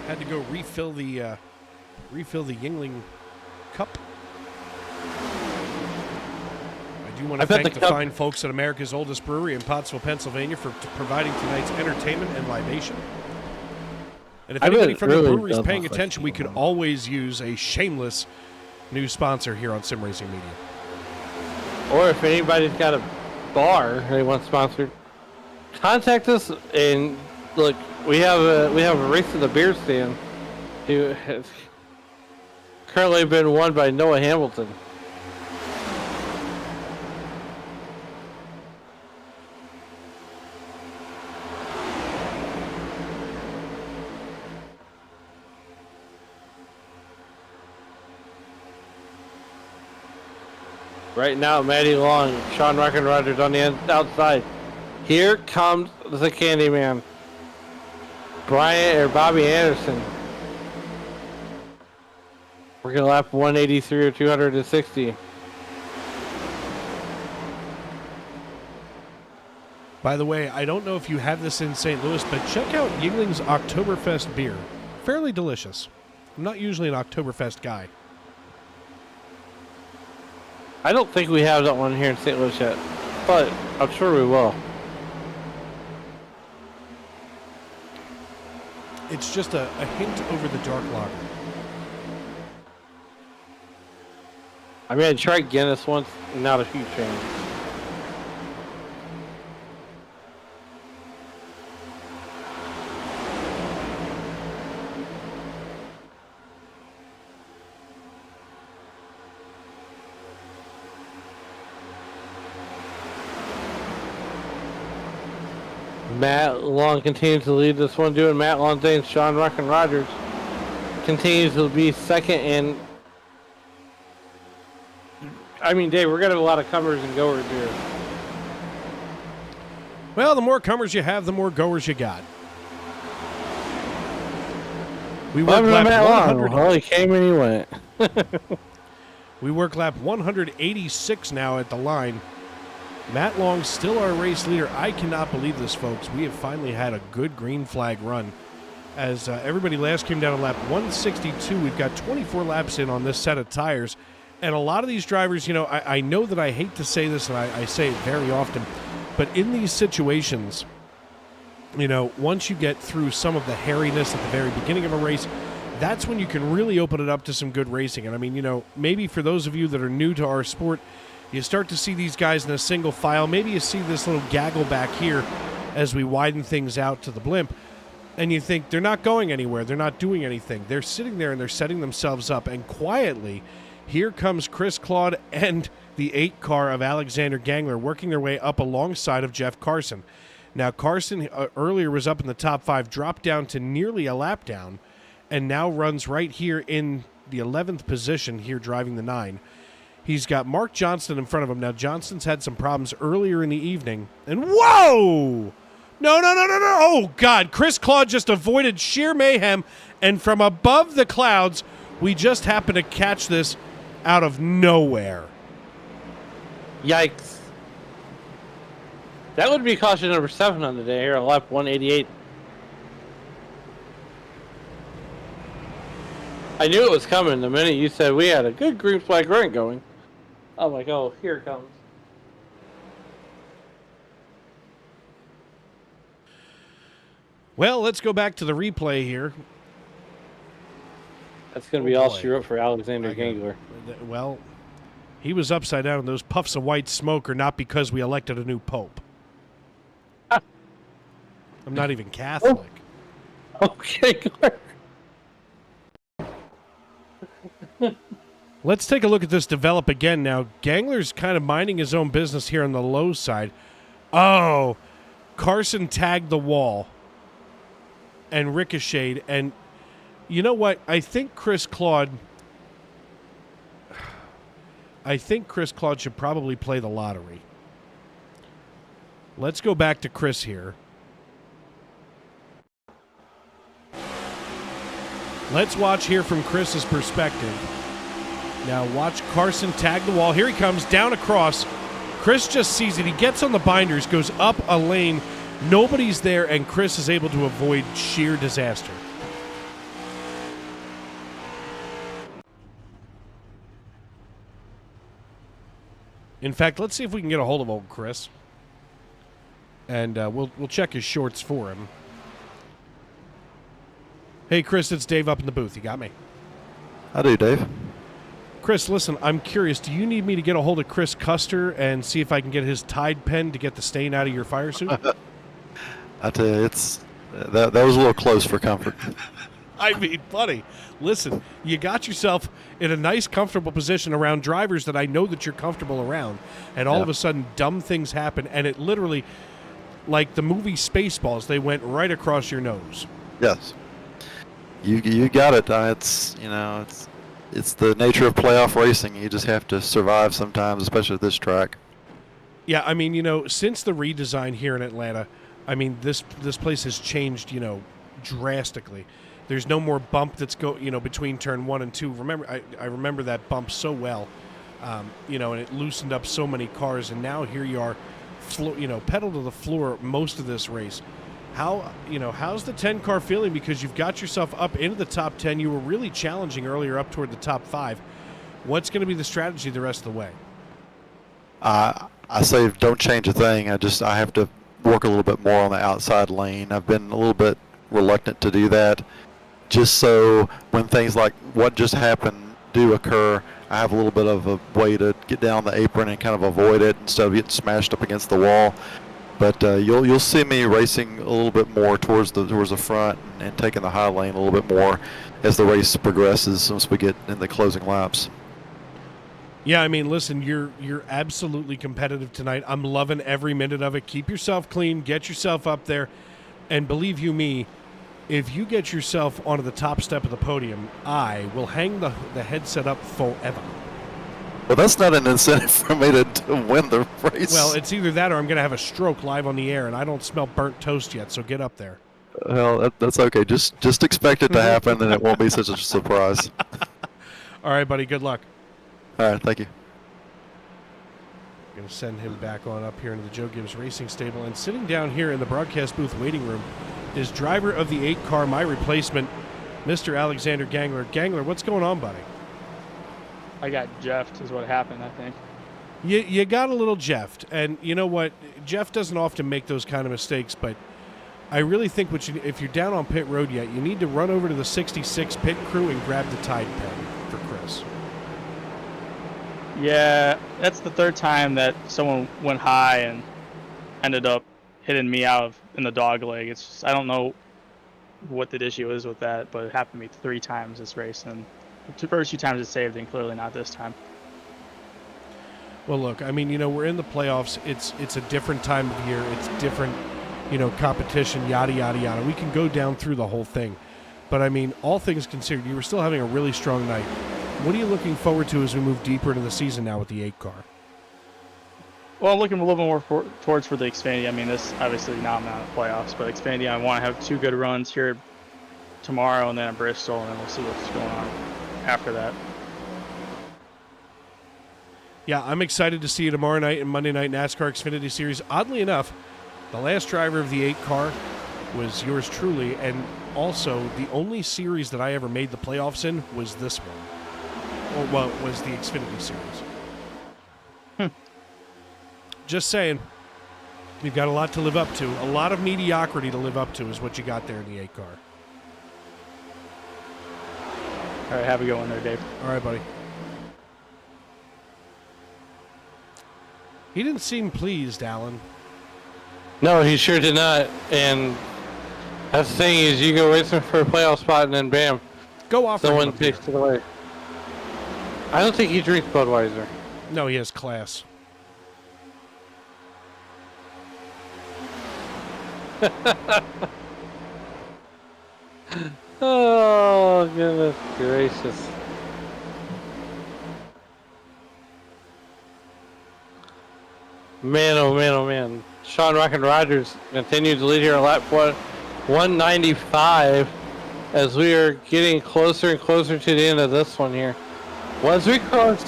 had to go refill the Yuengling cup. I do want to thank the fine folks at America's oldest brewery in Pottsville, Pennsylvania, for providing tonight's entertainment and libation. And if anybody from the brewery is paying attention, we could always use a shameless new sponsor here on Sim Racing Media. Or if anybody's got a bar they want sponsored, contact us. And look, we have a race to the beer stand who has currently been won by Noah Hamilton. Right now, Matty Long, Sean Rockin' Rogers on the outside. Here comes the Candyman, Bobby Anderson. We're gonna lap 183 or 260. By the way, I don't know if you have this in St. Louis, but check out Yuengling's Oktoberfest beer. Fairly delicious. I'm not usually an Oktoberfest guy. I don't think we have that one here in St. Louis yet, but I'm sure we will. It's just a hint over the dark lager. I mean, I tried Guinness once, not a huge fan. Matt Long continues to lead this one, doing Matt Long things. Sean Ruckin Rogers continues to be second, and I mean, Dave, we're gonna have a lot of comers and goers here. Well, the more comers you have, the more goers you got. We work lap Matt 100. Long. Well, he came and he went. We work lap 186 now at the line. Matt Long still our race leader. I cannot believe this, folks. We have finally had a good green flag run. As everybody last came down to lap 162, we've got 24 laps in on this set of tires. And a lot of these drivers, you know, I know that I hate to say this, and I say it very often, but in these situations, you know, once you get through some of the hairiness at the very beginning of a race, that's when you can really open it up to some good racing. And I mean, you know, maybe for those of you that are new to our sport, you start to see these guys in a single file. Maybe you see this little gaggle back here as we widen things out to the blimp, and you think they're not going anywhere. They're not doing anything. They're sitting there and they're setting themselves up, and quietly, here comes Chris Claude and the 8 car of Alexander Gangler working their way up alongside of Jeff Carson. Now, Carson earlier was up in the top 5, dropped down to nearly a lap down, and now runs right here in the 11th position here driving the 9. He's got Mark Johnston in front of him. Now, Johnston's had some problems earlier in the evening. And whoa! No. Oh, God. Chris Claude just avoided sheer mayhem. And from above the clouds, we just happened to catch this out of nowhere. Yikes. That would be caution number 7 on the day here on lap 188. I knew it was coming the minute you said we had a good green flag run going. I'm like, oh, here it comes. Well, let's go back to the replay here. That's going to be all screwed up for Alexander Gangler. Well, he was upside down, and those puffs of white smoke are not because we elected a new pope. I'm not even Catholic. Okay, Let's take a look at this develop again now. Gangler's kind of minding his own business here on the low side. Oh, Carson tagged the wall and ricocheted. And you know what? I think Chris Claude should probably play the lottery. Let's go back to Chris here. Let's watch here from Chris's perspective. Now watch Carson tag the wall. Here he comes down across. Chris just sees it. He gets on the binders, goes up a lane. Nobody's there, and Chris is able to avoid sheer disaster. In fact, let's see if we can get a hold of old Chris. And we'll check his shorts for him. Hey, Chris, it's Dave up in the booth. You got me? I do, Dave. Chris, listen, I'm curious. Do you need me to get a hold of Chris Custer and see if I can get his Tide pen to get the stain out of your fire suit? I tell you, that was a little close for comfort. I mean, buddy, listen, you got yourself in a nice, comfortable position around drivers that I know that you're comfortable around, and all of a sudden, dumb things happen, and it literally, like the movie Spaceballs, they went right across your nose. Yes. You got it. It's the nature of playoff racing. You just have to survive sometimes, especially at this track. Yeah, I mean, since the redesign here in Atlanta, I mean, this place has changed, drastically. There's no more bump that's between turn 1 and 2. I remember that bump so well, and it loosened up so many cars. And now here you are, pedal to the floor most of this race. How's the 10 car feeling? Because you've got yourself up into the top 10. You were really challenging earlier up toward the top 5. What's going to be the strategy the rest of the way? I say don't change a thing. I have to work a little bit more on the outside lane. I've been a little bit reluctant to do that, just so when things like what just happened do occur, I have a little bit of a way to get down the apron and kind of avoid it instead of getting smashed up against the wall. But you'll see me racing a little bit more towards the front and taking the high lane a little bit more as the race progresses once we get in the closing laps. Yeah, I mean, listen, you're absolutely competitive tonight. I'm loving every minute of it. Keep yourself clean, get yourself up there, and believe you me, if you get yourself onto the top step of the podium, I will hang the headset up forever. Well, that's not an incentive for me to win the race. Well, it's either that or I'm going to have a stroke live on the air, and I don't smell burnt toast yet, so get up there. Well, that's okay. Just expect it to happen, and it won't be such a surprise. All right, buddy, good luck. All right, thank you. Going to send him back on up here into the Joe Gibbs Racing Stable. And sitting down here in the broadcast booth waiting room is driver of the 8 car, my replacement, Mr. Alexander Gangler. Gangler, what's going on, buddy? I got jeffed is what happened, I think. You got a little jeffed. And you know what? Jeff doesn't often make those kind of mistakes, but I really think if you're down on pit road yet, you need to run over to the 66 pit crew and grab the Tide pen for Chris. Yeah, that's the third time that someone went high and ended up hitting me in the dog leg. It's just, I don't know what the issue is with that, but it happened to me 3 times this race, and the first 2 times it saved, and clearly not this time. Well, look, I mean, we're in the playoffs. It's a different time of year. It's different, competition, yada, yada, yada. We can go down through the whole thing. But, I mean, all things considered, you were still having a really strong night. What are you looking forward to as we move deeper into the season now with the 8 car? Well, I'm looking a little more towards for the Xfinity. I mean, this obviously now I'm not in the playoffs, but Xfinity, I want to have 2 good runs here tomorrow and then at Bristol, and then we'll see what's going on after that. Yeah, I'm excited to see you tomorrow night in Monday Night NASCAR Xfinity Series. Oddly enough, the last driver of the 8 car was yours truly, and also the only series that I ever made the playoffs in was this one. Well, it was the Xfinity Series. Just saying. You've got a lot to live up to. A lot of mediocrity to live up to is what you got there in the 8 car. All right, have a good one there, Dave. All right, buddy. He didn't seem pleased, Alan. No, he sure did not. And that's the thing is you go racing for a playoff spot and then bam. Go off. Someone takes it away. I don't think he drinks Budweiser. No, he has class. Oh, goodness gracious. Man, oh man, oh man. Sean Rockin' Rogers continues to lead here on lap 195 as we are getting closer and closer to the end of this one here. Once we cross.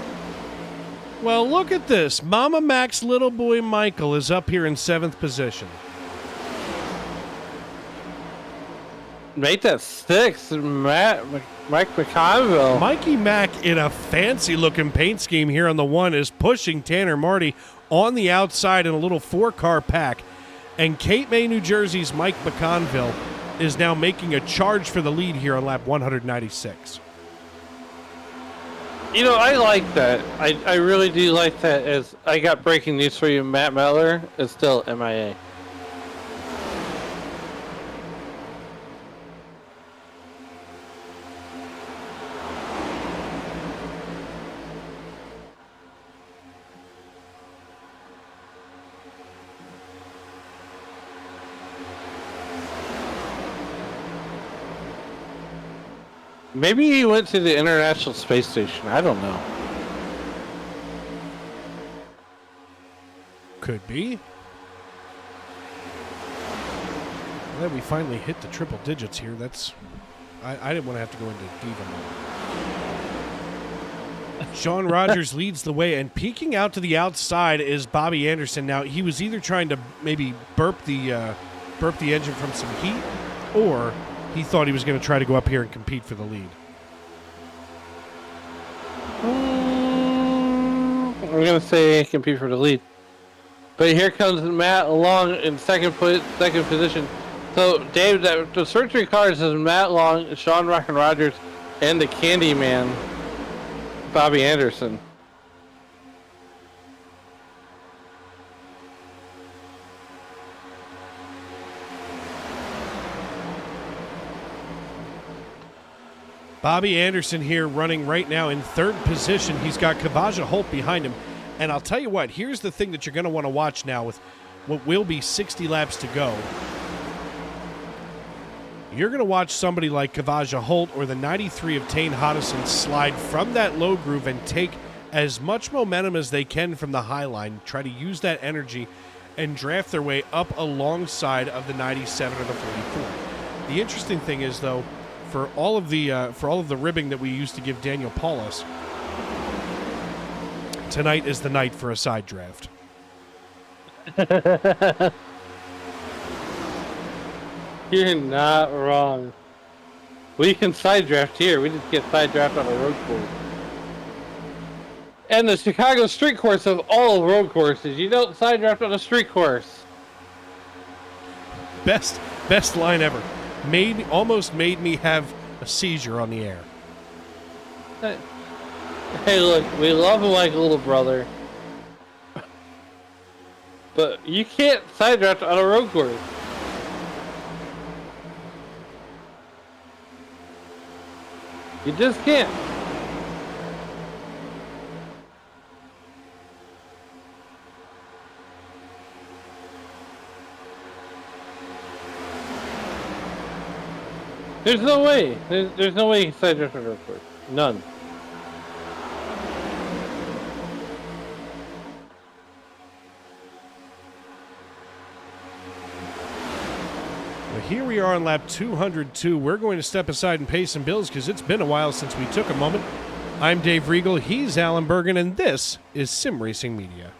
Well, look at this. Mama Mac's little boy Michael is up here in 7th position. Make that 6th, Mike McConville. Mikey Mack in a fancy-looking paint scheme here on the 1 is pushing Tanner Marty on the outside in a little 4-car pack. And Cape May, New Jersey's Mike McConville is now making a charge for the lead here on lap 196. I like that. I really do like that. As I got breaking news for you, Matt Mettler is still MIA. Maybe he went to the International Space Station. I don't know. Could be. Well, we finally hit the triple digits here. That's... I didn't want to have to go into diva mode. Sean Rogers leads the way, and peeking out to the outside is Bobby Anderson. Now, he was either trying to maybe burp the engine from some heat, or he thought he was going to try to go up here and compete for the lead. I'm going to say compete for the lead. But here comes Matt Long in second position. So, Dave, the surgery cars is Matt Long, Sean Rockin' Rogers, and the Candyman, Bobby Anderson. Bobby Anderson here running right now in third position. He's got Kavaja Holt behind him. And I'll tell you what, here's the thing that you're going to want to watch now with what will be 60 laps to go. You're going to watch somebody like Kavaja Holt or the 93 of Tane Hodison slide from that low groove and take as much momentum as they can from the high line, try to use that energy and draft their way up alongside of the 97 or the 44. The interesting thing is, though, for all of the ribbing that we used to give Daniel Paulus, tonight is the night for a side draft. You're not wrong. We can side draft here. We just get side draft on a road course. And the Chicago street course of all road courses, you don't side draft on a street course. Best line ever. Almost made me have a seizure on the air. Hey, look, we love him like a little brother. But you can't side draft on a road course. You just can't. There's no way. There's no way you can side draft on a road course. None. Here we are on lap 202. We're going to step aside and pay some bills because it's been a while since we took a moment. I'm Dave Riegel, he's Alan Bergen, and this is Sim Racing Media.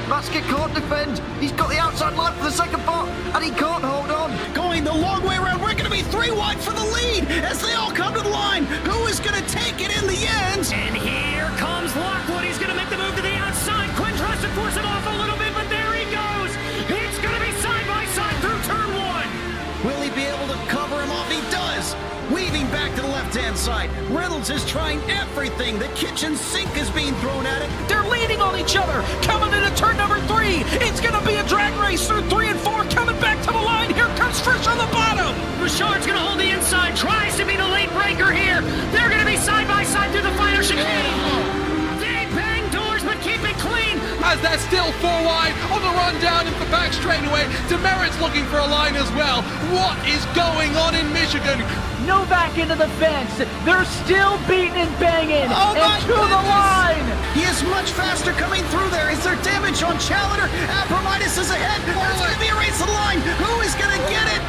Basket can't defend. He's got the outside line for the second part, and he can't hold on. Going the long way around. We're going to be 3 wide for the lead as they all come to the line. Who is going to take it in the end? And here comes Lockwood. He's going to make the move to the outside. Quinn tries to force him off a little bit, but there he goes. It's going to be side by side through turn 1. Will he be able to cover him off? He does. Weaving back to the left-hand side. Reynolds is trying everything. The kitchen sink is being thrown at it. They're leaning on each other. Coming into turn number 3. It's going to be a drag race through 3 and 4. Coming back to the line. Here comes Frisch on the bottom. Richard's going to hold the inside. Tries to be the late breaker here. They're going to be side by side through the final chicane. They bang doors, but keep it clean. As they're still 4 wide on the run down into the back straightaway. Demerit's looking for a line as well. What is going on in Michigan? Novak into the fence. They're still beating and banging. Oh and to the line. He is much faster coming through there. Is there damage on Challenger? Abramitis is ahead. There's going to be a race to the line. Who is going to get it?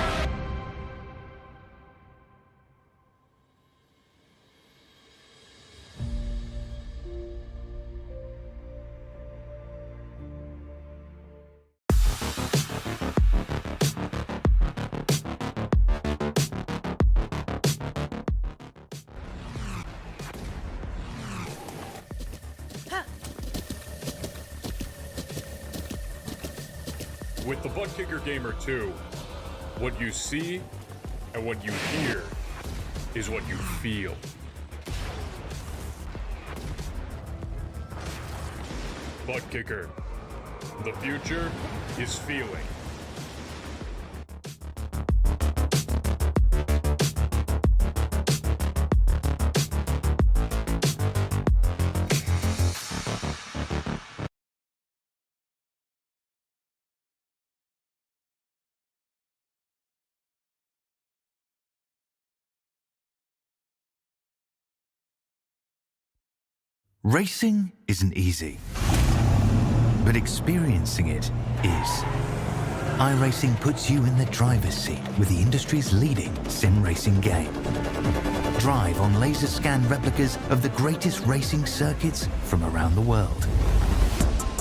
With the Butt Kicker Gamer 2, what you see and what you hear is what you feel. Butt Kicker. The future is feeling. Racing isn't easy, but experiencing it is. iRacing puts you in the driver's seat with the industry's leading sim racing game. Drive on laser scan replicas of the greatest racing circuits from around the world.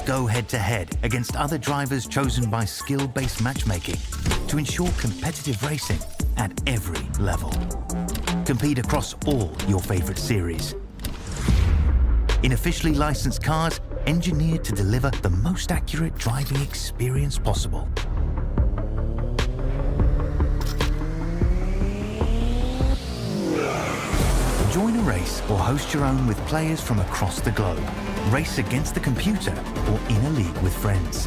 Go head-to-head against other drivers chosen by skill-based matchmaking to ensure competitive racing at every level. Compete across all your favorite series. In officially licensed cars, engineered to deliver the most accurate driving experience possible. Join a race or host your own with players from across the globe. Race against the computer or in a league with friends.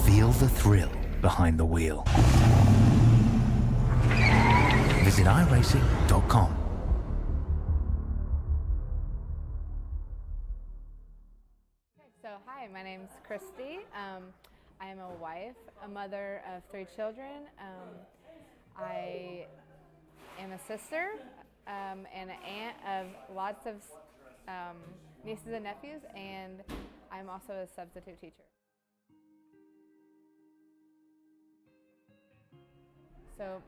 Feel the thrill behind the wheel. Visit iRacing.com. So hi, my name's Christy. I am a wife, a mother of 3 children. I am a sister and an aunt of lots of nieces and nephews, and I'm also a substitute teacher. So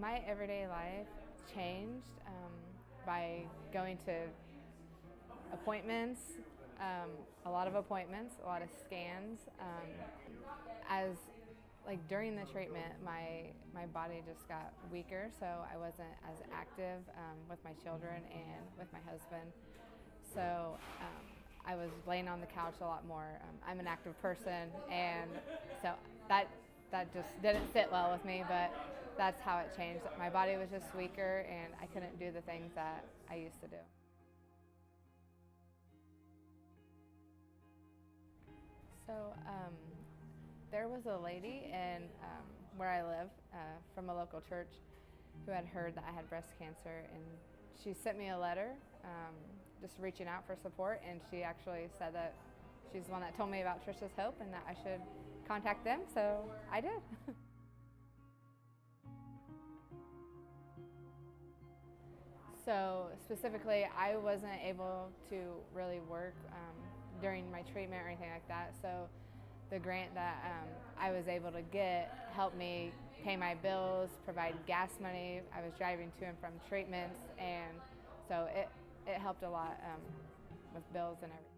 my everyday life changed by going to appointments, a lot of appointments, a lot of scans. During the treatment, my body just got weaker, so I wasn't as active with my children and with my husband. So I was laying on the couch a lot more. I'm an active person, and so that just didn't sit well with me, but that's how it changed. My body was just weaker, and I couldn't do the things that I used to do. So there was a lady in where I live from a local church who had heard that I had breast cancer, and she sent me a letter just reaching out for support, and she actually said that she's the one that told me about Trisha's Hope and that I should contact them, so I did. So specifically, I wasn't able to really work during my treatment or anything like that, so the grant that I was able to get helped me pay my bills, provide gas money. I was driving to and from treatments, and so it helped a lot with bills and everything.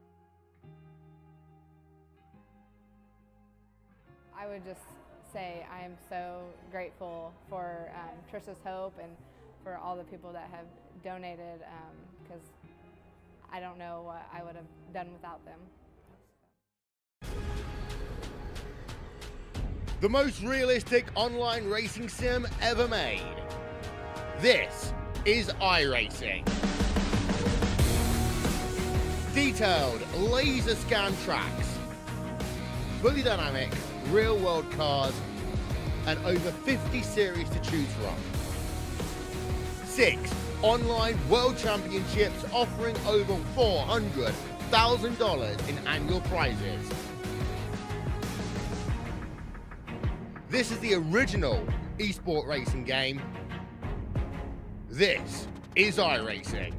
I would just say I am so grateful for Trisha's Hope and for all the people that have donated, because I don't know what I would have done without them. The most realistic online racing sim ever made. This is iRacing. Detailed laser scan tracks, fully dynamic, real world cars, and over 50 series to choose from. 6 online world championships offering over $400,000 in annual prizes. This is the original esport racing game. This is iRacing.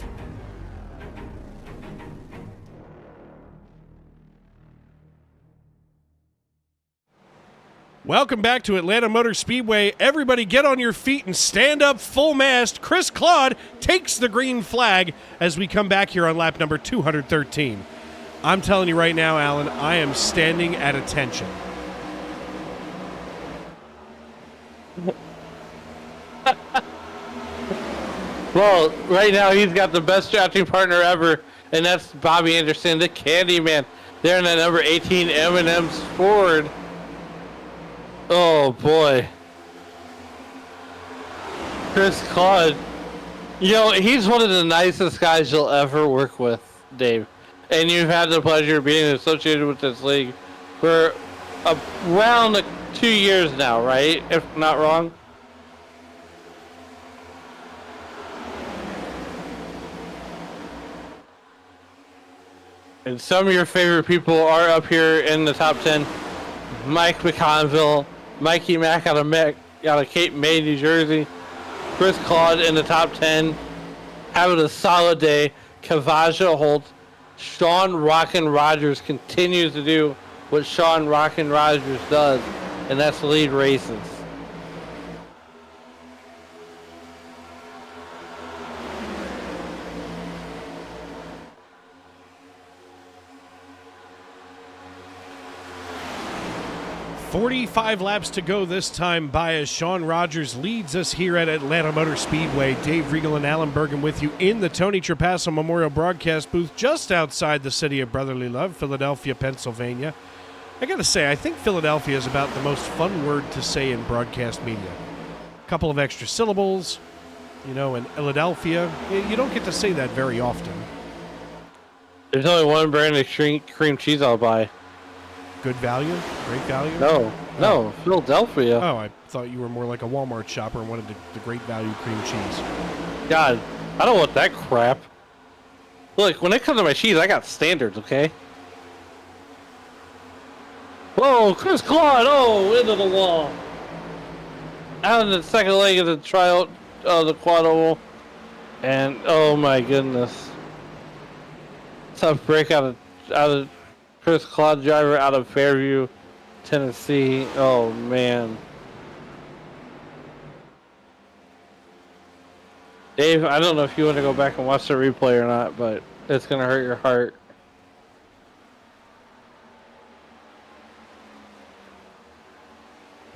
Welcome back to Atlanta Motor Speedway. Everybody get on your feet and stand up full mast. Chris Claude takes the green flag as we come back here on lap number 213. I'm telling you right now, Alan, I am standing at attention. Well, right now he's got the best drafting partner ever, and that's Bobby Anderson, the Candyman. They're in that number 18 M&M's Ford. Oh boy. Chris Claude. You know, he's one of the nicest guys you'll ever work with, Dave. And you've had the pleasure of being associated with this league for around 2 years now, right? If I'm not wrong. And some of your favorite people are up here in the top 10. Mike McConville, Mikey Mack out of Cape May, New Jersey. Chris Claude in the top 10. Having a solid day. Kavaja Holt. Sean Rockin' Rogers continues to do what Sean Rockin' Rogers does, and that's lead races. "45 laps to go this time by as Sean Rogers leads us here at Atlanta Motor Speedway. Dave Regal and Alan Bergen with you in the Tony Trapasso Memorial Broadcast booth just outside the city of brotherly love, Philadelphia, Pennsylvania. I gotta say, I think Philadelphia is about the most fun word to say in broadcast media. A couple of extra syllables, you know, and Philadelphia. You don't get to say that very often. There's only one brand of cream cheese I'll buy. Good value? Great value? No, Philadelphia. Oh, I thought you were more like a Walmart shopper and wanted the great value cream cheese. God, I don't want that crap. Look, when it comes to my cheese, I got standards, okay? Whoa, Chris Claude, into the wall. Out in the second leg of the tryout of the quad oval. And, oh my goodness. Tough break out of Chris Claude, driver out of Fairview, Tennessee. Oh man. Dave, I don't know if you want to go back and watch the replay or not, but it's going to hurt your heart.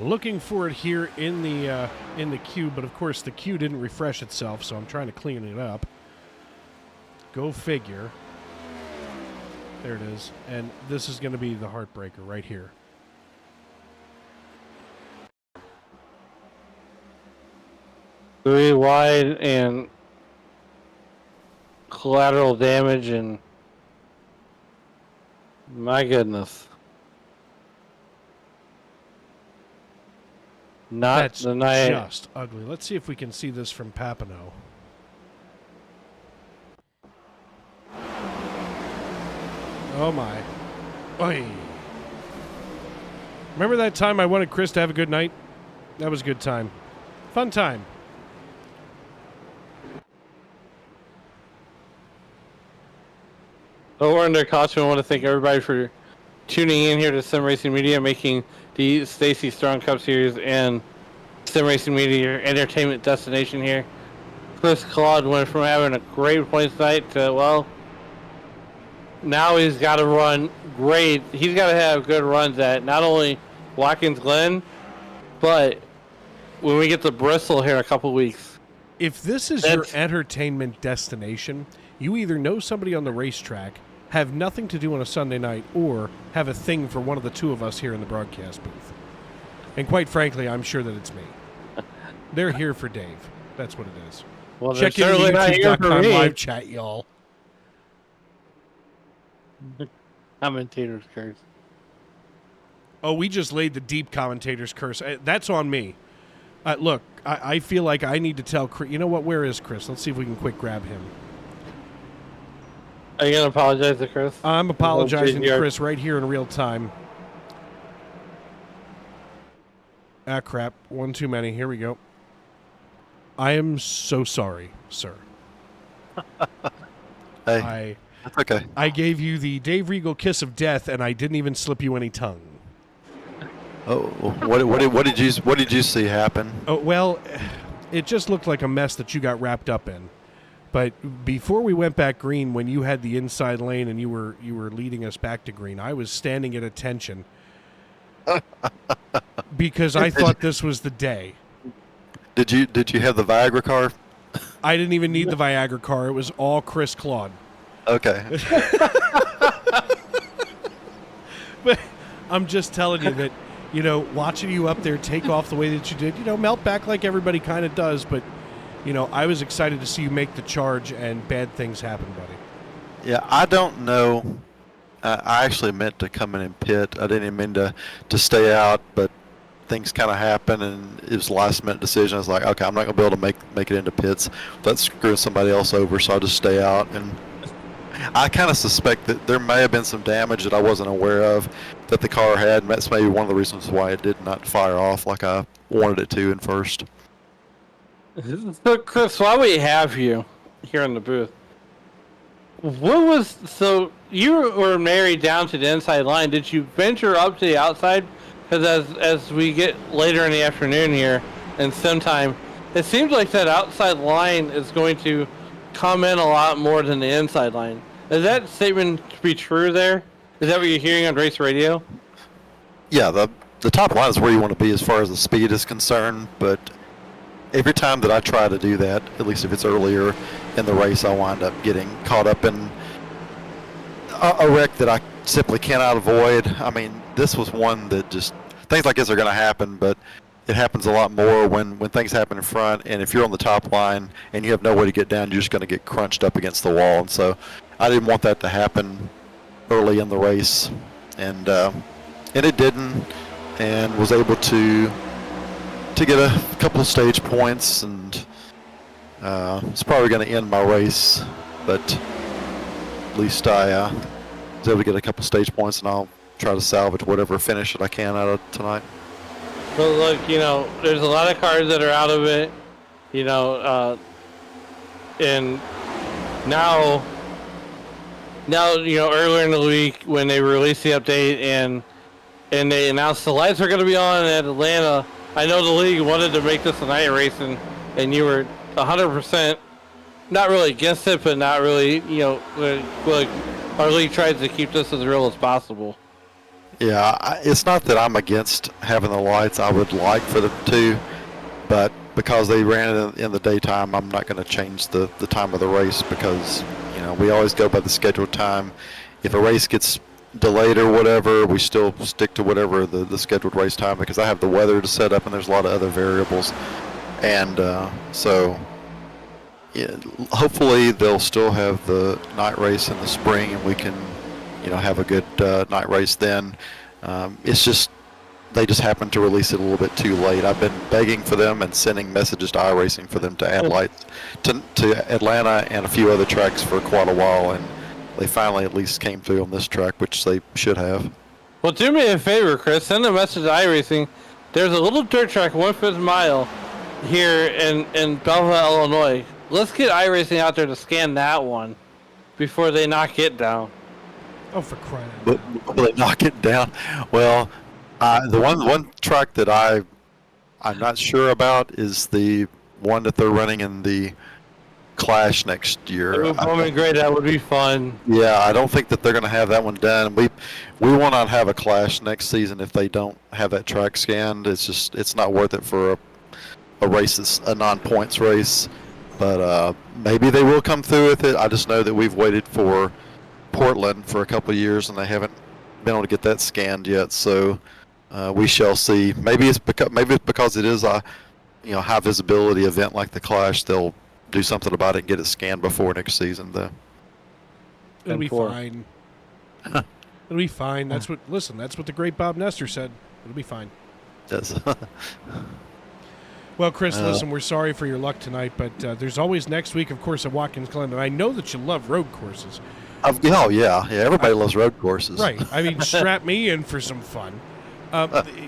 Looking for it here in the queue, but of course the queue didn't refresh itself, so I'm trying to clean it up. Go figure. There it is. And this is going to be the heartbreaker right here. Three wide and collateral damage, and my goodness. That's just ugly. Let's see if we can see this from Papineau. Oh my. Oy. Remember that time I wanted Chris to have a good night? That was a good time. Fun time. Well, we're under caution. I want to thank everybody for tuning in here to Sim Racing Media, making the Stacy Strong Cup Series and Sim Racing Media your entertainment destination here. Chris Claude went from having a great points night to, well, now he's got to run great. He's got to have good runs at not only Watkins Glen, but when we get to Bristol here in a couple weeks. If this is your entertainment destination, you either know somebody on the racetrack, have nothing to do on a Sunday night, or have a thing for one of the two of us here in the broadcast booth. And quite frankly, I'm sure that it's me. They're here for Dave. That's what it is. Well, check in the YouTube.com live chat, y'all. Commentator's curse. Oh, we just laid the deep commentator's curse. That's on me. Look, I feel like I need to tell Chris. You know what? Where is Chris? Let's see if we can quick grab him. Are you going to apologize to Chris? I'm apologizing to Chris right here in real time. Ah, crap. One too many. Here we go. I am so sorry, sir. Hey, that's okay. I gave you the Dave Regal kiss of death, and I didn't even slip you any tongue. Oh, what did you see happen? Oh, well, it just looked like a mess that you got wrapped up in. But before we went back green, when you had the inside lane and you were leading us back to green, I was standing at attention because I thought this was the day. Did you have the Viagra car? I didn't even need the Viagra car. It was all Chris Claude. Okay. But I'm just telling you that you know, watching you up there take off the way that you did, you know, melt back like everybody kind of does, but, you know, I was excited to see you make the charge and bad things happen, buddy. Yeah, I don't know. I actually meant to come in and pit. I didn't even mean to stay out, but things kind of happened, and it was a last-minute decision. I was like, okay, I'm not going to be able to make it into pits. Let's screw somebody else over, so I'll just stay out. And I kind of suspect that there may have been some damage that I wasn't aware of that the car had, and that's maybe one of the reasons why it did not fire off like I wanted it to in first. So, Chris, while we have you here in the booth, so you were married down to the inside line. Did you venture up to the outside? Because as we get later in the afternoon here and sim time, it seems like that outside line is going to come in a lot more than the inside line. Is that statement to be true there? Is that what you're hearing on race radio? Yeah, the top line is where you want to be as far as the speed is concerned, but every time that I try to do that, at least if it's earlier in the race, I wind up getting caught up in a wreck that I simply cannot avoid. I mean, this was one that just, things like this are going to happen, but it happens a lot more when things happen in front, and if you're on the top line and you have no way to get down, you're just going to get crunched up against the wall. And so I didn't want that to happen early in the race, and it didn't, and was able to get a couple of stage points, and it's probably going to end my race, but at least I was able to get a couple stage points, and I'll try to salvage whatever finish that I can out of tonight. But look, you know, there's a lot of cars that are out of it, you know, and now, you know, earlier in the week when they released the update and they announced the lights are going to be on at Atlanta, I know the league wanted to make this a night race, and you were 100% not really against it, but not really, you know, like our league tries to keep this as real as possible. Yeah, it's not that I'm against having the lights. I would like for them to, but because they ran it in the daytime, I'm not going to change the time of the race, because, you know, we always go by the scheduled time. If a race gets delayed or whatever, we still stick to whatever the scheduled race time, because I have the weather to set up and there's a lot of other variables. And so yeah, hopefully they'll still have the night race in the spring, and we can, you know, have a good night race then. It's just they just happened to release it a little bit too late. I've been begging for them and sending messages to iRacing for them to add lights to Atlanta and a few other tracks for quite a while, and they finally at least came through on this track, which they should have. Well, do me a favor, Chris. Send a message to iRacing. There's a little dirt track, 1/5 mile, here in Belleville, Illinois. Let's get iRacing out there to scan that one before they knock it down. Oh, for crying out loud. But will they knock it down? Well, the one track that I'm not sure about is the one that they're running in the Clash next year. Great, that would be fun. Yeah, I don't think that they're going to have that one done. We will not have a Clash next season if they don't have that track scanned. It's not worth it for a race that's a non-points race. But maybe they will come through with it. I just know that we've waited for Portland for a couple of years, and they haven't been able to get that scanned yet. So we shall see. Maybe it's because it is a, you know, high visibility event like the Clash. They'll do something about it and get it scanned before next season, though. It'll be fine. It'll be fine. That's what the great Bob Nestor said. It'll be fine. Yes. Well, Chris, listen, we're sorry for your luck tonight, but there's always next week, of course, at Watkins Glen, and I know that you love road courses. Oh, yeah. Everybody loves road courses. Right. I mean, strap me in for some fun.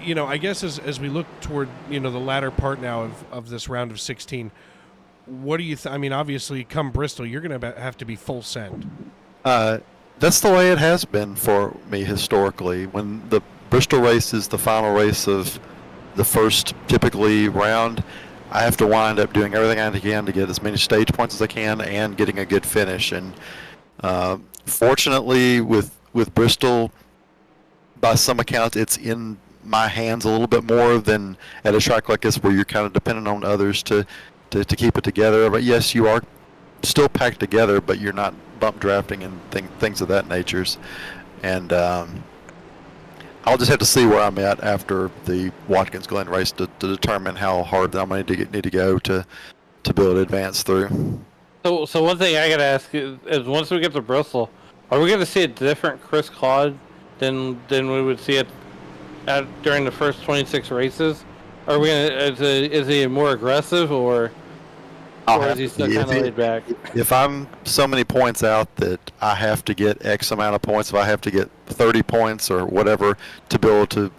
You know, I guess as we look toward, you know, the latter part now of this round of 16, what do you I mean, obviously, come Bristol, you're going to have to be full send. That's the way it has been for me historically. When the Bristol race is the final race of the first typically round, I have to wind up doing everything I can to get as many stage points as I can and getting a good finish. And fortunately, with Bristol, by some accounts, it's in my hands a little bit more than at a track like this, where you're kind of dependent on others to keep it together. But yes, you are still packed together, but you're not bump drafting and things of that nature. And I'll just have to see where I'm at after the Watkins Glen race to determine how hard I'm going to need to go to be able to advance through. So one thing I gotta ask is once we get to Bristol, are we gonna see a different Chris Claude than we would see it during the first 26 races? Are we gonna is he more aggressive or is he still kind of laid back? If I'm so many points out that I have to get X amount of points, if I have to get 30 points or whatever to be able to,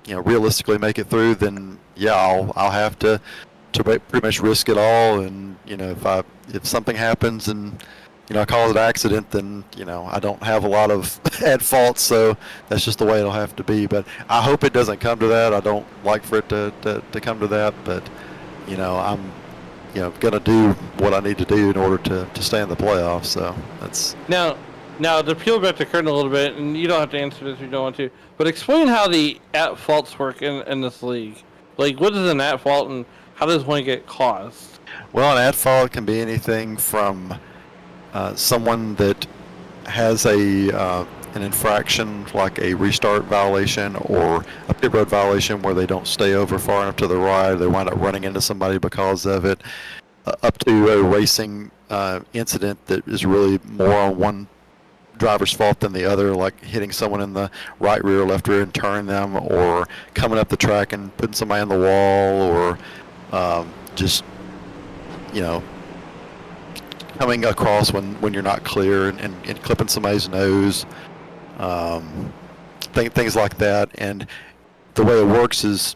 realistically make it through, then yeah, I'll have to pretty much risk it all. And if something happens and I cause an accident, then I don't have a lot of at fault, so that's just the way it'll have to be. But I hope it doesn't come to that. I don't like for it to come to that, but I'm going to do what I need to do in order to stay in the playoffs. So that's now to peel back the curtain a little bit, and you don't have to answer this if you don't want to, but explain how the at faults work in this league. Like, what is an at fault and how does one get caused? Well, an at fault can be anything from someone that has an infraction, like a restart violation or a pit road violation where they don't stay over far enough to the right, they wind up running into somebody because of it, up to a racing incident that is really more on one driver's fault than the other, like hitting someone in the right rear, left rear and turning them, or coming up the track and putting somebody in the wall, or just coming across when you're not clear and clipping somebody's nose, things like that. And the way it works is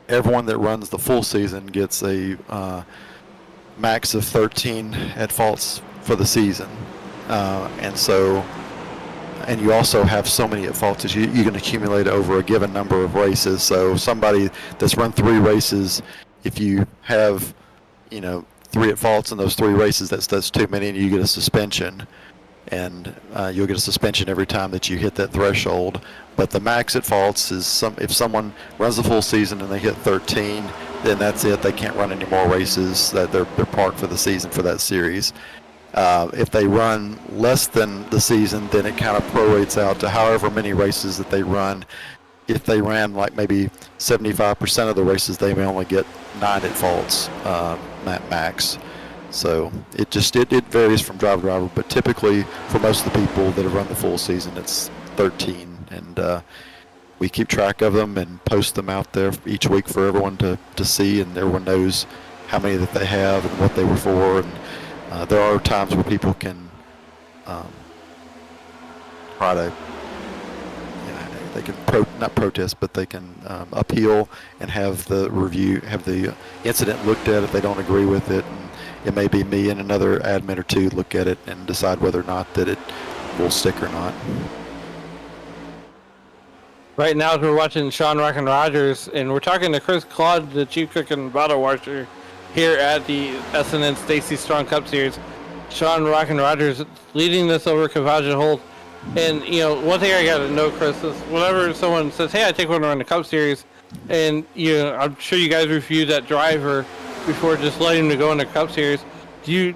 everyone that runs the full season gets a max of 13 at faults for the season, and you also have so many at faults as you can accumulate over a given number of races. So somebody that's run 3 races, if you have 3 at faults in those 3 races, that's too many, and you get a suspension, and you'll get a suspension every time that you hit that threshold. But the max at faults is if someone runs the full season and they hit 13, then that's it. They can't run any more races. That they're parked for the season for that series. If they run less than the season, then it kind of prorates out to however many races that they run. If they ran like maybe 75% of the races, they may only get 9 at faults max. So it varies from driver to driver, but typically for most of the people that have run the full season, it's 13, and we keep track of them and post them out there each week for everyone to see, and everyone knows how many that they have and what they were for. And there are times where people can try to, they can not protest, but they can appeal and have the incident looked at if they don't agree with it. And it may be me and another admin or 2 look at it and decide whether or not that it will stick or not. Right now, we're watching Sean Rockin' Rogers, and we're talking to Chris Claude, the chief cook and bottle washer here at the SNN Stacy Strong Cup Series. Sean Rockin' Rogers leading this over Kavaja Holt. And, one thing I got to know, Chris, is whenever someone says, hey, I take one to run the Cup Series, and, I'm sure you guys review that driver before just letting them go in the Cup Series, you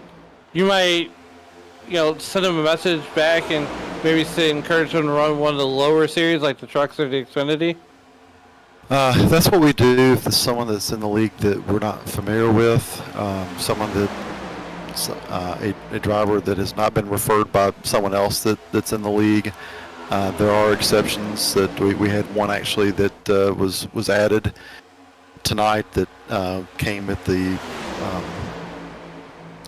might, send them a message back and maybe encourage them to run one of the lower series, like the trucks or the Xfinity? That's what we do if there's someone that's in the league that we're not familiar with, someone that a driver that has not been referred by someone else that's in the league. There are exceptions. That we had one actually that was added tonight that came at the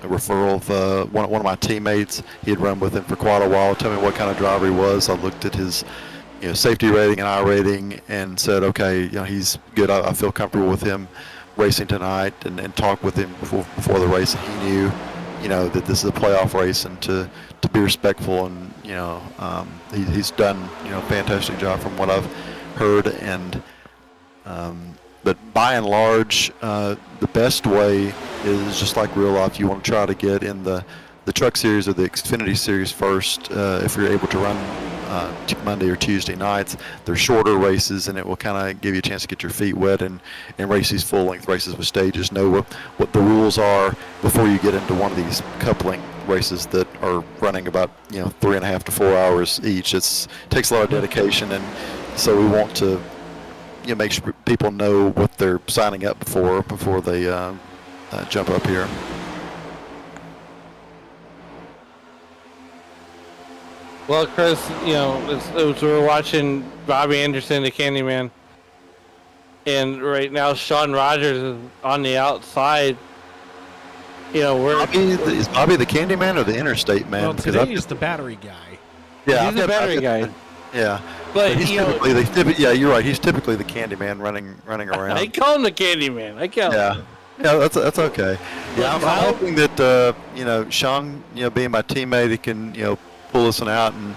referral of one of my teammates. He had run with him for quite a while. Told me what kind of driver he was. I looked at his safety rating and iRating and said, okay, he's good. I feel comfortable with him racing tonight, and talked with him before the race. And he knew that this is a playoff race, and to be respectful, and he's done a fantastic job from what I've heard. And but by and large, the best way is just like real life. You want to try to get in the truck series or the Xfinity series first, if you're able to run Monday or Tuesday nights. They're shorter races, and it will kind of give you a chance to get your feet wet and race these full-length races with stages. Know what the rules are before you get into one of these coupling races that are running about 3.5 to 4 hours each. It takes a lot of dedication, and so we want to make sure people know what they're signing up for before they jump up here. Well, Chris, as we're watching Bobby Anderson, the Candyman, and right now Sean Rogers is on the outside. Is Bobby the Candyman or the Interstate Man? Well, today he's the battery guy. Yeah, he's the battery guy. Yeah, but he's you're right. He's typically the Candyman running around. I call him the Candyman. Yeah, that's okay. Yeah, I'm hoping that Sean, being my teammate, he can pull us out and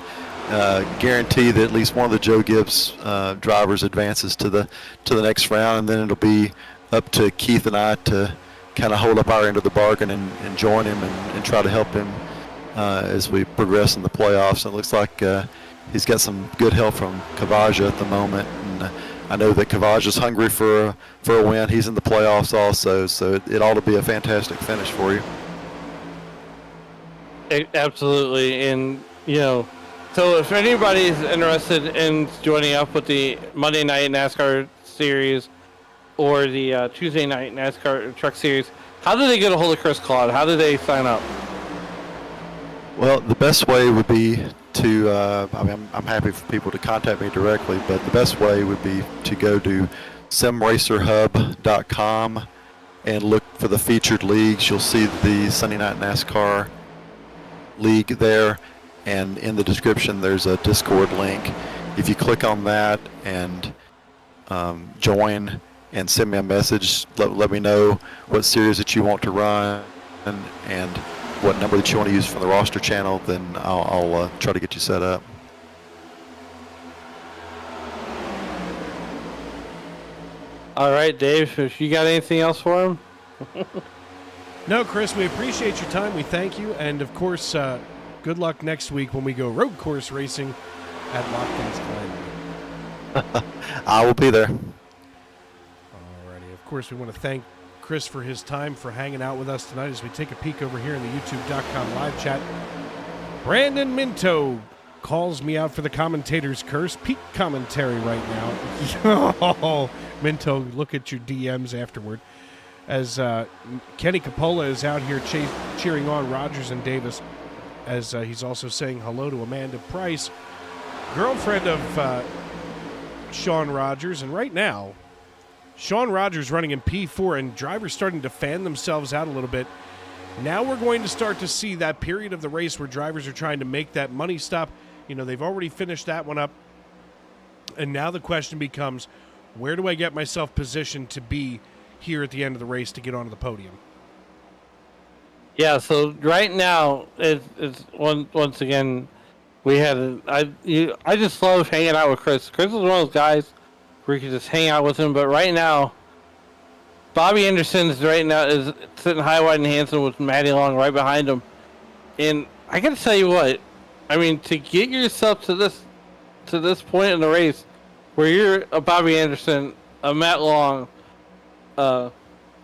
guarantee that at least one of the Joe Gibbs drivers advances to the next round, and then it'll be up to Keith and I to kind of hold up our end of the bargain and join him and try to help him as we progress in the playoffs. And it looks like he's got some good help from Kavaja at the moment, and I know that Kavaja's hungry for a win. He's in the playoffs also, so it ought to be a fantastic finish for you. Absolutely, and so if anybody's interested in joining up with the Monday Night NASCAR Series or the Tuesday Night NASCAR Truck Series, how do they get a hold of Chris Claude? How do they sign up? Well, the best way would be to, I'm happy for people to contact me directly, but the best way would be to go to simracerhub.com and look for the featured leagues. You'll see the Sunday Night NASCAR League there, and in the description there's a Discord link. If you click on that and join and send me a message, let me know what series that you want to run and what number that you want to use from the roster channel, then I'll try to get you set up. All right, Dave, if you got anything else for him? No, Chris, we appreciate your time. We thank you. And, of course, good luck next week when we go road course racing at Lockdowns Glen. I will be there. Alrighty. Of course, we want to thank Chris for his time, for hanging out with us tonight as we take a peek over here in the youtube.com live chat. Brandon Minto calls me out for the commentator's curse. Peak commentary right now. Oh, Minto, look at your DMs afterward. As Kenny Capola is out here cheering on Rogers and Davis, as he's also saying hello to Amanda Price, girlfriend of Sean Rogers. And right now, Sean Rogers running in P4 and drivers starting to fan themselves out a little bit. Now we're going to start to see that period of the race where drivers are trying to make that money stop. They've already finished that one up. And now the question becomes, where do I get myself positioned to be here at the end of the race to get onto the podium? Yeah, so right now, it's once again, we had I just love hanging out with Chris. Chris is one of those guys where you can just hang out with him, but right now, Bobby Anderson is sitting high, wide, and handsome with Matty Long right behind him. And I got to tell you what, I mean, to get yourself to this point in the race where you're a Bobby Anderson, a Matt Long, a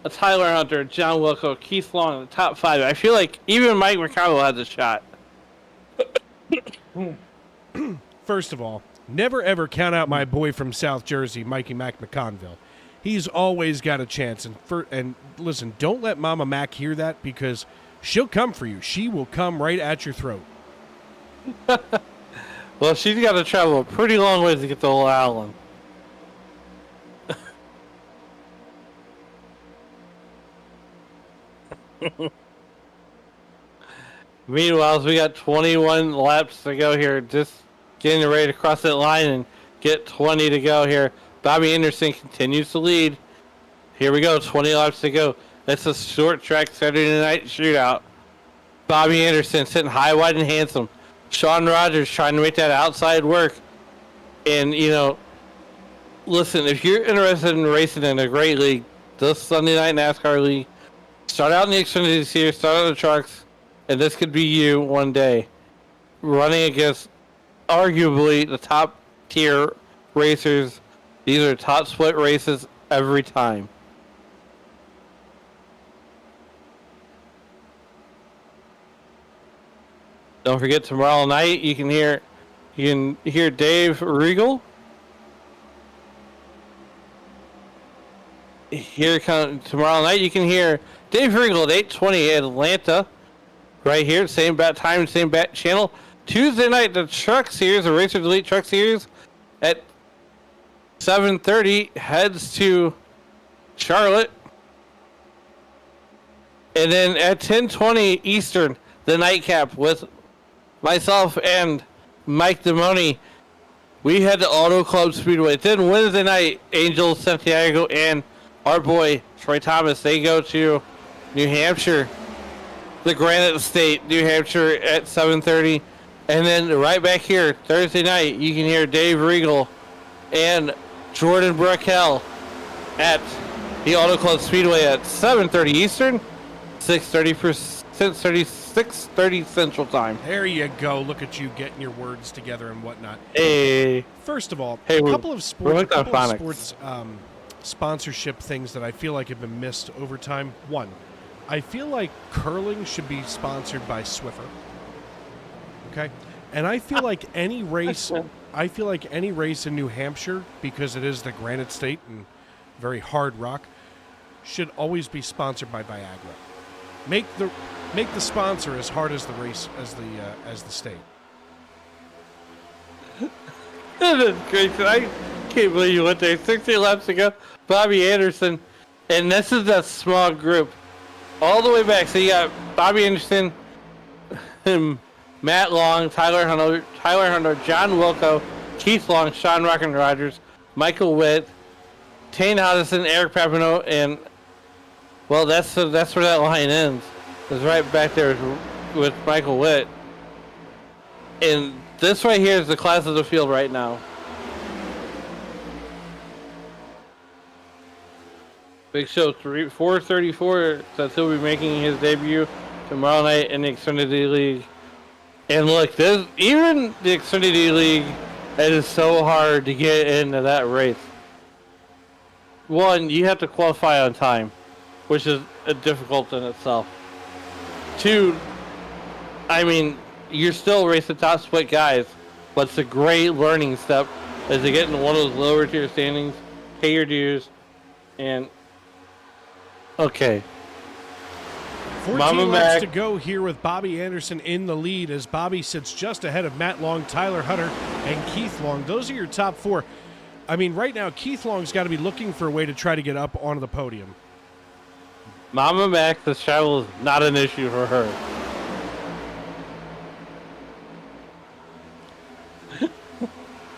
Tyler Hunter, John Wilco, Keith Long in the top 5, I feel like even Mike McConnell has a shot. First of all, never ever count out my boy from South Jersey, Mikey Mac McConville. He's always got a chance. And listen, don't let Mama Mac hear that, because she'll come for you. She will come right at your throat. Well, she's got to travel a pretty long way to get to Old Allen. Meanwhile, we got 21 laps to go here, just getting ready to cross that line and get 20 to go here. Bobby Anderson continues to lead. Here we go, 20 laps to go. That's a short track Saturday night shootout. Bobby Anderson sitting high, wide, and handsome. Sean Rogers trying to make that outside work. And, listen, if you're interested in racing in a great league, this Sunday Night NASCAR League, start out in the Xfinity Series, start out in the trucks, and this could be you one day. Running against arguably the top tier racers. These are top split races every time. Don't forget, tomorrow night you can hear Dave Regal here comes tomorrow night. You can hear Dave Ringel at 8:20 at Atlanta, right here, same bat time, same bat channel. Tuesday night, the Truck Series, the Racers Elite Truck Series, at 7:30 heads to Charlotte, and then at 10:20 Eastern, the nightcap with myself and Mike Demoni. We head to Auto Club Speedway. Then Wednesday night, Angel Santiago and our boy Troy Thomas, they go to New Hampshire, the Granite State, New Hampshire at 7:30. And then right back here, Thursday night, you can hear Dave Regal and Jordan Brackel at the Auto Club Speedway at 7:30 Eastern, 6:30 Central Time. There you go. Look at you getting your words together and whatnot. Hey. First of all, Hey, a couple of sports, phonics. sponsorship things that I feel like have been missed over time. One, I feel like curling should be sponsored by Swiffer. Okay, and I feel like any race, in New Hampshire, because it is the Granite State and very hard rock, should always be sponsored by Viagra. Make the sponsor as hard as the race as the state. That is great. I can't believe you went there. 60 laps ago, Bobby Anderson, and this is a small group, all the way back. So you got Bobby Anderson, Matt Long, Tyler Hunter, John Wilco, Keith Long, Sean Rockin' Rogers, Michael Witt, Tane Hodgson, Eric Papineau, and well, that's where that line ends. It's right back there with Michael Witt. And this right here is the class of the field right now. Big Show 434 says he'll be making his debut tomorrow night in the Xfinity League. And look, even the Xfinity League, it is so hard to get into that race. One, you have to qualify on time, which is difficult in itself. Two, I mean, you're still racing top split guys, but it's a great learning step as they get into one of those lower tier standings, pay your dues, and okay. 14 laps to go here with Bobby Anderson in the lead as Bobby sits just ahead of Matt Long, Tyler Hunter, and Keith Long. Those are your top four. I mean, right now, Keith Long's got to be looking for a way to try to get up onto the podium. Mama Mac, this travel is not an issue for her.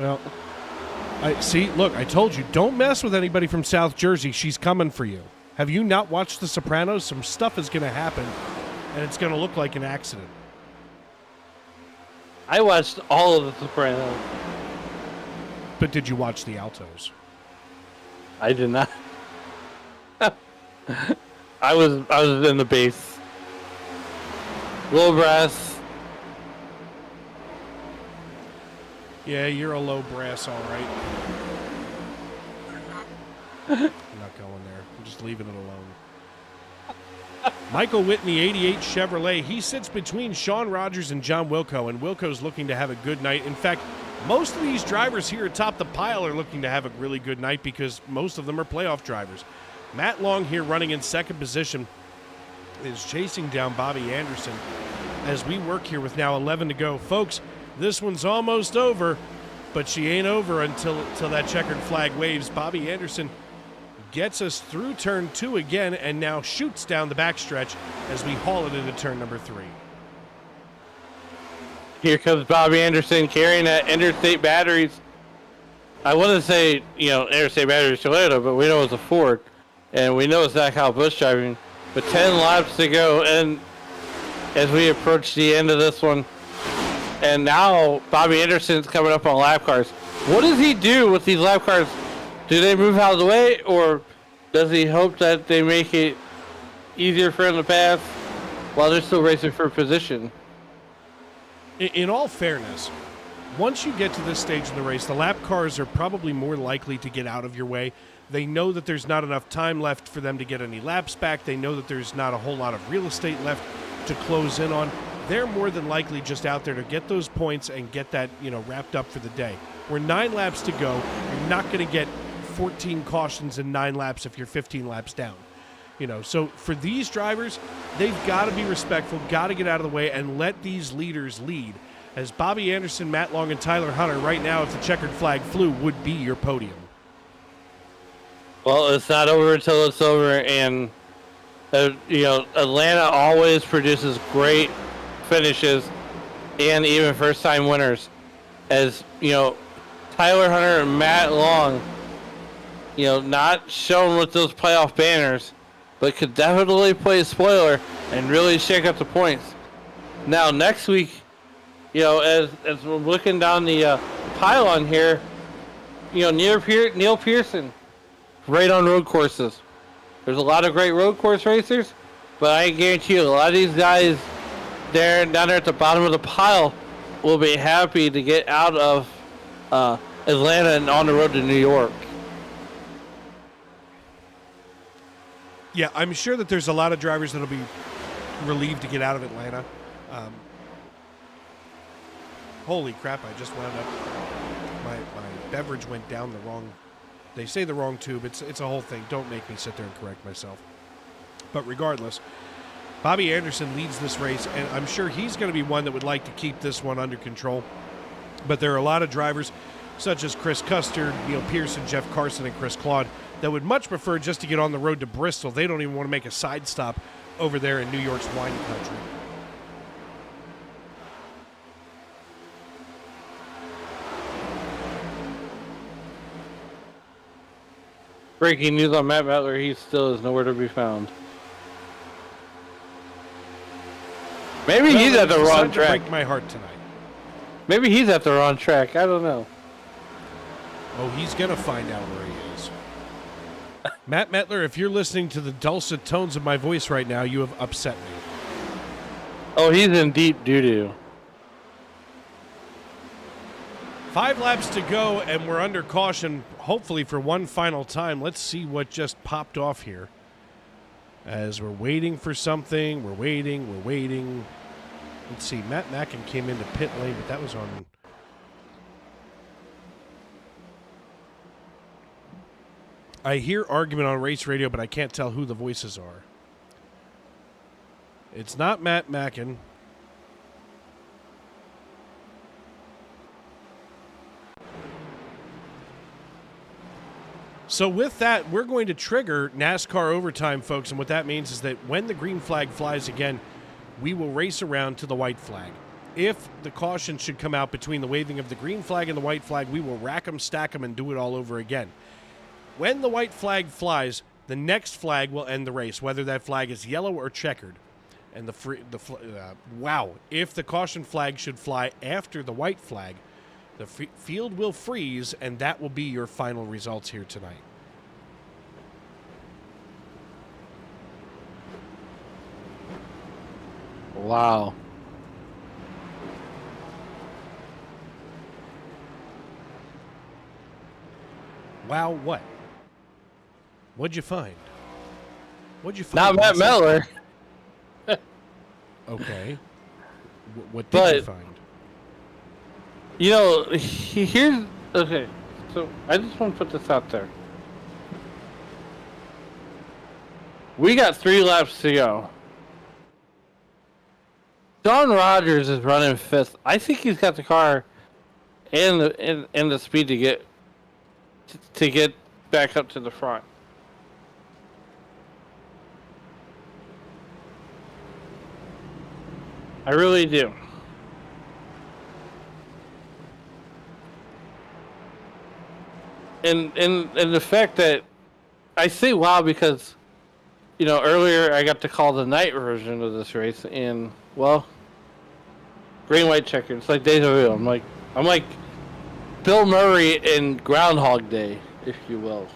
Well, look, I told you, don't mess with anybody from South Jersey. She's coming for you. Have you not watched The Sopranos? Some stuff is going to happen, and it's going to look like an accident. I watched all of The Sopranos. But did you watch The Altos? I did not. I was in the base. Low brass. Yeah, you're a low brass, all right. I'm not going there. I'm just leaving it alone. Michael Whitney, 88 Chevrolet. He sits between Sean Rogers and John Wilco, and Wilco's looking to have a good night. In fact, most of these drivers here atop the pile are looking to have a really good night because most of them are playoff drivers. Matt Long here running in second position is chasing down Bobby Anderson as we work here with now 11 to go. Folks, this one's almost over, but she ain't over until that checkered flag waves. Bobby Anderson gets us through turn 2 again and now shoots down the backstretch as we haul it into turn number 3. Here comes Bobby Anderson carrying that interstate batteries. I want to say, interstate batteries Toyota, but we know it's a Ford. And we know it's Zach Hal Busch driving. But 10 laps to go, and as we approach the end of this one, and now Bobby Anderson's coming up on lap cars. What does he do with these lap cars? Do they move out of the way, or does he hope that they make it easier for him to pass while they're still racing for position? In all fairness, once you get to this stage in the race, the lap cars are probably more likely to get out of your way. They know that there's not enough time left for them to get any laps back. They know that there's not a whole lot of real estate left to close in on. They're more than likely just out there to get those points and get that, wrapped up for the day. We're 9 laps to go. You're not going to get 14 cautions in 9 laps if you're 15 laps down. So for these drivers, they've got to be respectful, got to get out of the way, and let these leaders lead. As Bobby Anderson, Matt Long, and Tyler Hunter, right now, if the checkered flag flew, would be your podium. Well, it's not over until it's over, and Atlanta always produces great finishes and even first-time winners. As Tyler Hunter and Matt Long, not shown with those playoff banners, but could definitely play a spoiler and really shake up the points. Now, next week, as we're looking down the pylon here, Neil Pearson, great on road courses. There's a lot of great road course racers, but I guarantee you a lot of these guys down there at the bottom of the pile will be happy to get out of Atlanta and on the road to New York. Yeah, I'm sure that there's a lot of drivers that'll be relieved to get out of Atlanta. Holy crap, I just wound up. My beverage went down the wrong... They say the wrong tube. It's a whole thing. Don't make me sit there and correct myself. But regardless, Bobby Anderson leads this race, and I'm sure he's going to be one that would like to keep this one under control. But there are a lot of drivers, such as Chris Custer, Neil Pearson, Jeff Carson, and Chris Claude, that would much prefer just to get on the road to Bristol. They don't even want to make a side stop over there in New York's wine country. Breaking news on Matt Butler, he still is nowhere to be found. Maybe he's at the wrong track. Break my heart tonight. Maybe he's at the wrong track. I don't know. Oh, he's going to find out where he is. Matt Metler, if you're listening to the dulcet tones of my voice right now, you have upset me. Oh, he's in deep doo-doo. 5 laps to go, and we're under caution, hopefully for one final time. Let's see what just popped off here. As we're waiting for something, we're waiting. Let's see, Matt Mackin came into pit lane, but that was on... I hear argument on race radio, but I can't tell who the voices are. It's not Matt Mackin. So with that, we're going to trigger NASCAR overtime, folks, and what that means is that when the green flag flies again, we will race around to the white flag. If the caution should come out between the waving of the green flag and the white flag, we will rack them, stack them, and do it all over again. When the white flag flies, the next flag will end the race, whether that flag is yellow or checkered. And if the caution flag should fly after the white flag, the field will freeze, and that will be your final results here tonight. Wow. Wow, what? What'd you find? Not Matt Miller. Okay. What did you find? Here's... Okay, so I just want to put this out there. We got 3 laps to go. Don Rogers is running 5th. I think he's got the car and the speed to get back up to the front. I really do. And the fact that I say wow because earlier I got to call the night version of this race, and well, green white checker. It's like deja vu. I'm like Bill Murray in Groundhog Day, if you will.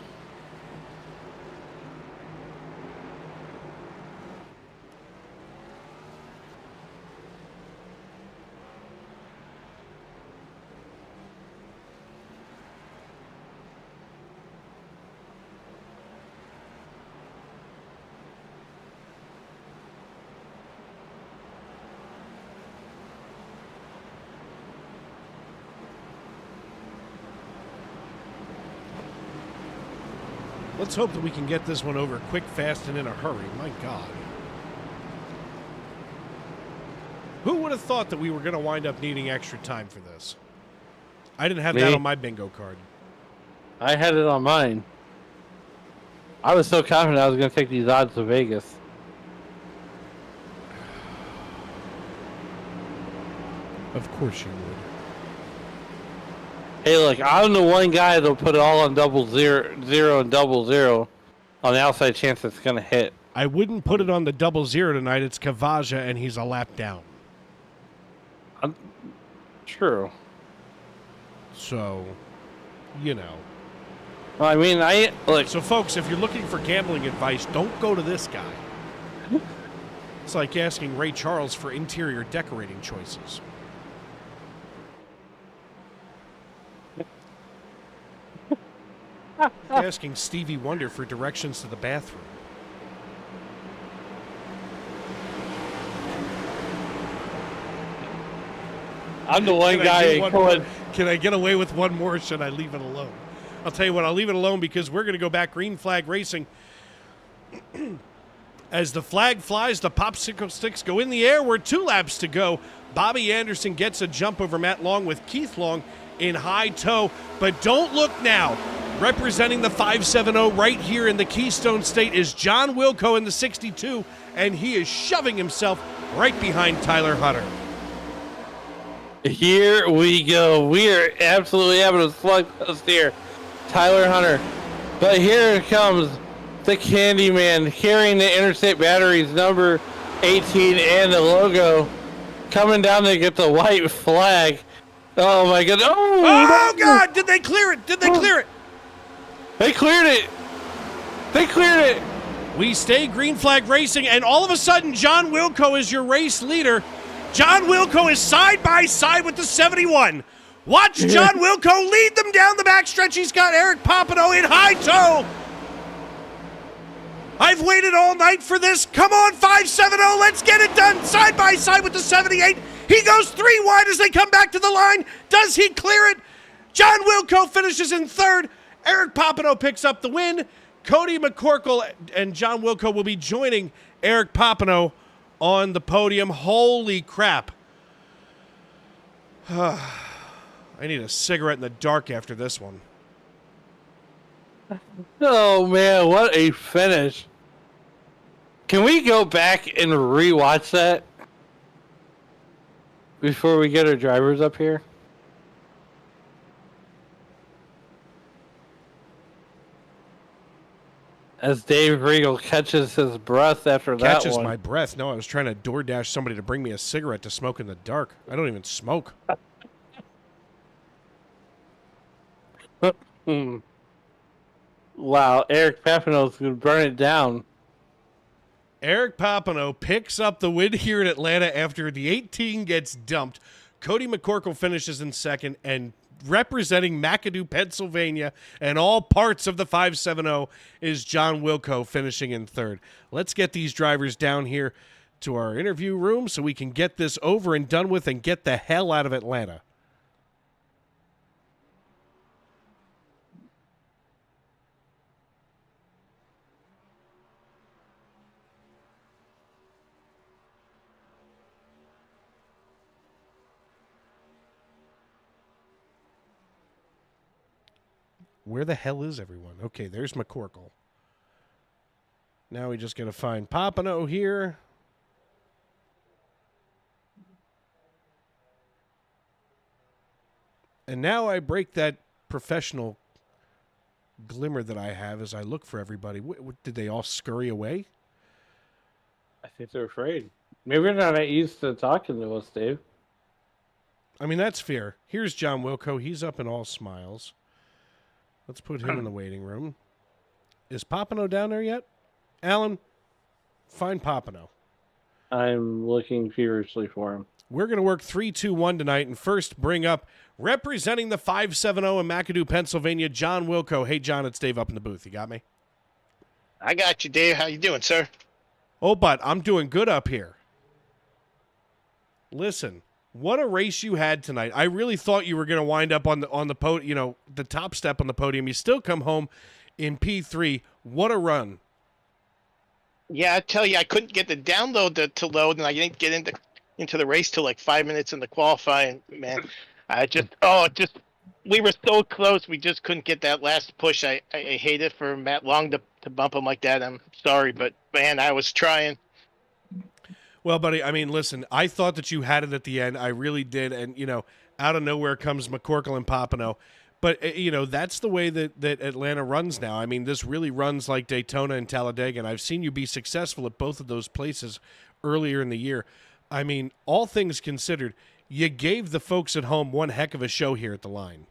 Let's hope that we can get this one over quick, fast, and in a hurry. My God. Who would have thought that we were going to wind up needing extra time for this? I didn't have that on my bingo card. I had it on mine. I was so confident I was going to take these odds to Vegas. Of course you would. Hey, look, I'm the one guy that'll put it all on 0-0 and 0-0 on the outside chance it's going to hit. I wouldn't put it on the 0-0 tonight. It's Kavaja, and he's a lap down. True. So, you know. Well, I mean, So, folks, if you're looking for gambling advice, don't go to this guy. It's like asking Ray Charles for interior decorating choices. Asking Stevie Wonder for directions to the bathroom. I'm the one guy. Can I get away with one more or should I leave it alone? I'll tell you what, I'll leave it alone because we're going to go back green flag racing. As the flag flies, the popsicle sticks go in the air. We're 2 laps to go. Bobby Anderson gets a jump over Matt Long with Keith Long in high tow. But don't look now. Representing the 570 right here in the Keystone State is John Wilco in the 62, and he is shoving himself right behind Tyler Hunter. Here we go. We are absolutely having a slugfest here. Tyler Hunter. But here comes the Candyman carrying the Interstate Batteries number 18 and the logo coming down to get the white flag. Oh my God. Oh God, did they clear it? Did they clear it? They cleared it. They cleared it. We stay green flag racing, and all of a sudden, John Wilco is your race leader. John Wilco is side by side with the 71. Watch John Wilco lead them down the backstretch. He's got Eric Papineau in high tow. I've waited all night for this. Come on, 570. Let's get it done. Side by side with the 78. He goes 3 wide as they come back to the line. Does he clear it? John Wilco finishes in 3rd. Eric Papineau picks up the win. Cody McCorkle and John Wilco will be joining Eric Papineau on the podium. Holy crap. I need a cigarette in the dark after this one. Oh, man, what a finish. Can we go back and rewatch that before we get our drivers up here? As Dave Regal catches his breath after that one. Catches my breath. No, I was trying to DoorDash somebody to bring me a cigarette to smoke in the dark. I don't even smoke. Wow, Eric Papineau's going to burn it down. Eric Papineau picks up the win here in Atlanta after the 18 gets dumped. Cody McCorkle finishes in 2nd, and representing McAdoo, Pennsylvania, and all parts of the 570 is John Wilco finishing in 3rd. Let's get these drivers down here to our interview room so we can get this over and done with and get the hell out of Atlanta. Where the hell is everyone? Okay, there's McCorkle. Now we just got to find Papineau here. And now I break that professional glimmer that I have as I look for everybody. Did they all scurry away? I think they're afraid. Maybe they're not used to talking to us, Dave. I mean, that's fair. Here's John Wilco. He's up in all smiles. Let's put him in the waiting room. Is Papineau down there yet? Alan, find Papineau. I'm looking feverishly for him. We're going to work 3-2-1 tonight and first bring up representing the 570 in McAdoo, Pennsylvania, John Wilco. Hey, John, it's Dave up in the booth. You got me? I got you, Dave. How you doing, sir? Oh, but I'm doing good up here. Listen, what a race you had tonight. I really thought you were going to wind up on the podium, the top step on the podium. You still come home in P3. What a run. Yeah, I tell you, I couldn't get the download to load, and I didn't get into the race till like 5 minutes in the qualifying. Man, we were so close. We just couldn't get that last push. I hate it for Matt Long to bump him like that. I'm sorry, but man, I was trying. Well, buddy, I mean, listen, I thought that you had it at the end. I really did. And, out of nowhere comes McCorkle and Papineau. But, that's the way that Atlanta runs now. I mean, this really runs like Daytona and Talladega, and I've seen you be successful at both of those places earlier in the year. I mean, all things considered, you gave the folks at home one heck of a show here at the line.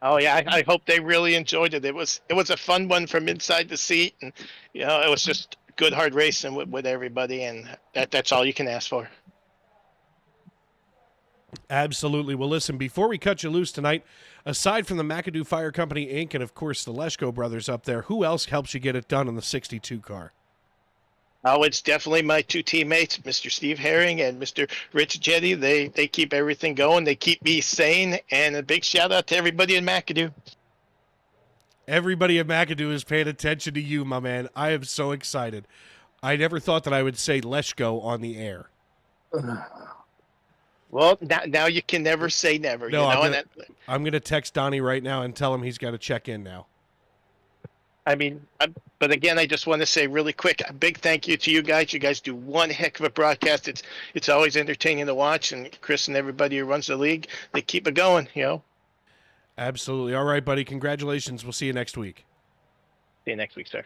Oh yeah, I hope they really enjoyed it. It was a fun one from inside the seat, and it was just good hard racing with everybody, and that's all you can ask for. Absolutely. Well, listen, before we cut you loose tonight, aside from the McAdoo Fire Company, Inc., and, of course, the Leschko brothers up there, who else helps you get it done in the 62 car? Oh, it's definitely my two teammates, Mr. Steve Herring and Mr. Rich Jetty. They keep everything going. They keep me sane, and a big shout-out to everybody in McAdoo. Everybody at McAdoo is paying attention to you, my man. I am so excited. I never thought that I would say Leschko on the air. Well, now you can never say never. No, I'm gonna text Donnie right now and tell him he's got to check in now. I mean, but again, I just want to say really quick, a big thank you to you guys. You guys do one heck of a broadcast. It's always entertaining to watch, and Chris and everybody who runs the league, they keep it going, Absolutely. All right, buddy. Congratulations. We'll see you next week. See you next week, sir.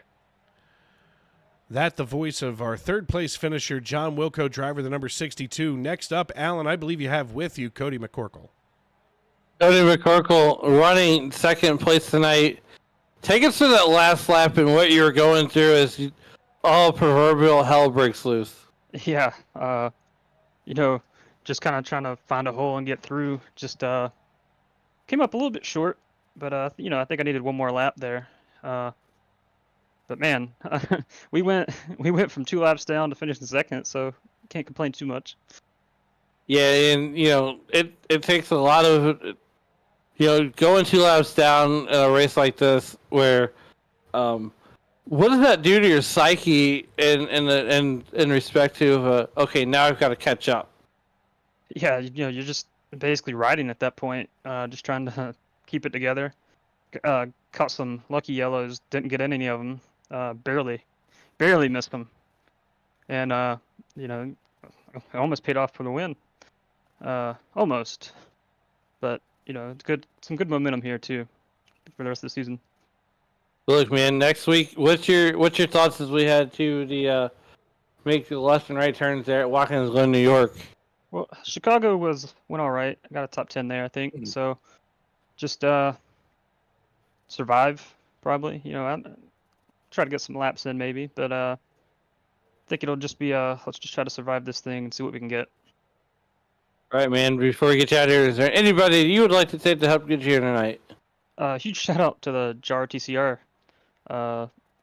That the voice of our third-place finisher, John Wilco, driver the number 62. Next up, Alan, I believe you have with you Cody McCorkle. Cody McCorkle running second place tonight. Take us through that last lap and what you were going through as all proverbial hell breaks loose. Yeah, just kind of trying to find a hole and get through. Just came up a little bit short, but I think I needed one more lap there. But man, we went from 2 laps down to finishing second, so can't complain too much. Yeah, and it takes a lot of going 2 laps down in a race like this, where what does that do to your psyche in respect to okay, now I've got to catch up? Yeah, you're just basically riding at that point, just trying to keep it together. Caught some lucky yellows, didn't get any of them. Barely missed them, and I almost paid off for the win, almost. But it's good, some good momentum here too for the rest of the season. Look, man, next week, what's your thoughts as we head to the make the left and right turns there at Watkins Glen, New York? Well, Chicago went all right. I got a top 10 there, I think. So just survive probably. Try to get some laps in maybe, but I think it'll just be let's just try to survive this thing and see what we can get. All right, man. Before we get you out of here, is there anybody you would like to take to help get you here tonight? Huge shout out to the JAR TCR.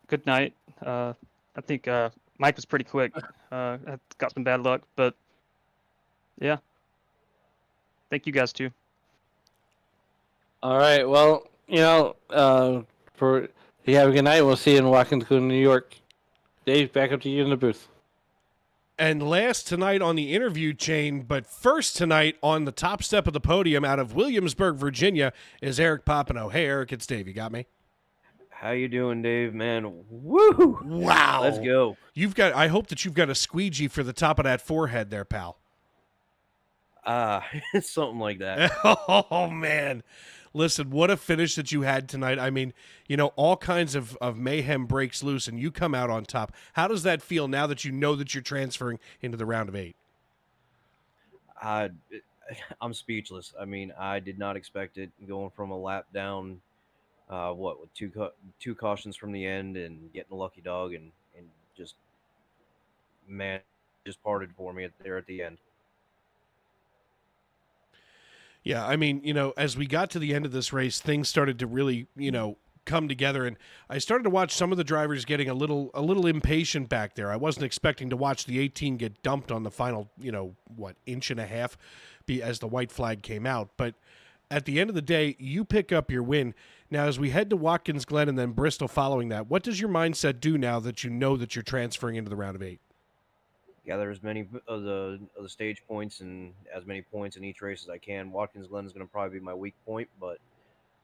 Good night. I think Mike was pretty quick. Got some bad luck, but yeah. Thank you guys too. All right. Well, for you have a good night. We'll see you in Watkins Glen, New York. Dave, back up to you in the booth. And last tonight on the interview chain, but first tonight on the top step of the podium out of Williamsburg, Virginia, is Eric Papineau. Hey, Eric, it's Dave. You got me? How you doing, Dave, man? Woo! Wow. Let's go. I hope that you've got a squeegee for the top of that forehead there, pal. Something like that. Oh, man. Listen, what a finish that you had tonight. I mean, all kinds of mayhem breaks loose, and you come out on top. How does that feel now that you know that you're transferring into the round of 8? I'm speechless. I mean, I did not expect it, going from a lap down, with two cautions from the end and getting a lucky dog and just, man, just parted for me there at the end. Yeah, I mean, as we got to the end of this race, things started to really, come together, and I started to watch some of the drivers getting a little impatient back there. I wasn't expecting to watch the 18 get dumped on the final, inch and a half as the white flag came out. But at the end of the day, you pick up your win. Now, as we head to Watkins Glen and then Bristol following that, what does your mindset do now that you know that you're transferring into the round of 8? Gather as many of the stage points and as many points in each race as I can. Watkins Glen is going to probably be my weak point, but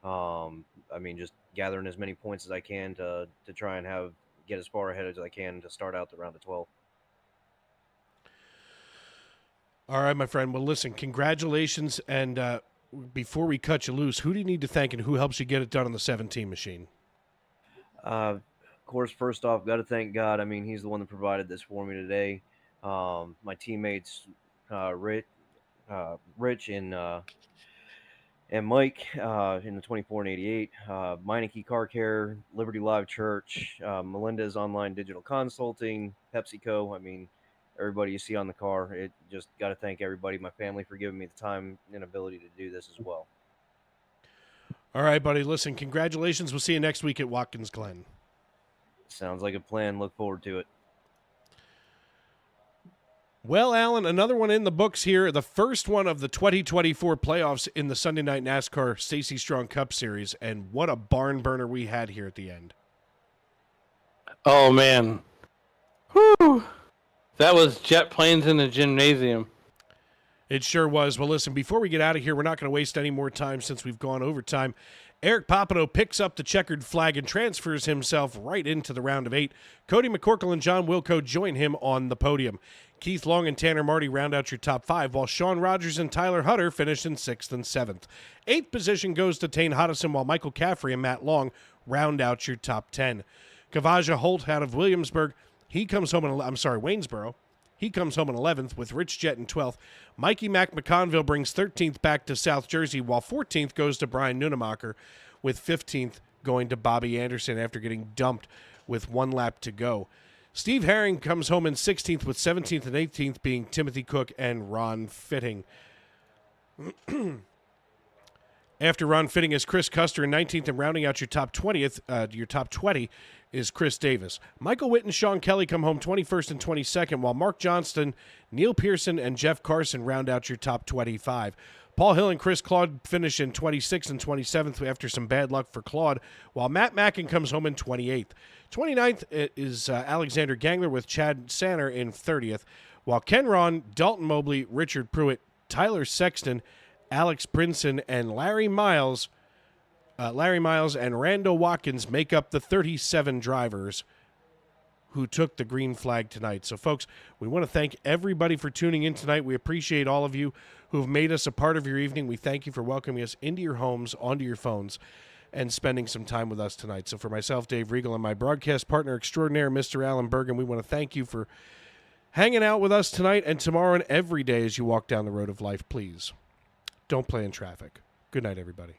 I mean, just gathering as many points as I can to try and get as far ahead as I can to start out the round of 12. All right, my friend. Well, listen, congratulations. And before we cut you loose, who do you need to thank and who helps you get it done on the 17 machine? Of course, first off, got to thank God. I mean, he's the one that provided this for me today. My teammates, Rich and Mike in the 24 and 88, Meineke Car Care, Liberty Live Church, Melinda's Online Digital Consulting, PepsiCo. I mean, everybody you see on the car. It just got to thank everybody, my family, for giving me the time and ability to do this as well. All right, buddy. Listen, congratulations. We'll see you next week at Watkins Glen. Sounds like a plan. Look forward to it. Well, Alan, another one in the books here. The first one of the 2024 playoffs in the Sunday Night NASCAR Stacy Strong Cup Series. And what a barn burner we had here at the end. Oh, man. Whew. That was jet planes in the gymnasium. It sure was. Well, listen, before we get out of here, we're not going to waste any more time since we've gone overtime. Eric Papineau picks up the checkered flag and transfers himself right into the round of 8. Cody McCorkle and John Wilco join him on the podium. Keith Long and Tanner Marty round out your top 5, while Sean Rogers and Tyler Hutter finish in 6th and 7th. 8th position goes to Tane Hoddison, while Michael Caffrey and Matt Long round out your top 10. Kavaja Holt out of Williamsburg, he comes home in Waynesboro. He comes home in 11th with Rich Jett in 12th. Mikey Mack McConville brings 13th back to South Jersey, while 14th goes to Brian Nunemacher, with 15th going to Bobby Anderson after getting dumped with 1 lap to go. Steve Herring comes home in 16th, with 17th and 18th being Timothy Cook and Ron Fitting. After Ron Fitting is Chris Custer in 19th, and rounding out your top 20 is Chris Davis. Michael Witt and Sean Kelly come home 21st and 22nd, while Mark Johnston, Neil Pearson, and Jeff Carson round out your top 25. Paul Hill and Chris Claude finish in 26th and 27th after some bad luck for Claude, while Matt Mackin comes home in 28th. 29th is Alexander Gangler with Chad Sanner in 30th, while Ken Ron, Dalton Mobley, Richard Pruitt, Tyler Sexton, Alex Brinson, and Larry Miles and Randall Watkins make up the 37 drivers who took the green flag tonight. So, folks, we want to thank everybody for tuning in tonight. We appreciate all of you who have made us a part of your evening. We thank you for welcoming us into your homes, onto your phones, and spending some time with us tonight. So for myself, Dave Regal, and my broadcast partner extraordinaire, Mr. Alan Bergen, we want to thank you for hanging out with us tonight and tomorrow and every day as you walk down the road of life. Please don't play in traffic. Good night, everybody.